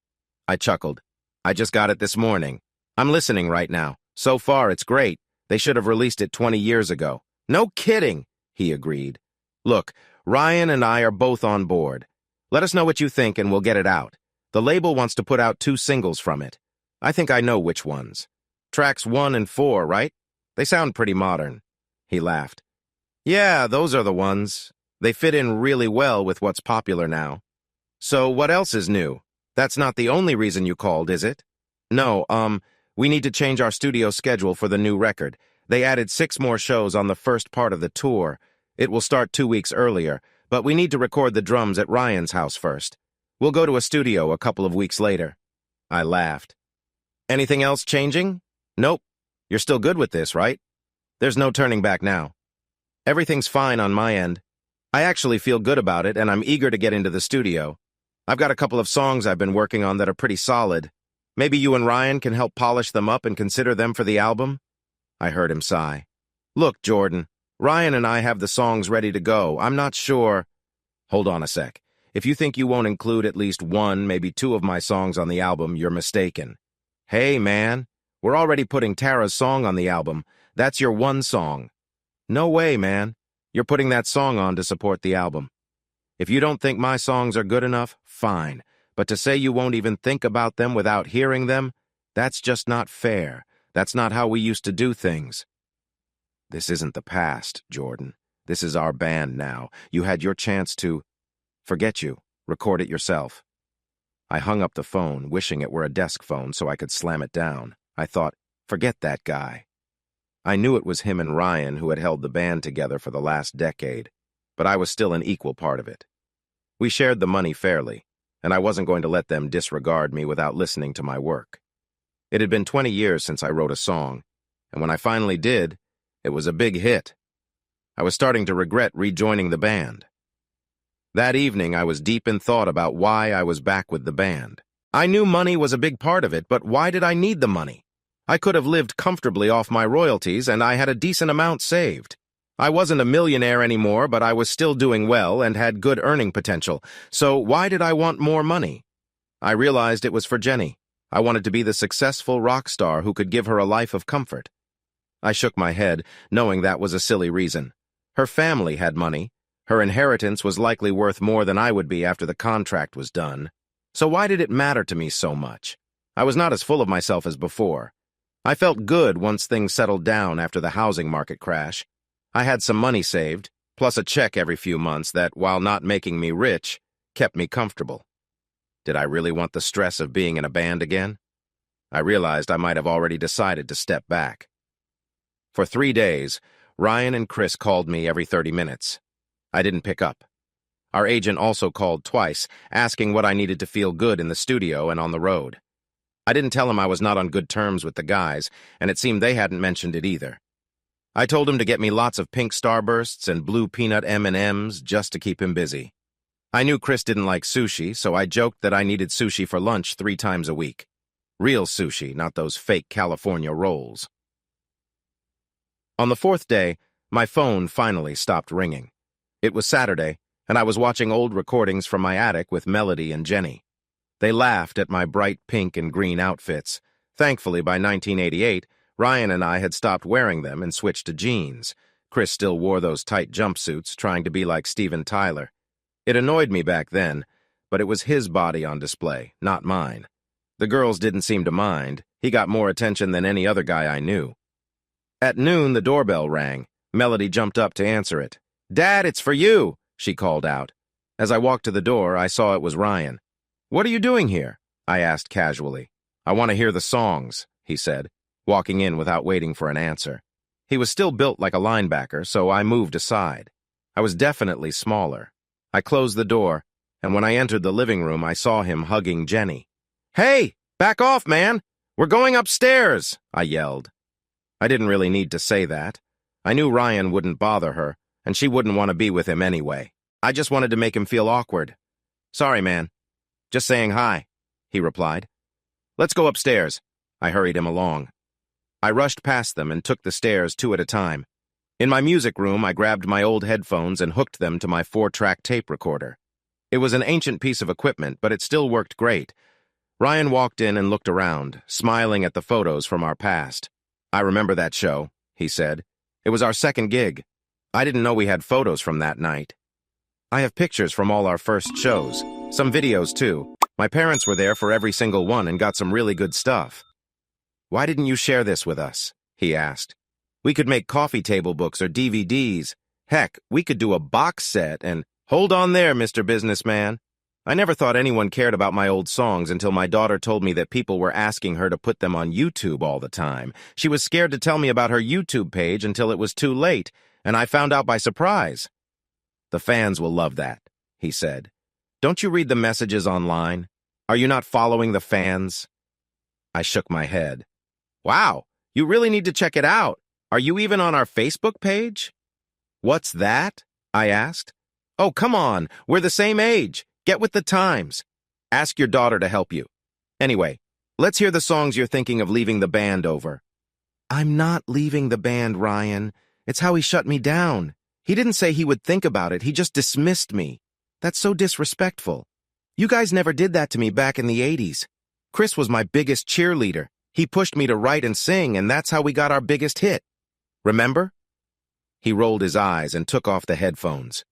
I chuckled. "I just got it this morning. I'm listening right now. So far, it's great. They should have released it 20 years ago." "No kidding," he agreed. "Look, Ryan and I are both on board. Let us know what you think and we'll get it out. The label wants to put out 2 singles from it. I think I know which ones. Tracks 1 and 4, right? They sound pretty modern." He laughed. "Yeah, those are the ones. They fit in really well with what's popular now." "So what else is new? That's not the only reason you called, is it?" "No, we need to change our studio schedule for the new record. They added 6 more shows on the first part of the tour. It will start 2 weeks earlier, but we need to record the drums at Ryan's house first. We'll go to a studio a couple of weeks later." I laughed. "Anything else changing?" "Nope. You're still good with this, right?" "There's no turning back now." "Everything's fine on my end. I actually feel good about it, and I'm eager to get into the studio. I've got a couple of songs I've been working on that are pretty solid. Maybe you and Ryan can help polish them up and consider them for the album?" I heard him sigh. "Look, Jordan, Ryan and I have the songs ready to go. I'm not sure—" "Hold on a sec. If you think you won't include at least 1, maybe 2 of my songs on the album, you're mistaken." "Hey, man, we're already putting Tara's song on the album. That's your 1 song." "No way, man. You're putting that song on to support the album. If you don't think my songs are good enough, fine. But to say you won't even think about them without hearing them, that's just not fair. That's not how we used to do things." "This isn't the past, Jordan. This is our band now. You had your chance to—" "Forget you. Record it yourself." I hung up the phone, wishing it were a desk phone so I could slam it down. I thought, forget that guy. I knew it was him and Ryan who had held the band together for the last decade, but I was still an equal part of it. We shared the money fairly, and I wasn't going to let them disregard me without listening to my work. It had been 20 years since I wrote a song, and when I finally did, it was a big hit. I was starting to regret rejoining the band. That evening, I was deep in thought about why I was back with the band. I knew money was a big part of it, but why did I need the money? I could have lived comfortably off my royalties, and I had a decent amount saved. I wasn't a millionaire anymore, but I was still doing well and had good earning potential. So why did I want more money? I realized it was for Jenny. I wanted to be the successful rock star who could give her a life of comfort. I shook my head, knowing that was a silly reason. Her family had money. Her inheritance was likely worth more than I would be after the contract was done. So why did it matter to me so much? I was not as full of myself as before. I felt good once things settled down after the housing market crash. I had some money saved, plus a check every few months that, while not making me rich, kept me comfortable. Did I really want the stress of being in a band again? I realized I might have already decided to step back. For 3 days, Ryan and Chris called me every 30 minutes. I didn't pick up. Our agent also called twice, asking what I needed to feel good in the studio and on the road. I didn't tell him I was not on good terms with the guys, and it seemed they hadn't mentioned it either. I told him to get me lots of pink starbursts and blue peanut M&Ms just to keep him busy. I knew Chris didn't like sushi, so I joked that I needed sushi for lunch 3 times a week. Real sushi, not those fake California rolls. On the 4th day, my phone finally stopped ringing. It was Saturday, and I was watching old recordings from my attic with Melody and Jenny. They laughed at my bright pink and green outfits. Thankfully, by 1988, Ryan and I had stopped wearing them and switched to jeans. Chris still wore those tight jumpsuits, trying to be like Steven Tyler. It annoyed me back then, but it was his body on display, not mine. The girls didn't seem to mind. He got more attention than any other guy I knew. At noon, the doorbell rang. Melody jumped up to answer it. "Dad, it's for you," she called out. As I walked to the door, I saw it was Ryan. "What are you doing here?" I asked casually. "I want to hear the songs," he said, walking in without waiting for an answer. He was still built like a linebacker, so I moved aside. I was definitely smaller. I closed the door, and when I entered the living room, I saw him hugging Jenny. "Hey, back off, man! We're going upstairs!" I yelled. I didn't really need to say that. I knew Ryan wouldn't bother her, and she wouldn't want to be with him anyway. I just wanted to make him feel awkward. "Sorry, man. Just saying hi," he replied. "Let's go upstairs." I hurried him along. I rushed past them and took the stairs 2 at a time. In my music room, I grabbed my old headphones and hooked them to my 4-track tape recorder. It was an ancient piece of equipment, but it still worked great. Ryan walked in and looked around, smiling at the photos from our past. "I remember that show," he said. "It was our 2nd gig. I didn't know we had photos from that night." "I have pictures from all our first shows. Some videos, too. My parents were there for every single one and got some really good stuff." "Why didn't you share this with us?" he asked. "We could make coffee table books or DVDs. Heck, we could do a box set and—" "Hold on there, Mr. Businessman. I never thought anyone cared about my old songs until my daughter told me that people were asking her to put them on YouTube all the time. She was scared to tell me about her YouTube page until it was too late, and I found out by surprise." "The fans will love that," he said. "Don't you read the messages online? Are you not following the fans?" I shook my head. "Wow, you really need to check it out. Are you even on our Facebook page?" "What's that?" I asked. "Oh, come on, we're the same age. Get with the times. Ask your daughter to help you. Anyway, let's hear the songs you're thinking of leaving the band over." "I'm not leaving the band, Ryan. It's how he shut me down. He didn't say he would think about it, he just dismissed me. That's so disrespectful. You guys never did that to me back in the 80s. Chris was my biggest cheerleader. He pushed me to write and sing, and that's how we got our biggest hit. Remember?" He rolled his eyes and took off the headphones.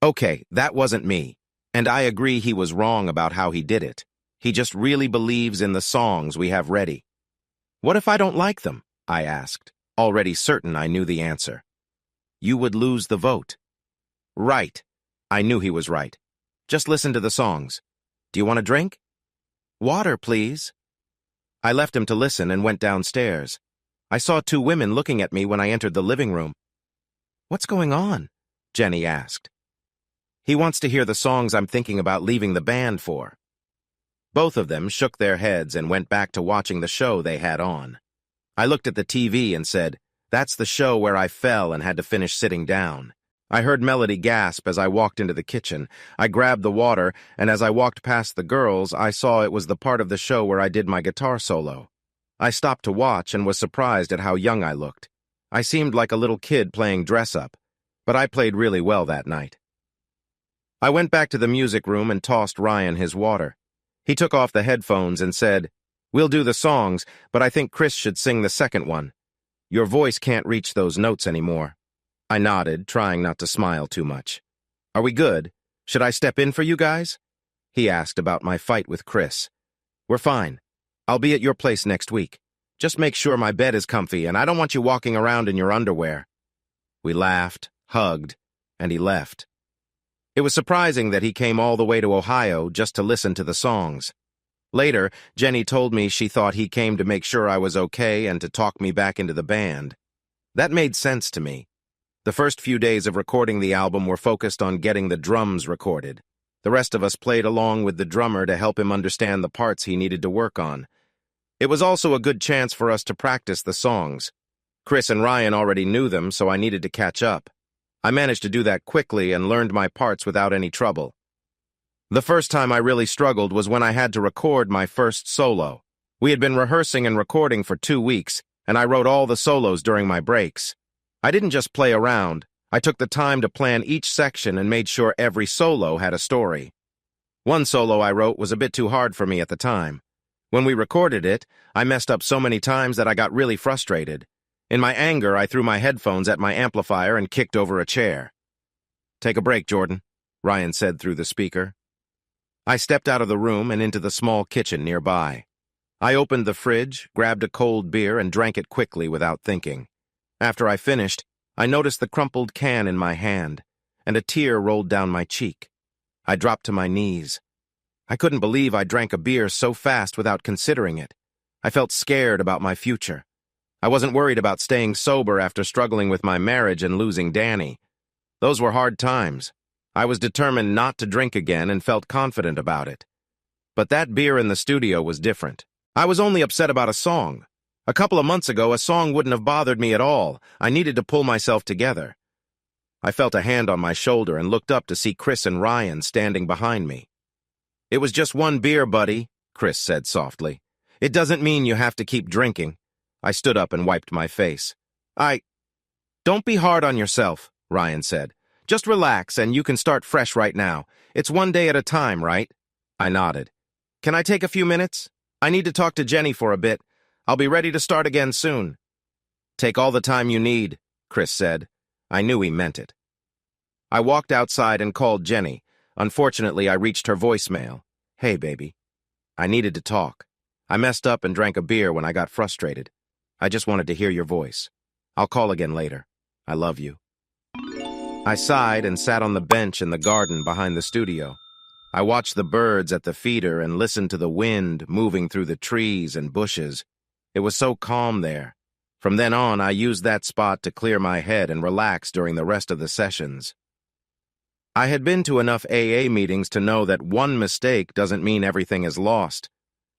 "Okay, that wasn't me, and I agree he was wrong about how he did it. He just really believes in the songs we have ready." "What if I don't like them?" I asked, already certain I knew the answer. "You would lose the vote." "Right." I knew he was right. "Just listen to the songs. Do you want a drink?" "Water, please." I left him to listen and went downstairs. I saw 2 women looking at me when I entered the living room. "What's going on?" Jenny asked. "He wants to hear the songs I'm thinking about leaving the band for." Both of them shook their heads and went back to watching the show they had on. I looked at the TV and said, "That's the show where I fell and had to finish sitting down." I heard Melody gasp as I walked into the kitchen. I grabbed the water, and as I walked past the girls, I saw it was the part of the show where I did my guitar solo. I stopped to watch and was surprised at how young I looked. I seemed like a little kid playing dress-up, but I played really well that night. I went back to the music room and tossed Ryan his water. He took off the headphones and said, "We'll do the songs, but I think Chris should sing the second one. Your voice can't reach those notes anymore." I nodded, trying not to smile too much. "Are we good? Should I step in for you guys?" He asked about my fight with Chris. "We're fine. I'll be at your place next week. Just make sure my bed is comfy, and I don't want you walking around in your underwear." We laughed, hugged, and he left. It was surprising that he came all the way to Ohio just to listen to the songs. Later, Jenny told me she thought he came to make sure I was okay and to talk me back into the band. That made sense to me. The first few days of recording the album were focused on getting the drums recorded. The rest of us played along with the drummer to help him understand the parts he needed to work on. It was also a good chance for us to practice the songs. Chris and Ryan already knew them, so I needed to catch up. I managed to do that quickly and learned my parts without any trouble. The first time I really struggled was when I had to record my first solo. We had been rehearsing and recording for 2 weeks, and I wrote all the solos during my breaks. I didn't just play around. I took the time to plan each section and made sure every solo had a story. One solo I wrote was a bit too hard for me at the time. When we recorded it, I messed up so many times that I got really frustrated. In my anger, I threw my headphones at my amplifier and kicked over a chair. "Take a break, Jordan," Ryan said through the speaker. I stepped out of the room and into the small kitchen nearby. I opened the fridge, grabbed a cold beer, and drank it quickly without thinking. After I finished, I noticed the crumpled can in my hand, and a tear rolled down my cheek. I dropped to my knees. I couldn't believe I drank a beer so fast without considering it. I felt scared about my future. I wasn't worried about staying sober after struggling with my marriage and losing Dany. Those were hard times. I was determined not to drink again and felt confident about it. But that beer in the studio was different. I was only upset about a song. A couple of months ago, a song wouldn't have bothered me at all. I needed to pull myself together. I felt a hand on my shoulder and looked up to see Chris and Ryan standing behind me. "It was just one beer, buddy," Chris said softly. "It doesn't mean you have to keep drinking." I stood up and wiped my face. "Don't be hard on yourself," Ryan said. "Just relax and you can start fresh right now. It's one day at a time, right?" I nodded. "Can I take a few minutes? I need to talk to Jenny for a bit. I'll be ready to start again soon." "Take all the time you need," Chris said. I knew he meant it. I walked outside and called Jenny. Unfortunately, I reached her voicemail. "Hey, baby. I needed to talk. I messed up and drank a beer when I got frustrated. I just wanted to hear your voice. I'll call again later. I love you." I sighed and sat on the bench in the garden behind the studio. I watched the birds at the feeder and listened to the wind moving through the trees and bushes. It was so calm there. From then on, I used that spot to clear my head and relax during the rest of the sessions. I had been to enough AA meetings to know that one mistake doesn't mean everything is lost.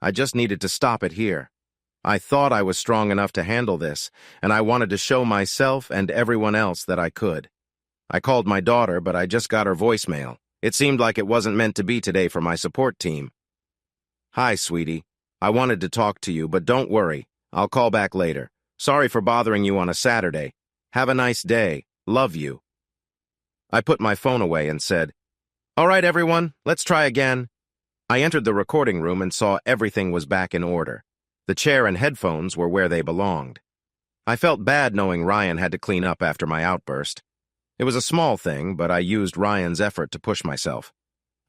I just needed to stop it here. I thought I was strong enough to handle this, and I wanted to show myself and everyone else that I could. I called my daughter, but I just got her voicemail. It seemed like it wasn't meant to be today for my support team. "Hi, sweetie. I wanted to talk to you, but don't worry. I'll call back later. Sorry for bothering you on a Saturday. Have a nice day. Love you." I put my phone away and said, "All right, everyone, let's try again." I entered the recording room and saw everything was back in order. The chair and headphones were where they belonged. I felt bad knowing Ryan had to clean up after my outburst. It was a small thing, but I used Ryan's effort to push myself.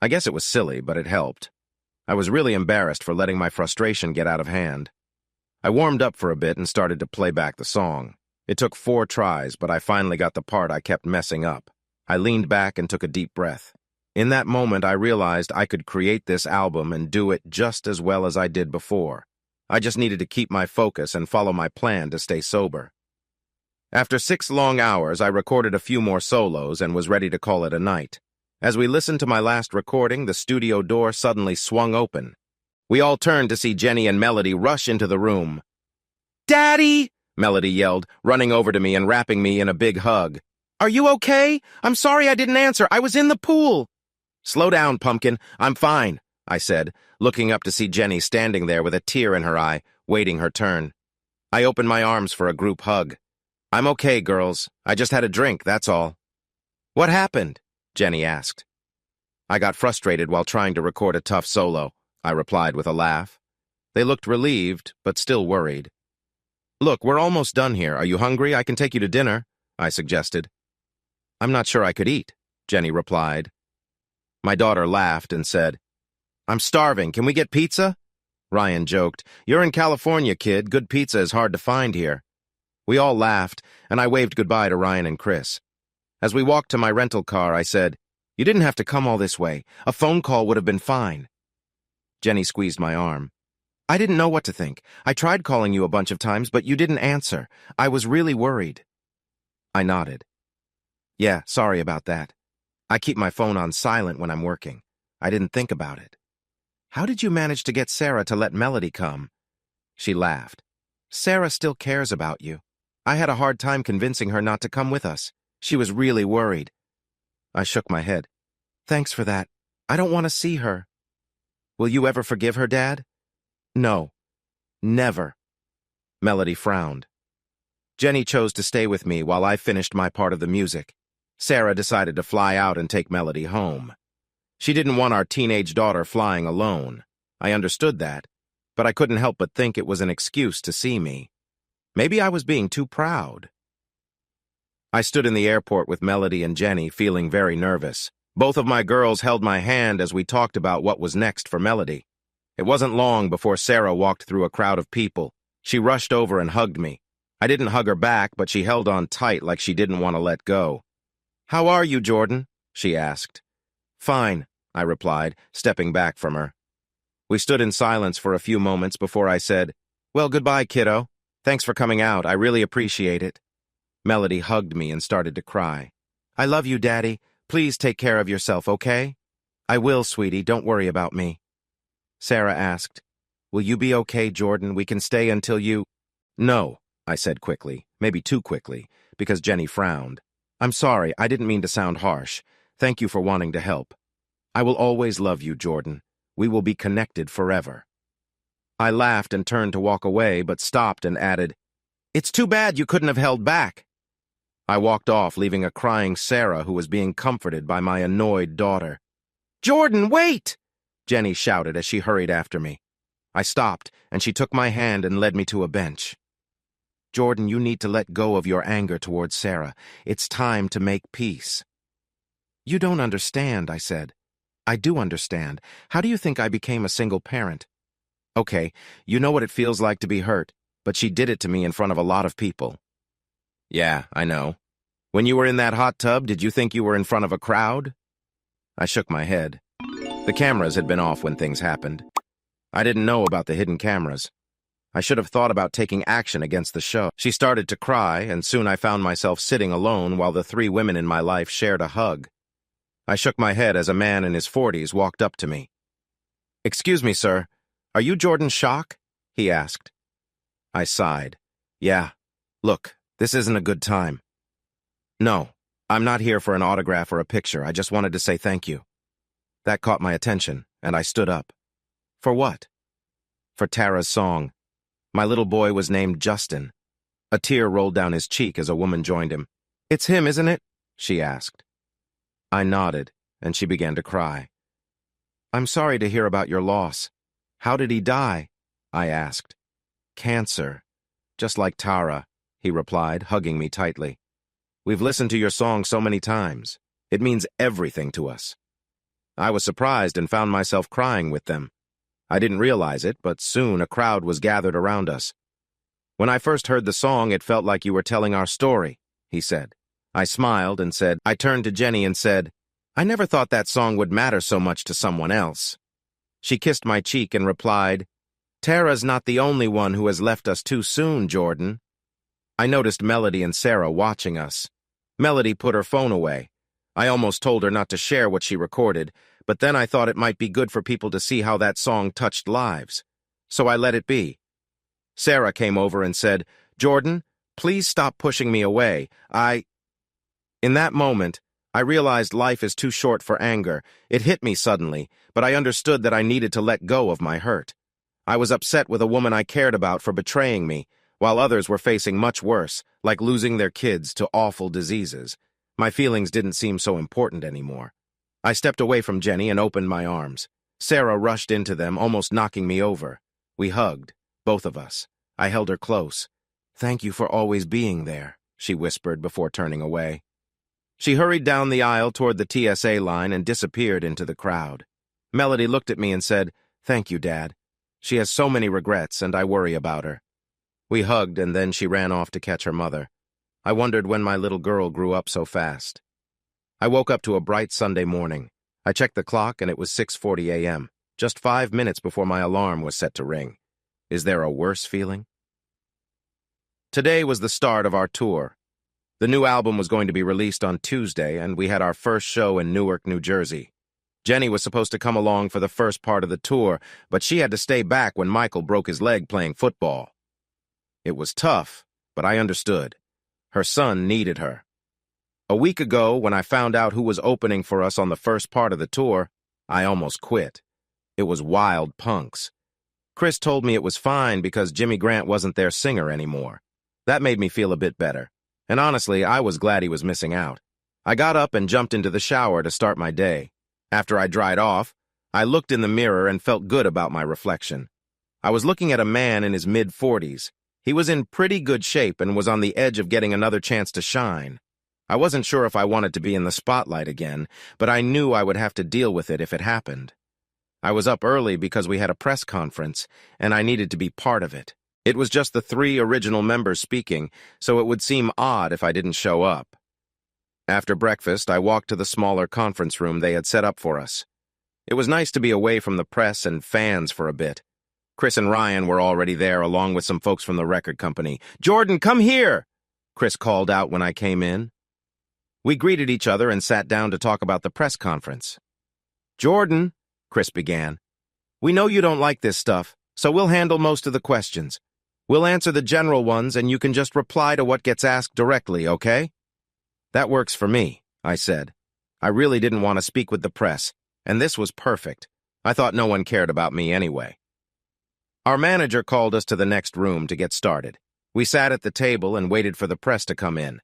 I guess it was silly, but it helped. I was really embarrassed for letting my frustration get out of hand. I warmed up for a bit and started to play back the song. It took 4 tries, but I finally got the part I kept messing up. I leaned back and took a deep breath. In that moment, I realized I could create this album and do it just as well as I did before. I just needed to keep my focus and follow my plan to stay sober. After 6 long hours, I recorded a few more solos and was ready to call it a night. As we listened to my last recording, the studio door suddenly swung open. We all turned to see Jenny and Melody rush into the room. "Daddy!" Melody yelled, running over to me and wrapping me in a big hug. "Are you okay? I'm sorry I didn't answer. I was in the pool." "Slow down, Pumpkin. I'm fine," I said, looking up to see Jenny standing there with a tear in her eye, waiting her turn. I opened my arms for a group hug. "I'm okay, girls. I just had a drink, that's all." "What happened?" Jenny asked. "I got frustrated while trying to record a tough solo," I replied with a laugh. They looked relieved, but still worried. "Look, we're almost done here. Are you hungry? I can take you to dinner," I suggested. "I'm not sure I could eat," Jenny replied. My daughter laughed and said, "I'm starving. Can we get pizza?" Ryan joked, "You're in California, kid. Good pizza is hard to find here." We all laughed, and I waved goodbye to Ryan and Chris. As we walked to my rental car, I said, "You didn't have to come all this way. A phone call would have been fine." Jenny squeezed my arm. "I didn't know what to think. I tried calling you a bunch of times, but you didn't answer. I was really worried." I nodded. "Yeah, sorry about that. I keep my phone on silent when I'm working. I didn't think about it." "How did you manage to get Sara to let Melody come?" She laughed. "Sara still cares about you. I had a hard time convincing her not to come with us. She was really worried." I shook my head. "Thanks for that. I don't want to see her." "Will you ever forgive her, Dad?" "No. Never." Melody frowned. Jenny chose to stay with me while I finished my part of the music. Sara decided to fly out and take Melody home. She didn't want our teenage daughter flying alone. I understood that, but I couldn't help but think it was an excuse to see me. Maybe I was being too proud. I stood in the airport with Melody and Jenny, feeling very nervous. Both of my girls held my hand as we talked about what was next for Melody. It wasn't long before Sara walked through a crowd of people. She rushed over and hugged me. I didn't hug her back, but she held on tight like she didn't want to let go. "How are you, Jordan?" she asked. "Fine," I replied, stepping back from her. We stood in silence for a few moments before I said, "Well, goodbye, kiddo. Thanks for coming out. I really appreciate it." Melody hugged me and started to cry. "I love you, Daddy. Please take care of yourself, okay?" "I will, sweetie. Don't worry about me." Sara asked, "Will you be okay, Jordan? We can stay until you—" "No," I said quickly, maybe too quickly, because Jenny frowned. "I'm sorry. I didn't mean to sound harsh. Thank you for wanting to help. I will always love you, Jordan. We will be connected forever." I laughed and turned to walk away, but stopped and added, "It's too bad you couldn't have held back." I walked off, leaving a crying Sara who was being comforted by my annoyed daughter. "Jordan, wait!" Jenny shouted as she hurried after me. I stopped, and she took my hand and led me to a bench. "Jordan, you need to let go of your anger towards Sara. It's time to make peace." "You don't understand," I said. "I do understand. How do you think I became a single parent?" "Okay, you know what it feels like to be hurt, but she did it to me in front of a lot of people." "Yeah, I know. When you were in that hot tub, did you think you were in front of a crowd?" I shook my head. The cameras had been off when things happened. I didn't know about the hidden cameras. I should have thought about taking action against the show. She started to cry, and soon I found myself sitting alone while the 3 women in my life shared a hug. I shook my head as a man in his 40s walked up to me. "Excuse me, sir. Are you Jordan Schock?" he asked. I sighed. "Yeah. Look, this isn't a good time." "No, I'm not here for an autograph or a picture. I just wanted to say thank you." That caught my attention, and I stood up. "For what?" "For Tara's song. My little boy was named Justin." A tear rolled down his cheek as a woman joined him. "It's him, isn't it?" she asked. I nodded, and she began to cry. "I'm sorry to hear about your loss. How did he die?" I asked. "Cancer. Just like Tara," he replied, hugging me tightly. "We've listened to your song so many times. It means everything to us." I was surprised and found myself crying with them. I didn't realize it, but soon a crowd was gathered around us. "When I first heard the song, it felt like you were telling our story," he said. I smiled and said, I turned to Jenny and said, "I never thought that song would matter so much to someone else." She kissed my cheek and replied, "Tara's not the only one who has left us too soon, Jordan." I noticed Melody and Sara watching us. Melody put her phone away. I almost told her not to share what she recorded, but then I thought it might be good for people to see how that song touched lives. So I let it be. Sara came over and said, "Jordan, please stop pushing me away. In that moment, I realized life is too short for anger. It hit me suddenly, but I understood that I needed to let go of my hurt. I was upset with a woman I cared about for betraying me, while others were facing much worse, like losing their kids to awful diseases. My feelings didn't seem so important anymore. I stepped away from Jenny and opened my arms. Sara rushed into them, almost knocking me over. We hugged, both of us. I held her close. "Thank you for always being there," she whispered before turning away. She hurried down the aisle toward the TSA line and disappeared into the crowd. Melody looked at me and said, "Thank you, Dad. She has so many regrets, and I worry about her." We hugged, and then she ran off to catch her mother. I wondered when my little girl grew up so fast. I woke up to a bright Sunday morning. I checked the clock, and it was 6:40 a.m., just 5 minutes before my alarm was set to ring. Is there a worse feeling? Today was the start of our tour. The new album was going to be released on Tuesday, and we had our first show in Newark, New Jersey. Jenny was supposed to come along for the first part of the tour, but she had to stay back when Michael broke his leg playing football. It was tough, but I understood. Her son needed her. A week ago, when I found out who was opening for us on the first part of the tour, I almost quit. It was Wild Punks. Chris told me it was fine because Jimmy Grant wasn't their singer anymore. That made me feel a bit better. And honestly, I was glad he was missing out. I got up and jumped into the shower to start my day. After I dried off, I looked in the mirror and felt good about my reflection. I was looking at a man in his mid-40s. He was in pretty good shape and was on the edge of getting another chance to shine. I wasn't sure if I wanted to be in the spotlight again, but I knew I would have to deal with it if it happened. I was up early because we had a press conference, and I needed to be part of it. It was just the 3 original members speaking, so it would seem odd if I didn't show up. After breakfast, I walked to the smaller conference room they had set up for us. It was nice to be away from the press and fans for a bit. Chris and Ryan were already there, along with some folks from the record company. "Jordan, come here!" Chris called out when I came in. We greeted each other and sat down to talk about the press conference. "Jordan," Chris began, "we know you don't like this stuff, so we'll handle most of the questions. We'll answer the general ones, and you can just reply to what gets asked directly, okay?" "That works for me," I said. I really didn't want to speak with the press, and this was perfect. I thought no one cared about me anyway. Our manager called us to the next room to get started. We sat at the table and waited for the press to come in.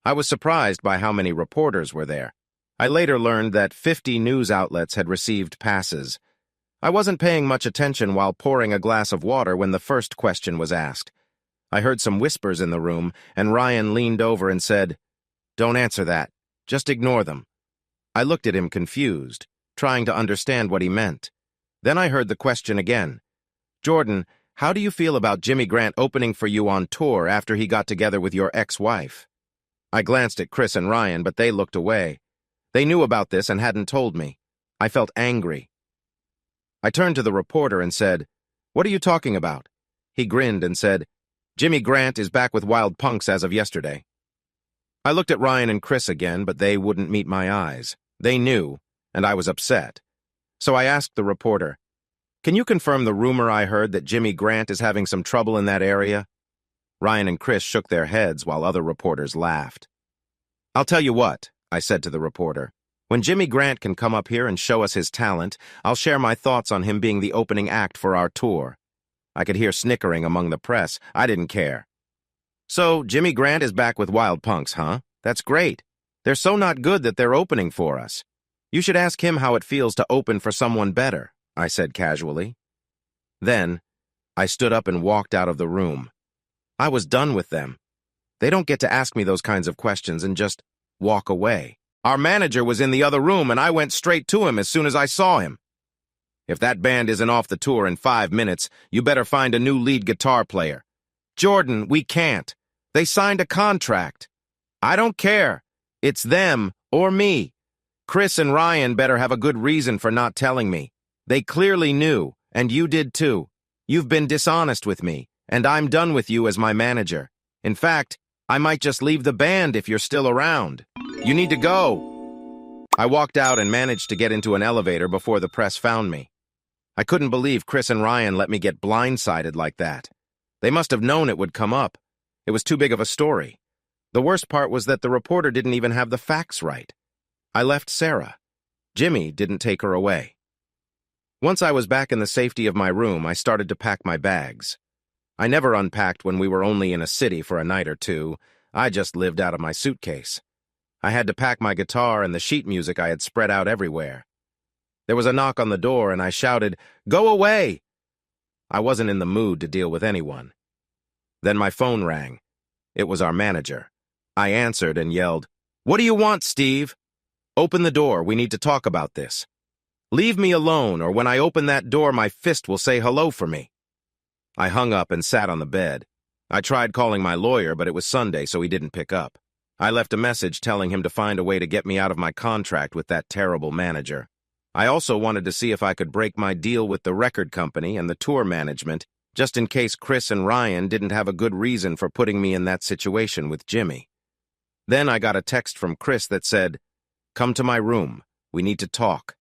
I was surprised by how many reporters were there. I later learned that 50 news outlets had received passes. I wasn't paying much attention while pouring a glass of water when the first question was asked. I heard some whispers in the room, and Ryan leaned over and said, "Don't answer that. Just ignore them." I looked at him confused, trying to understand what he meant. Then I heard the question again. "Jordan, how do you feel about Jimmy Grant opening for you on tour after he got together with your ex-wife?" I glanced at Chris and Ryan, but they looked away. They knew about this and hadn't told me. I felt angry. I turned to the reporter and said, "What are you talking about?" He grinned and said, "Jimmy Grant is back with Wild Punks as of yesterday." I looked at Ryan and Chris again, but they wouldn't meet my eyes. They knew, and I was upset. So I asked the reporter, "Can you confirm the rumor I heard that Jimmy Grant is having some trouble in that area?" Ryan and Chris shook their heads while other reporters laughed. "I'll tell you what," I said to the reporter. "When Jimmy Grant can come up here and show us his talent, I'll share my thoughts on him being the opening act for our tour." I could hear snickering among the press. I didn't care. "So, Jimmy Grant is back with Wild Punks, huh? That's great. They're so not good that they're opening for us. You should ask him how it feels to open for someone better," I said casually. Then, I stood up and walked out of the room. I was done with them. They don't get to ask me those kinds of questions and just walk away. Our manager was in the other room, and I went straight to him as soon as I saw him. "If that band isn't off the tour in 5 minutes, you better find a new lead guitar player." "Jordan, we can't. They signed a contract." "I don't care. It's them or me. Chris and Ryan better have a good reason for not telling me. They clearly knew, and you did too. You've been dishonest with me, and I'm done with you as my manager. In fact, I might just leave the band if you're still around. You need to go." I walked out and managed to get into an elevator before the press found me. I couldn't believe Chris and Ryan let me get blindsided like that. They must have known it would come up. It was too big of a story. The worst part was that the reporter didn't even have the facts right. I left Sara. Jimmy didn't take her away. Once I was back in the safety of my room, I started to pack my bags. I never unpacked when we were only in a city for a night or two. I just lived out of my suitcase. I had to pack my guitar and the sheet music I had spread out everywhere. There was a knock on the door and I shouted, "Go away!" I wasn't in the mood to deal with anyone. Then my phone rang. It was our manager. I answered and yelled, "What do you want, Steve? Open the door, we need to talk about this. Leave me alone, or when I open that door, my fist will say hello for me." I hung up and sat on the bed. I tried calling my lawyer, but it was Sunday, so he didn't pick up. I left a message telling him to find a way to get me out of my contract with that terrible manager. I also wanted to see if I could break my deal with the record company and the tour management, just in case Chris and Ryan didn't have a good reason for putting me in that situation with Jimmy. Then I got a text from Chris that said, "Come to my room. We need to talk."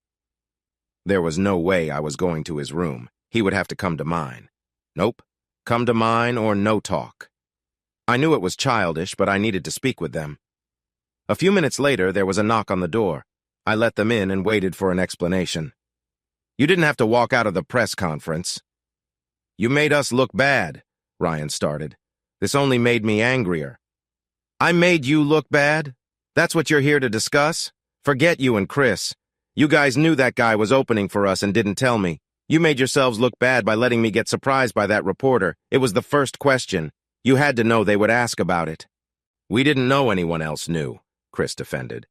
There was no way I was going to his room. He would have to come to mine. Nope. Come to mine or no talk. I knew it was childish, but I needed to speak with them. A few minutes later, there was a knock on the door. I let them in and waited for an explanation. "You didn't have to walk out of the press conference." "You made us look bad," Ryan started. "This only made me angrier." "I made you look bad? That's what you're here to discuss? Forget you and Chris. You guys knew that guy was opening for us and didn't tell me. You made yourselves look bad by letting me get surprised by that reporter. It was the first question. You had to know they would ask about it." "We didn't know anyone else knew," Chris defended.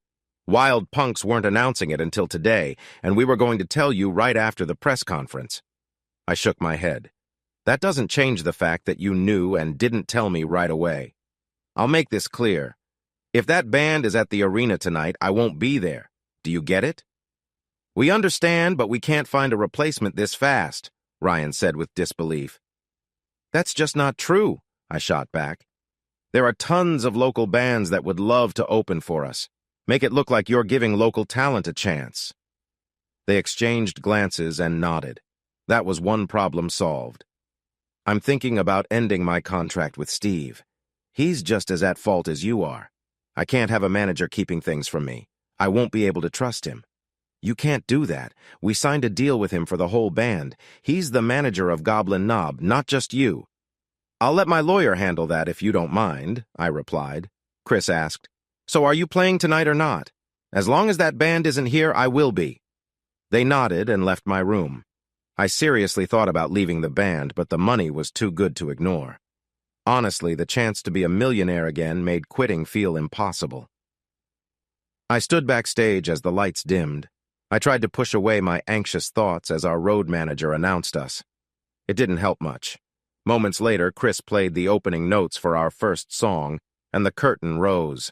"Wild punks weren't announcing it until today, and we were going to tell you right after the press conference." I shook my head. "That doesn't change the fact that you knew and didn't tell me right away. I'll make this clear. If that band is at the arena tonight, I won't be there. Do you get it?" "We understand, but we can't find a replacement this fast," Ryan said with disbelief. "That's just not true," I shot back. "There are tons of local bands that would love to open for us. Make it look like you're giving local talent a chance." They exchanged glances and nodded. That was one problem solved. "I'm thinking about ending my contract with Steve. He's just as at fault as you are. I can't have a manager keeping things from me. I won't be able to trust him." "You can't do that. We signed a deal with him for the whole band. He's the manager of Goblin Knob, not just you." "I'll let my lawyer handle that if you don't mind," I replied. Chris asked, "So are you playing tonight or not?" "As long as that band isn't here, I will be." They nodded and left my room. I seriously thought about leaving the band, but the money was too good to ignore. Honestly, the chance to be a millionaire again made quitting feel impossible. I stood backstage as the lights dimmed. I tried to push away my anxious thoughts as our road manager announced us. It didn't help much. Moments later, Chris played the opening notes for our first song, and the curtain rose.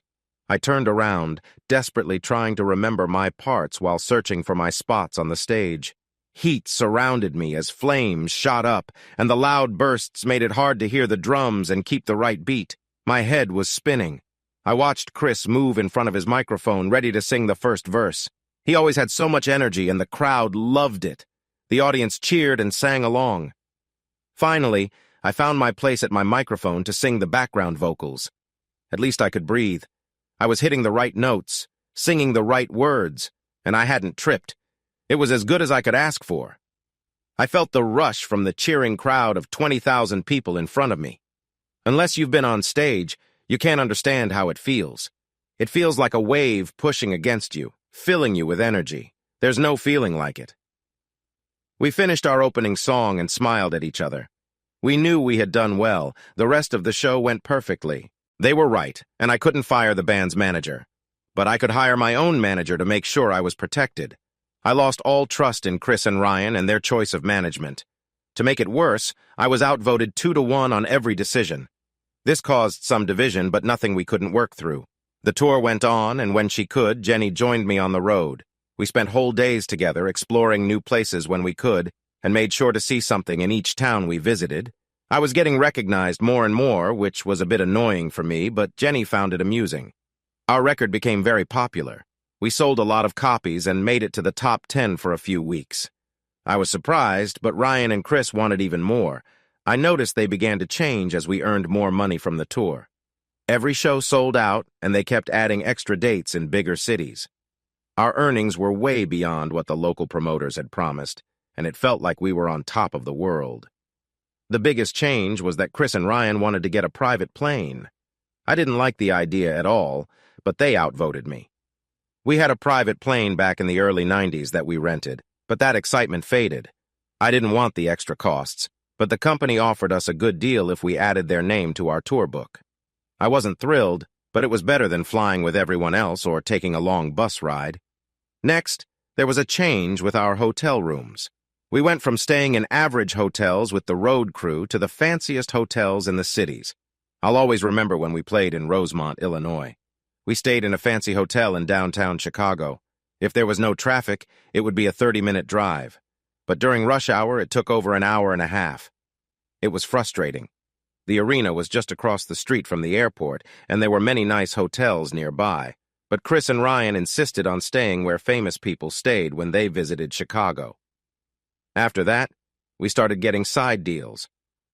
I turned around, desperately trying to remember my parts while searching for my spots on the stage. Heat surrounded me as flames shot up, and the loud bursts made it hard to hear the drums and keep the right beat. My head was spinning. I watched Chris move in front of his microphone, ready to sing the first verse. He always had so much energy, and the crowd loved it. The audience cheered and sang along. Finally, I found my place at my microphone to sing the background vocals. At least I could breathe. I was hitting the right notes, singing the right words, and I hadn't tripped. It was as good as I could ask for. I felt the rush from the cheering crowd of 20,000 people in front of me. Unless you've been on stage, you can't understand how it feels. It feels like a wave pushing against you, filling you with energy. There's no feeling like it. We finished our opening song and smiled at each other. We knew we had done well. The rest of the show went perfectly. They were right, and I couldn't fire the band's manager. But I could hire my own manager to make sure I was protected. I lost all trust in Chris and Ryan and their choice of management. To make it worse, I was outvoted 2-1 on every decision. This caused some division, but nothing we couldn't work through. The tour went on, and when she could, Jenny joined me on the road. We spent whole days together, exploring new places when we could, and made sure to see something in each town we visited. I was getting recognized more and more, which was a bit annoying for me, but Jenny found it amusing. Our record became very popular. We sold a lot of copies and made it to the top 10 for a few weeks. I was surprised, but Ryan and Chris wanted even more. I noticed they began to change as we earned more money from the tour. Every show sold out, and they kept adding extra dates in bigger cities. Our earnings were way beyond what the local promoters had promised, and it felt like we were on top of the world. The biggest change was that Chris and Ryan wanted to get a private plane. I didn't like the idea at all, but they outvoted me. We had a private plane back in the early 90s that we rented, but that excitement faded. I didn't want the extra costs, but the company offered us a good deal if we added their name to our tour book. I wasn't thrilled, but it was better than flying with everyone else or taking a long bus ride. Next, there was a change with our hotel rooms. We went from staying in average hotels with the road crew to the fanciest hotels in the cities. I'll always remember when we played in Rosemont, Illinois. We stayed in a fancy hotel in downtown Chicago. If there was no traffic, it would be a 30-minute drive. But during rush hour, it took over an hour and a half. It was frustrating. The arena was just across the street from the airport, and there were many nice hotels nearby. But Chris and Ryan insisted on staying where famous people stayed when they visited Chicago. After that, we started getting side deals.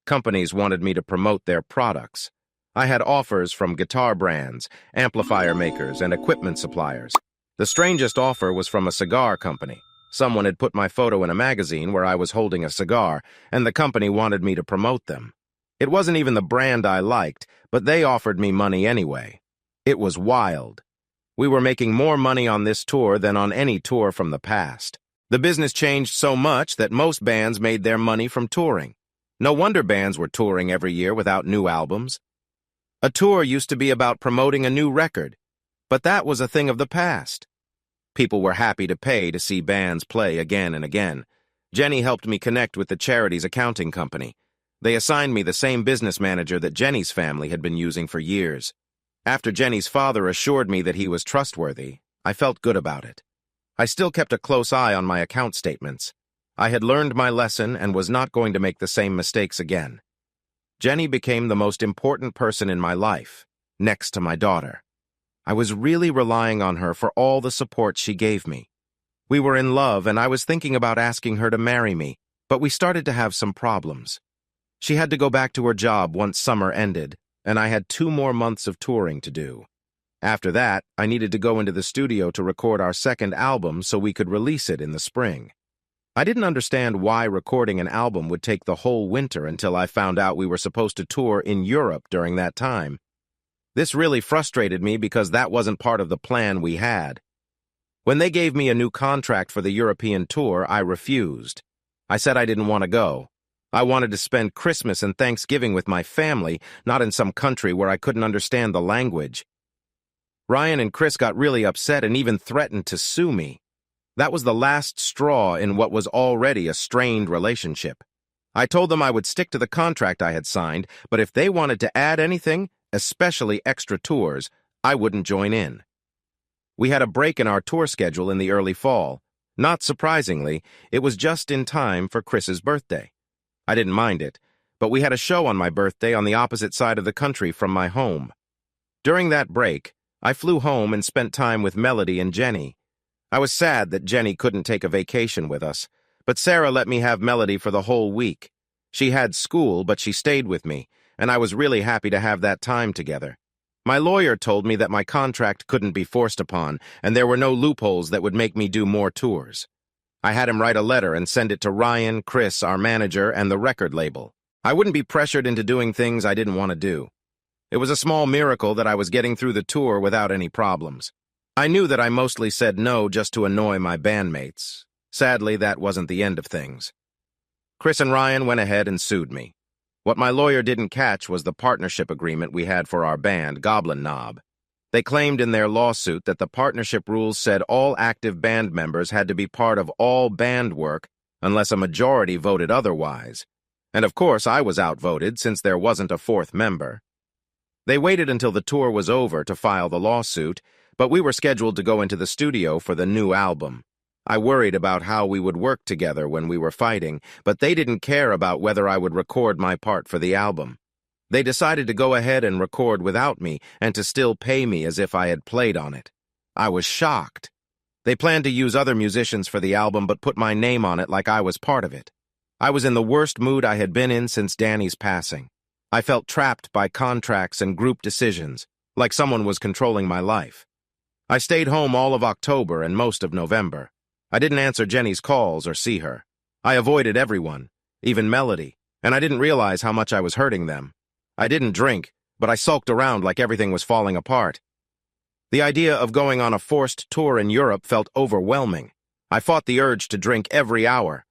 Companies wanted me to promote their products. I had offers from guitar brands, amplifier makers, and equipment suppliers. The strangest offer was from a cigar company. Someone had put my photo in a magazine where I was holding a cigar, and the company wanted me to promote them. It wasn't even the brand I liked, but they offered me money anyway. It was wild. We were making more money on this tour than on any tour from the past. The business changed so much that most bands made their money from touring. No wonder bands were touring every year without new albums. A tour used to be about promoting a new record, but that was a thing of the past. People were happy to pay to see bands play again and again. Jenny helped me connect with the charity's accounting company. They assigned me the same business manager that Jenny's family had been using for years. After Jenny's father assured me that he was trustworthy, I felt good about it. I still kept a close eye on my account statements. I had learned my lesson and was not going to make the same mistakes again. Jenny became the most important person in my life, next to my daughter. I was really relying on her for all the support she gave me. We were in love, and I was thinking about asking her to marry me, but we started to have some problems. She had to go back to her job once summer ended, and I had 2 more months of touring to do. After that, I needed to go into the studio to record our second album so we could release it in the spring. I didn't understand why recording an album would take the whole winter until I found out we were supposed to tour in Europe during that time. This really frustrated me because that wasn't part of the plan we had. When they gave me a new contract for the European tour, I refused. I said I didn't want to go. I wanted to spend Christmas and Thanksgiving with my family, not in some country where I couldn't understand the language. Ryan and Chris got really upset and even threatened to sue me. That was the last straw in what was already a strained relationship. I told them I would stick to the contract I had signed, but if they wanted to add anything, especially extra tours, I wouldn't join in. We had a break in our tour schedule in the early fall. Not surprisingly, it was just in time for Chris's birthday. I didn't mind it, but we had a show on my birthday on the opposite side of the country from my home. During that break, I flew home and spent time with Melody and Jenny. I was sad that Jenny couldn't take a vacation with us, but Sara let me have Melody for the whole week. She had school, but she stayed with me, and I was really happy to have that time together. My lawyer told me that my contract couldn't be forced upon, and there were no loopholes that would make me do more tours. I had him write a letter and send it to Ryan, Chris, our manager, and the record label. I wouldn't be pressured into doing things I didn't want to do. It was a small miracle that I was getting through the tour without any problems. I knew that I mostly said no just to annoy my bandmates. Sadly, that wasn't the end of things. Chris and Ryan went ahead and sued me. What my lawyer didn't catch was the partnership agreement we had for our band, Goblin Knob. They claimed in their lawsuit that the partnership rules said all active band members had to be part of all band work unless a majority voted otherwise. And of course, I was outvoted since there wasn't a 4th member. They waited until the tour was over to file the lawsuit, but we were scheduled to go into the studio for the new album. I worried about how we would work together when we were fighting, but they didn't care about whether I would record my part for the album. They decided to go ahead and record without me and to still pay me as if I had played on it. I was shocked. They planned to use other musicians for the album but put my name on it like I was part of it. I was in the worst mood I had been in since Dany's passing. I felt trapped by contracts and group decisions, like someone was controlling my life. I stayed home all of October and most of November. I didn't answer Jenny's calls or see her. I avoided everyone, even Melody, and I didn't realize how much I was hurting them. I didn't drink, but I sulked around like everything was falling apart. The idea of going on a forced tour in Europe felt overwhelming. I fought the urge to drink every hour.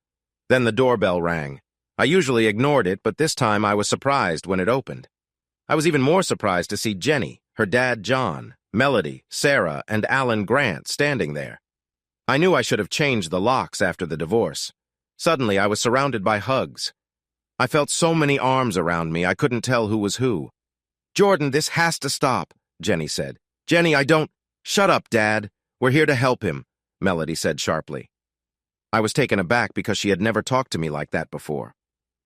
Then the doorbell rang. I usually ignored it, but this time I was surprised when it opened. I was even more surprised to see Jenny, her dad John, Melody, Sara, and Alan Grant standing there. I knew I should have changed the locks after the divorce. Suddenly, I was surrounded by hugs. I felt so many arms around me, I couldn't tell who was who. "Jordan, this has to stop," Jenny said. "Jenny, I don't—" "Shut up, Dad. We're here to help him," Melody said sharply. I was taken aback because she had never talked to me like that before.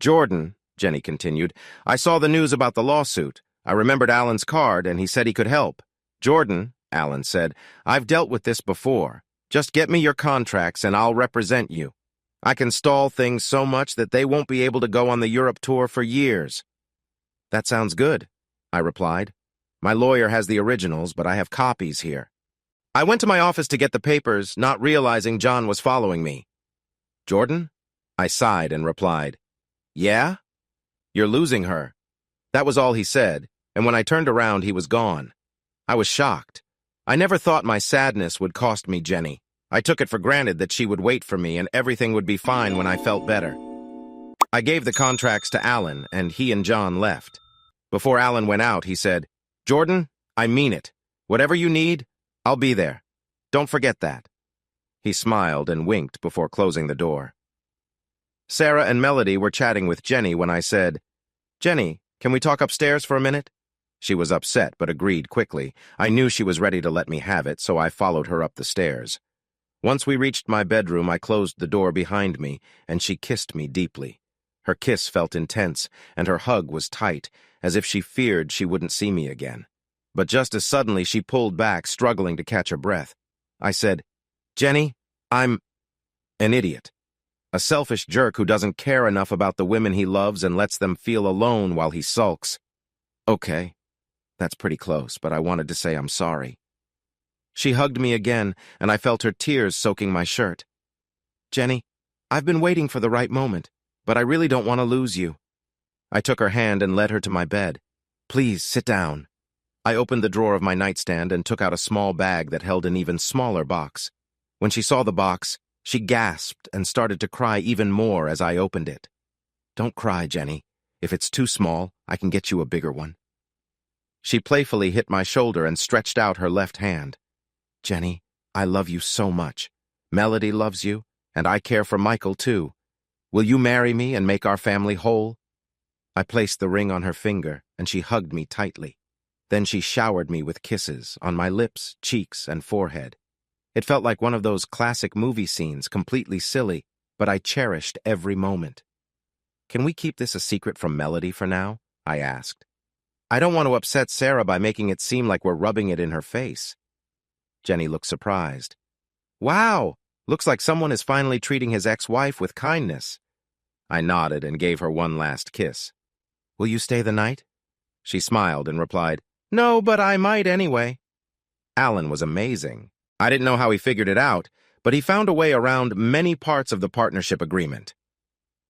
"Jordan," Jenny continued, "I saw the news about the lawsuit. I remembered Alan's card, and he said he could help." "Jordan," Alan said, "I've dealt with this before. Just get me your contracts and I'll represent you. I can stall things so much that they won't be able to go on the Europe tour for years." "That sounds good," I replied. "My lawyer has the originals, but I have copies here." I went to my office to get the papers, not realizing John was following me. "Jordan?" I sighed and replied, "Yeah? You're losing her." That was all he said, and when I turned around, he was gone. I was shocked. I never thought my sadness would cost me Jenny. I took it for granted that she would wait for me and everything would be fine when I felt better. I gave the contracts to Alan, and he and John left. Before Alan went out, he said, "Jordan, I mean it. Whatever you need, I'll be there. Don't forget that." He smiled and winked before closing the door. Sara and Melody were chatting with Jenny when I said, "Jenny, can we talk upstairs for a minute?" She was upset, but agreed quickly. I knew she was ready to let me have it, so I followed her up the stairs. Once we reached my bedroom, I closed the door behind me, and she kissed me deeply. Her kiss felt intense, and her hug was tight, as if she feared she wouldn't see me again. But just as suddenly, she pulled back, struggling to catch her breath. I said, "Jenny, I'm an idiot. A selfish jerk who doesn't care enough about the women he loves and lets them feel alone while he sulks." "Okay. That's pretty close, but I wanted to say I'm sorry." She hugged me again, and I felt her tears soaking my shirt. "Jenny, I've been waiting for the right moment, but I really don't want to lose you." I took her hand and led her to my bed. "Please, sit down." I opened the drawer of my nightstand and took out a small bag that held an even smaller box. When she saw the box, she gasped and started to cry even more as I opened it. "Don't cry, Jenny. If it's too small, I can get you a bigger one." She playfully hit my shoulder and stretched out her left hand. "Jenny, I love you so much. Melody loves you, and I care for Michael too. Will you marry me and make our family whole?" I placed the ring on her finger, and she hugged me tightly. Then she showered me with kisses on my lips, cheeks, and forehead. It felt like one of those classic movie scenes, completely silly, but I cherished every moment. "Can we keep this a secret from Melody for now?" I asked. "I don't want to upset Sara by making it seem like we're rubbing it in her face." Jenny looked surprised. "Wow, looks like someone is finally treating his ex-wife with kindness." I nodded and gave her one last kiss. "Will you stay the night?" She smiled and replied, "No, but I might anyway." Alan was amazing. I didn't know how he figured it out, but he found a way around many parts of the partnership agreement.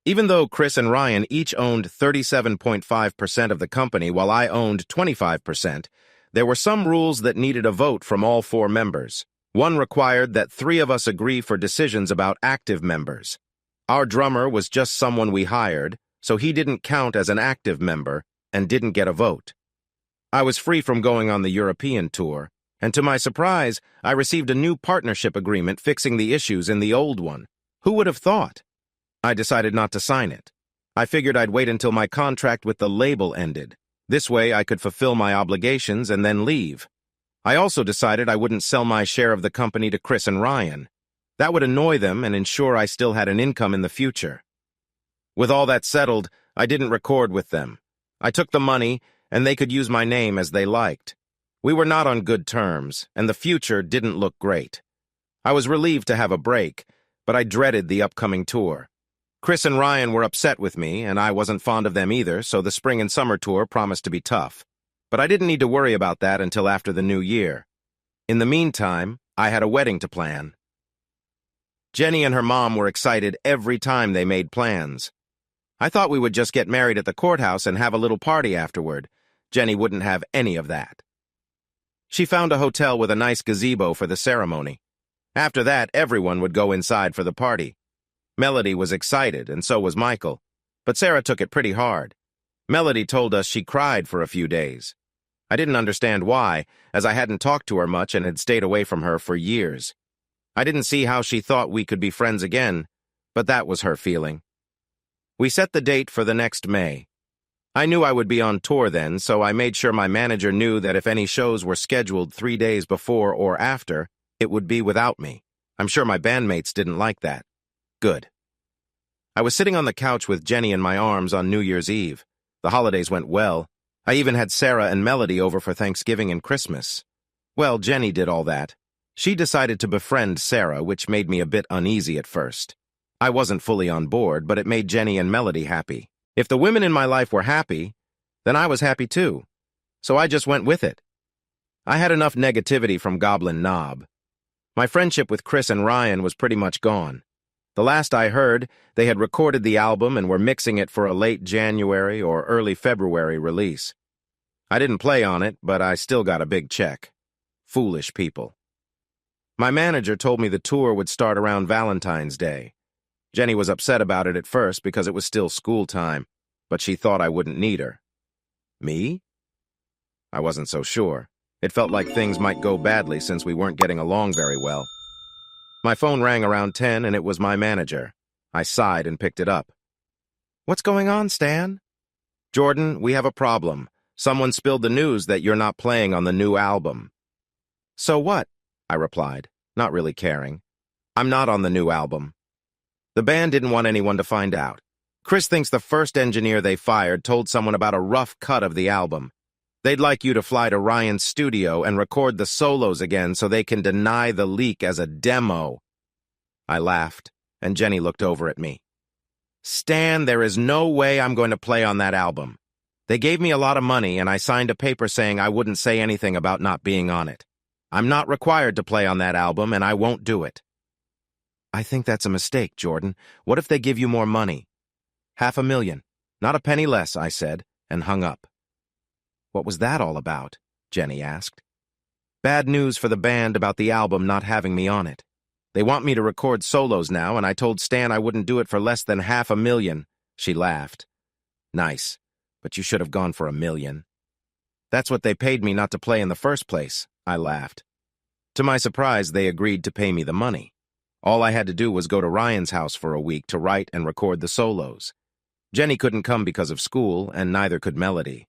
Even though Chris and Ryan each owned 37.5% of the company while I owned 25%, there were some rules that needed a vote from all 4 members. One required that 3 of us agree for decisions about active members. Our drummer was just someone we hired, so he didn't count as an active member and didn't get a vote. I was free from going on the European tour, and to my surprise, I received a new partnership agreement fixing the issues in the old one. Who would have thought? I decided not to sign it. I figured I'd wait until my contract with the label ended. This way I could fulfill my obligations and then leave. I also decided I wouldn't sell my share of the company to Chris and Ryan. That would annoy them and ensure I still had an income in the future. With all that settled, I didn't record with them. I took the money, and they could use my name as they liked. We were not on good terms, and the future didn't look great. I was relieved to have a break, but I dreaded the upcoming tour. Chris and Ryan were upset with me, and I wasn't fond of them either, so the spring and summer tour promised to be tough. But I didn't need to worry about that until after the new year. In the meantime, I had a wedding to plan. Jenny and her mom were excited every time they made plans. I thought we would just get married at the courthouse and have a little party afterward. Jenny wouldn't have any of that. She found a hotel with a nice gazebo for the ceremony. After that, everyone would go inside for the party. Melody was excited, and so was Michael. But Sara took it pretty hard. Melody told us she cried for a few days. I didn't understand why, as I hadn't talked to her much and had stayed away from her for years. I didn't see how she thought we could be friends again, but that was her feeling. We set the date for the next May. I knew I would be on tour then, so I made sure my manager knew that if any shows were scheduled 3 days before or after, it would be without me. I'm sure my bandmates didn't like that. Good. I was sitting on the couch with Jenny in my arms on New Year's Eve. The holidays went well. I even had Sara and Melody over for Thanksgiving and Christmas. Well, Jenny did all that. She decided to befriend Sara, which made me a bit uneasy at first. I wasn't fully on board, but it made Jenny and Melody happy. If the women in my life were happy, then I was happy too. So I just went with it. I had enough negativity from Goblin Knob. My friendship with Chris and Ryan was pretty much gone. The last I heard, they had recorded the album and were mixing it for a late January or early February release. I didn't play on it, but I still got a big check. Foolish people. My manager told me the tour would start around Valentine's Day. Jenny was upset about it at first because it was still school time, but she thought I wouldn't need her. Me? I wasn't so sure. It felt like things might go badly since we weren't getting along very well. My phone rang around 10 and it was my manager. I sighed and picked it up. What's going on, Stan? Jordan, we have a problem. Someone spilled the news that you're not playing on the new album. So what? I replied, not really caring. I'm not on the new album. The band didn't want anyone to find out. Chris thinks the first engineer they fired told someone about a rough cut of the album. They'd like you to fly to Ryan's studio and record the solos again so they can deny the leak as a demo. I laughed, and Jenny looked over at me. Stan, there is no way I'm going to play on that album. They gave me a lot of money, and I signed a paper saying I wouldn't say anything about not being on it. I'm not required to play on that album, and I won't do it. I think that's a mistake, Jordan. What if they give you more money? $500,000. Not a penny less, I said, and hung up. What was that all about? Jenny asked. Bad news for the band about the album not having me on it. They want me to record solos now, and I told Stan I wouldn't do it for less than $500,000. She laughed. Nice, but you should have gone for $1 million. That's what they paid me not to play in the first place, I laughed. To my surprise, they agreed to pay me the money. All I had to do was go to Ryan's house for a week to write and record the solos. Jenny couldn't come because of school, and neither could Melody.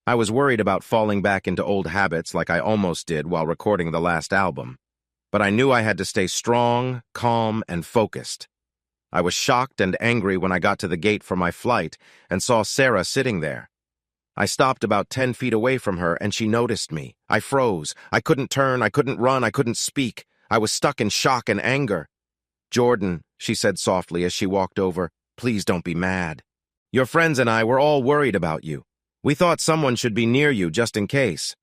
I was worried about falling back into old habits like I almost did while recording the last album. But I knew I had to stay strong, calm, and focused. I was shocked and angry when I got to the gate for my flight and saw Sara sitting there. I stopped about 10 feet away from her, and she noticed me. I froze. I couldn't turn, I couldn't run, I couldn't speak. I was stuck in shock and anger. Jordan, she said softly as she walked over, please don't be mad. Your friends and I were all worried about you. We thought someone should be near you just in case.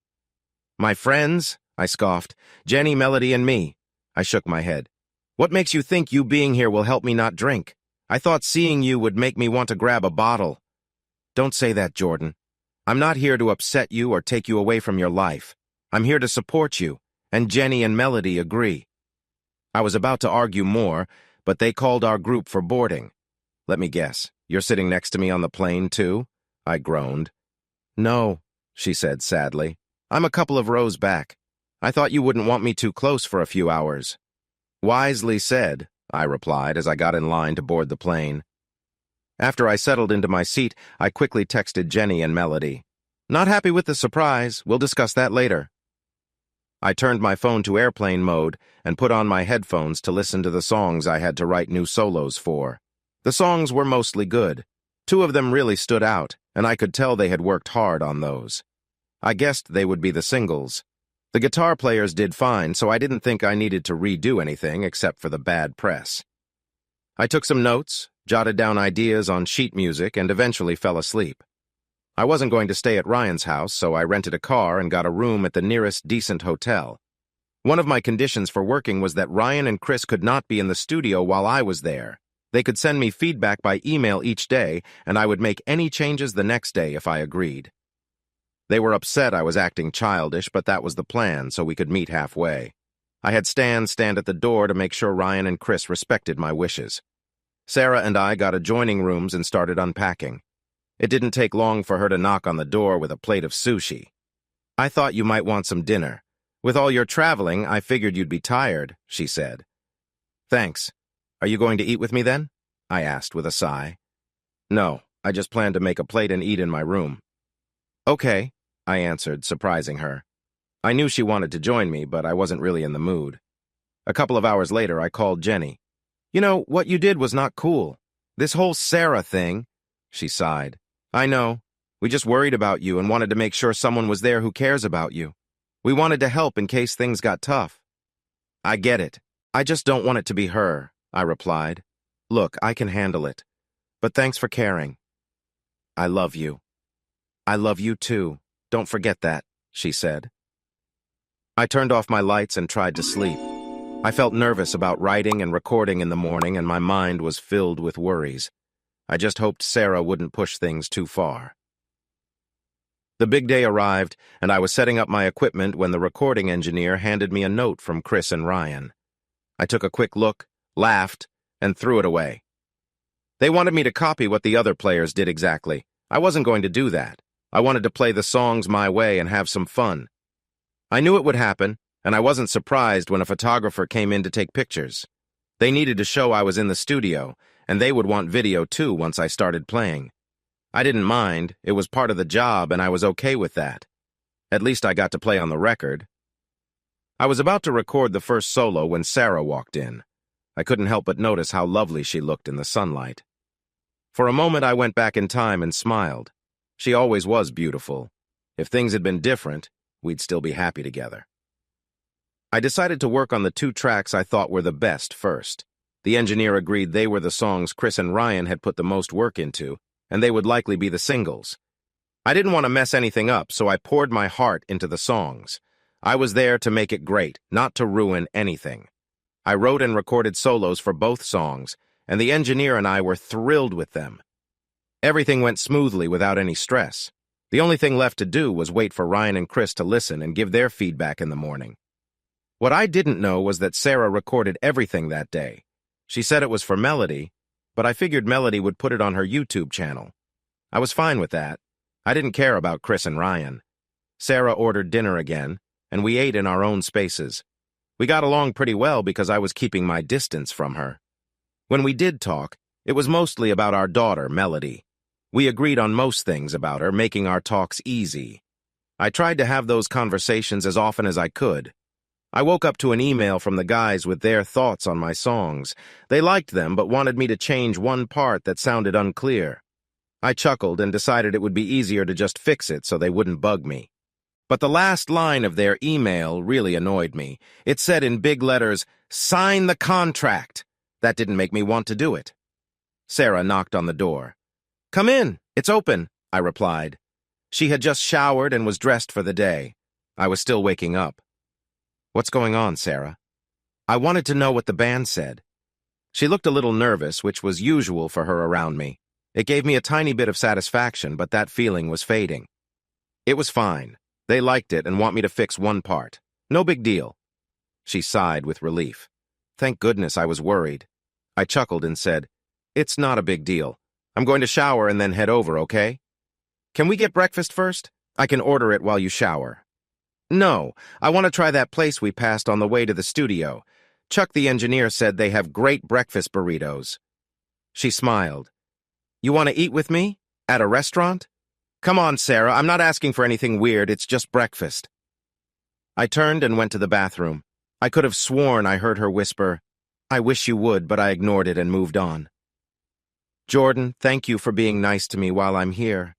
My friends? I scoffed. Jenny, Melody, and me. I shook my head. What makes you think you being here will help me not drink? I thought seeing you would make me want to grab a bottle. Don't say that, Jordan. I'm not here to upset you or take you away from your life. I'm here to support you, and Jenny and Melody agree. I was about to argue more, but they called our group for boarding. Let me guess, you're sitting next to me on the plane, too? I groaned. No, she said sadly. I'm a couple of rows back. I thought you wouldn't want me too close for a few hours. Wisely said, I replied as I got in line to board the plane. After I settled into my seat, I quickly texted Jenny and Melody. Not happy with the surprise. We'll discuss that later. I turned my phone to airplane mode and put on my headphones to listen to the songs I had to write new solos for. The songs were mostly good. 2 of them really stood out, and I could tell they had worked hard on those. I guessed they would be the singles. The guitar players did fine, so I didn't think I needed to redo anything except for the bad press. I took some notes, jotted down ideas on sheet music, and eventually fell asleep. I wasn't going to stay at Ryan's house, so I rented a car and got a room at the nearest decent hotel. One of my conditions for working was that Ryan and Chris could not be in the studio while I was there. They could send me feedback by email each day, and I would make any changes the next day if I agreed. They were upset I was acting childish, but that was the plan, so we could meet halfway. I had Stan stand at the door to make sure Ryan and Chris respected my wishes. Sara and I got adjoining rooms and started unpacking. It didn't take long for her to knock on the door with a plate of sushi. "I thought you might want some dinner. With all your traveling, I figured you'd be tired," she said. "Thanks. Are you going to eat with me then?" I asked with a sigh. "No, I just plan to make a plate and eat in my room." "Okay," I answered, surprising her. I knew she wanted to join me, but I wasn't really in the mood. A couple of hours later, I called Jenny. "You know, what you did was not cool. This whole Sara thing," she sighed. "I know. We just worried about you and wanted to make sure someone was there who cares about you. We wanted to help in case things got tough." "I get it. I just don't want it to be her," I replied. "Look, I can handle it. But thanks for caring." "I love you." "I love you too. Don't forget that," she said. I turned off my lights and tried to sleep. I felt nervous about writing and recording in the morning, and my mind was filled with worries. I just hoped Sara wouldn't push things too far. The big day arrived, and I was setting up my equipment when the recording engineer handed me a note from Chris and Ryan. I took a quick look, laughed, and threw it away. They wanted me to copy what the other players did exactly. I wasn't going to do that. I wanted to play the songs my way and have some fun. I knew it would happen, and I wasn't surprised when a photographer came in to take pictures. They needed to show I was in the studio, and they would want video too once I started playing. I didn't mind. It was part of the job, and I was okay with that. At least I got to play on the record. I was about to record the first solo when Sara walked in. I couldn't help but notice how lovely she looked in the sunlight. For a moment, I went back in time and smiled. She always was beautiful. If things had been different, we'd still be happy together. I decided to work on the 2 tracks I thought were the best first. The engineer agreed they were the songs Chris and Ryan had put the most work into, and they would likely be the singles. I didn't want to mess anything up, so I poured my heart into the songs. I was there to make it great, not to ruin anything. I wrote and recorded solos for both songs, and the engineer and I were thrilled with them. Everything went smoothly without any stress. The only thing left to do was wait for Ryan and Chris to listen and give their feedback in the morning. What I didn't know was that Sara recorded everything that day. She said it was for Melody, but I figured Melody would put it on her YouTube channel. I was fine with that. I didn't care about Chris and Ryan. Sara ordered dinner again, and we ate in our own spaces. We got along pretty well because I was keeping my distance from her. When we did talk, it was mostly about our daughter, Melody. We agreed on most things about her, making our talks easy. I tried to have those conversations as often as I could. I woke up to an email from the guys with their thoughts on my songs. They liked them, but wanted me to change one part that sounded unclear. I chuckled and decided it would be easier to just fix it so they wouldn't bug me. But the last line of their email really annoyed me. It said in big letters, "Sign the contract." That didn't make me want to do it. Sara knocked on the door. "Come in, it's open," I replied. She had just showered and was dressed for the day. I was still waking up. "What's going on, Sara?" I wanted to know what the band said. She looked a little nervous, which was usual for her around me. It gave me a tiny bit of satisfaction, but that feeling was fading. It was fine. They liked it and want me to fix one part. No big deal. She sighed with relief. Thank goodness, I was worried. I chuckled and said, "It's not a big deal. I'm going to shower and then head over, okay? Can we get breakfast first? I can order it while you shower." "No, I want to try that place we passed on the way to the studio. Chuck the engineer said they have great breakfast burritos." She smiled. "You want to eat with me? At a restaurant?" "Come on, Sara, I'm not asking for anything weird, it's just breakfast." I turned and went to the bathroom. I could have sworn I heard her whisper, "I wish you would," but I ignored it and moved on. "Jordan, thank you for being nice to me while I'm here."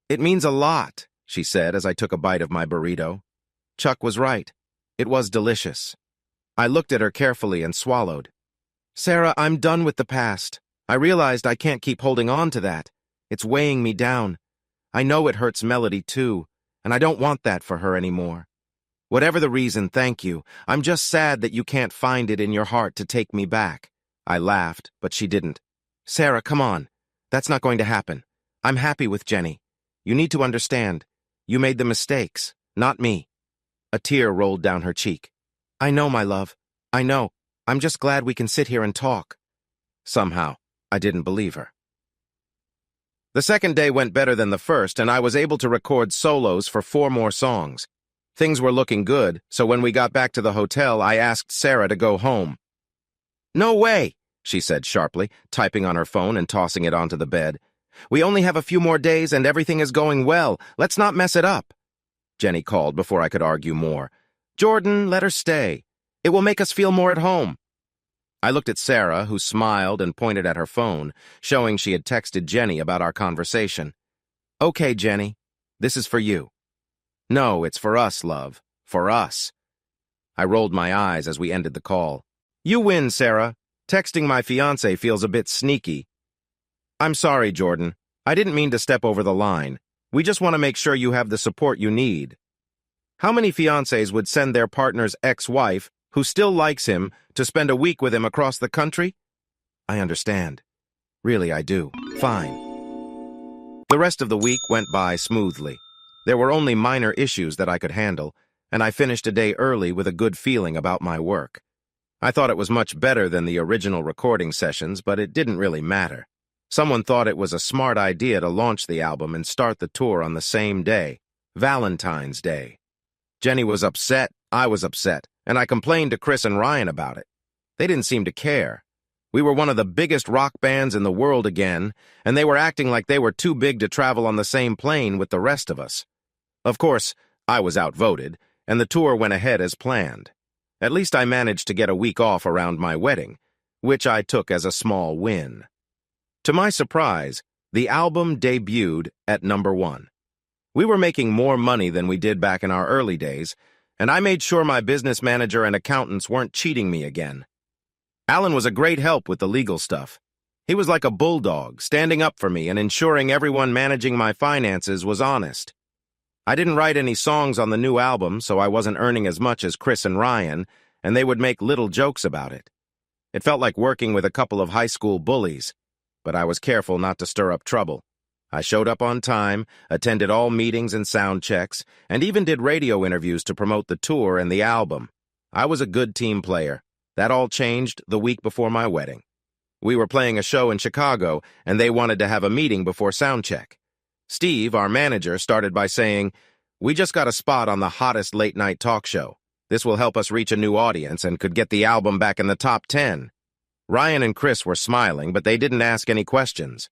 "It means a lot," she said as I took a bite of my burrito. Chuck was right. It was delicious. I looked at her carefully and swallowed. Sara, I'm done with the past. I realized I can't keep holding on to that. It's weighing me down. I know it hurts Melody too, and I don't want that for her anymore. Whatever the reason, thank you. I'm just sad that you can't find it in your heart to take me back. I laughed, but she didn't. Sara, come on. That's not going to happen. I'm happy with Jenny. You need to understand. You made the mistakes, not me. A tear rolled down her cheek. I know, my love. I know. I'm just glad we can sit here and talk. Somehow, I didn't believe her. The second day went better than the first, and I was able to record solos for 4 more songs. Things were looking good, so when we got back to the hotel, I asked Sara to go home. No way, she said sharply, typing on her phone and tossing it onto the bed. We only have a few more days and everything is going well. Let's not mess it up. Jenny called before I could argue more. Jordan, let her stay. It will make us feel more at home. I looked at Sara, who smiled and pointed at her phone, showing she had texted Jenny about our conversation. Okay, Jenny, this is for you. No, it's for us, love. For us. I rolled my eyes as we ended the call. You win, Sara. Texting my fiancé feels a bit sneaky. I'm sorry, Jordan. I didn't mean to step over the line. We just want to make sure you have the support you need. How many fiancés would send their partner's ex-wife, who still likes him, to spend a week with him across the country? I understand. Really, I do. Fine. The rest of the week went by smoothly. There were only minor issues that I could handle, and I finished a day early with a good feeling about my work. I thought it was much better than the original recording sessions, but it didn't really matter. Someone thought it was a smart idea to launch the album and start the tour on the same day, Valentine's Day. Jenny was upset, I was upset, and I complained to Chris and Ryan about it. They didn't seem to care. We were one of the biggest rock bands in the world again, and they were acting like they were too big to travel on the same plane with the rest of us. Of course, I was outvoted, and the tour went ahead as planned. At least I managed to get a week off around my wedding, which I took as a small win. To my surprise, the album debuted at #1. We were making more money than we did back in our early days, and I made sure my business manager and accountants weren't cheating me again. Alan was a great help with the legal stuff. He was like a bulldog, standing up for me and ensuring everyone managing my finances was honest. I didn't write any songs on the new album, so I wasn't earning as much as Chris and Ryan, and they would make little jokes about it. It felt like working with a couple of high school bullies, but I was careful not to stir up trouble. I showed up on time, attended all meetings and sound checks, and even did radio interviews to promote the tour and the album. I was a good team player. That all changed the week before my wedding. We were playing a show in Chicago, and they wanted to have a meeting before sound check. Steve, our manager, started by saying, "We just got a spot on the hottest late-night talk show. This will help us reach a new audience and could get the album back in the top 10. Ryan and Chris were smiling, but they didn't ask any questions.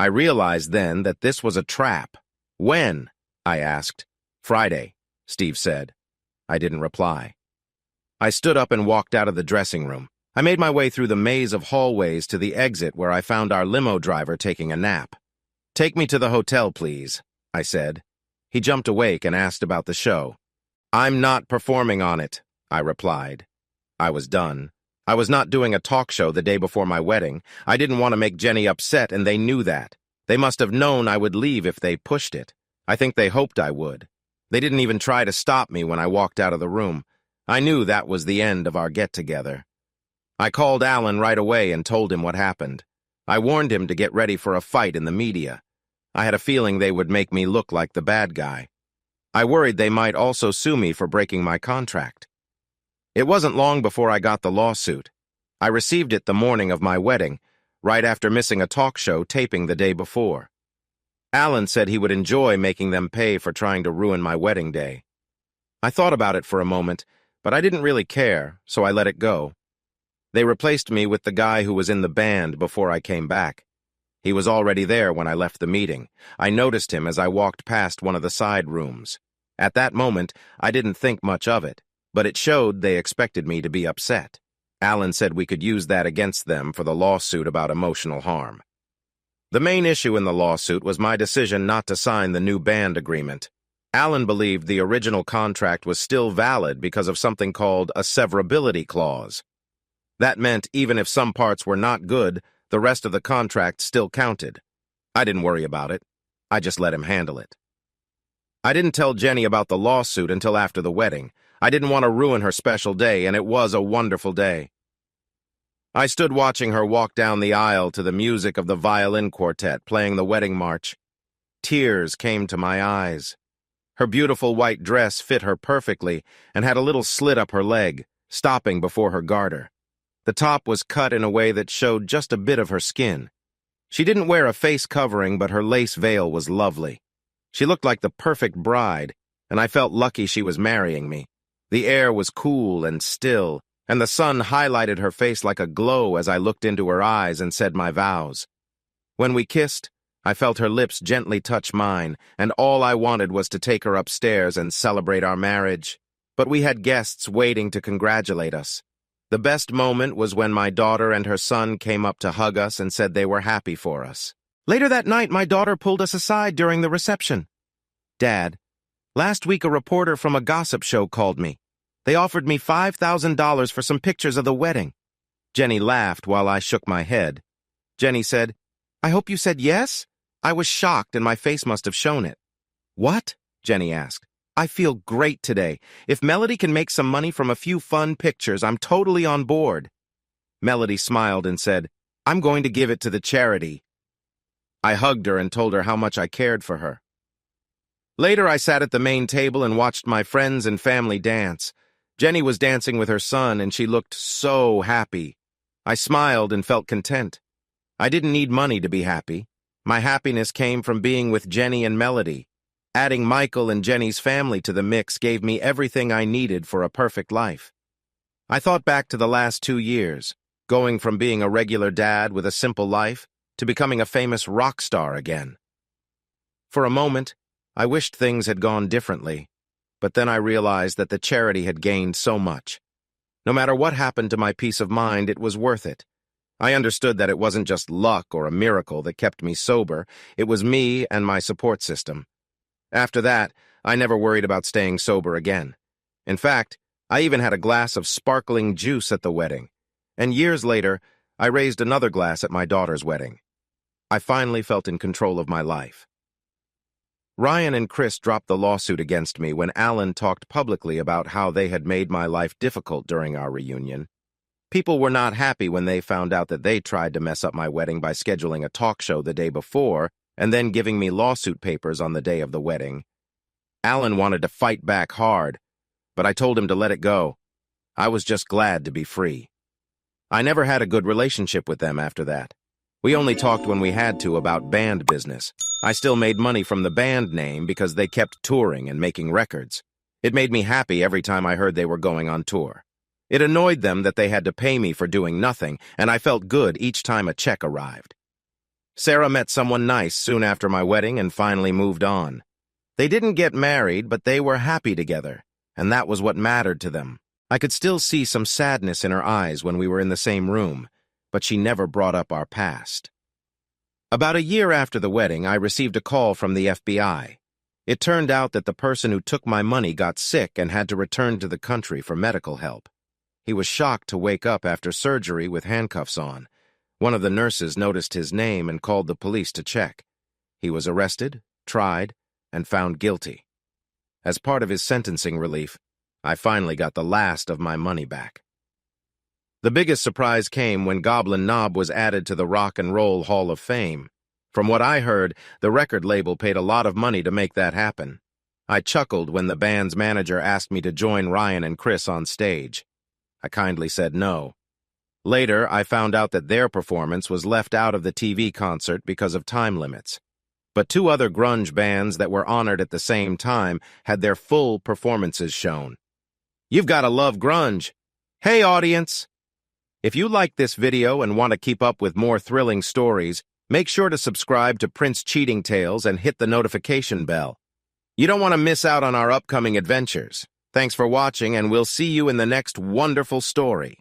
I realized then that this was a trap. When? I asked. Friday, Steve said. I didn't reply. I stood up and walked out of the dressing room. I made my way through the maze of hallways to the exit where I found our limo driver taking a nap. Take me to the hotel, please, I said. He jumped awake and asked about the show. I'm not performing on it, I replied. I was done. I was not doing a talk show the day before my wedding. I didn't want to make Jenny upset, and they knew that. They must have known I would leave if they pushed it. I think they hoped I would. They didn't even try to stop me when I walked out of the room. I knew that was the end of our get-together. I called Alan right away and told him what happened. I warned him to get ready for a fight in the media. I had a feeling they would make me look like the bad guy. I worried they might also sue me for breaking my contract. It wasn't long before I got the lawsuit. I received it the morning of my wedding, right after missing a talk show taping the day before. Alan said he would enjoy making them pay for trying to ruin my wedding day. I thought about it for a moment, but I didn't really care, so I let it go. They replaced me with the guy who was in the band before I came back. He was already there when I left the meeting. I noticed him as I walked past one of the side rooms. At that moment, I didn't think much of it, but it showed they expected me to be upset. Alan said we could use that against them for the lawsuit about emotional harm. The main issue in the lawsuit was my decision not to sign the new band agreement. Alan believed the original contract was still valid because of something called a severability clause. That meant even if some parts were not good, the rest of the contract still counted. I didn't worry about it. I just let him handle it. I didn't tell Jenny about the lawsuit until after the wedding. I didn't want to ruin her special day, and it was a wonderful day. I stood watching her walk down the aisle to the music of the violin quartet playing the wedding march. Tears came to my eyes. Her beautiful white dress fit her perfectly and had a little slit up her leg, stopping before her garter. The top was cut in a way that showed just a bit of her skin. She didn't wear a face covering, but her lace veil was lovely. She looked like the perfect bride, and I felt lucky she was marrying me. The air was cool and still, and the sun highlighted her face like a glow as I looked into her eyes and said my vows. When we kissed, I felt her lips gently touch mine, and all I wanted was to take her upstairs and celebrate our marriage. But we had guests waiting to congratulate us. The best moment was when my daughter and her son came up to hug us and said they were happy for us. Later that night, my daughter pulled us aside during the reception. "Dad, last week a reporter from a gossip show called me. They offered me $5,000 for some pictures of the wedding." Jenny laughed while I shook my head. Jenny said, "I hope you said yes?" I was shocked and my face must have shown it. "What?" Jenny asked. "I feel great today. If Melody can make some money from a few fun pictures, I'm totally on board." Melody smiled and said, "I'm going to give it to the charity." I hugged her and told her how much I cared for her. Later, I sat at the main table and watched my friends and family dance. Jenny was dancing with her son, and she looked so happy. I smiled and felt content. I didn't need money to be happy. My happiness came from being with Jenny and Melody. Adding Michael and Jenny's family to the mix gave me everything I needed for a perfect life. I thought back to the last 2 years, going from being a regular dad with a simple life to becoming a famous rock star again. For a moment, I wished things had gone differently, but then I realized that the charity had gained so much. No matter what happened to my peace of mind, it was worth it. I understood that it wasn't just luck or a miracle that kept me sober, it was me and my support system. After that, I never worried about staying sober again. In fact, I even had a glass of sparkling juice at the wedding. And years later, I raised another glass at my daughter's wedding. I finally felt in control of my life. Ryan and Chris dropped the lawsuit against me when Alan talked publicly about how they had made my life difficult during our reunion. People were not happy when they found out that they tried to mess up my wedding by scheduling a talk show the day before and then giving me lawsuit papers on the day of the wedding. Alan wanted to fight back hard, but I told him to let it go. I was just glad to be free. I never had a good relationship with them after that. We only talked when we had to about band business. I still made money from the band name because they kept touring and making records. It made me happy every time I heard they were going on tour. It annoyed them that they had to pay me for doing nothing, and I felt good each time a check arrived. Sara met someone nice soon after my wedding and finally moved on. They didn't get married, but they were happy together, and that was what mattered to them. I could still see some sadness in her eyes when we were in the same room, but she never brought up our past. About a year after the wedding, I received a call from the FBI. It turned out that the person who took my money got sick and had to return to the country for medical help. He was shocked to wake up after surgery with handcuffs on. One of the nurses noticed his name and called the police to check. He was arrested, tried, and found guilty. As part of his sentencing relief, I finally got the last of my money back. The biggest surprise came when Goblin Knob was added to the Rock and Roll Hall of Fame. From what I heard, the record label paid a lot of money to make that happen. I chuckled when the band's manager asked me to join Ryan and Chris on stage. I kindly said no. Later, I found out that their performance was left out of the TV concert because of time limits. But 2 other grunge bands that were honored at the same time had their full performances shown. You've got to love grunge. Hey, audience! If you like this video and want to keep up with more thrilling stories, make sure to subscribe to Prince Cheating Tales and hit the notification bell. You don't want to miss out on our upcoming adventures. Thanks for watching, and we'll see you in the next wonderful story.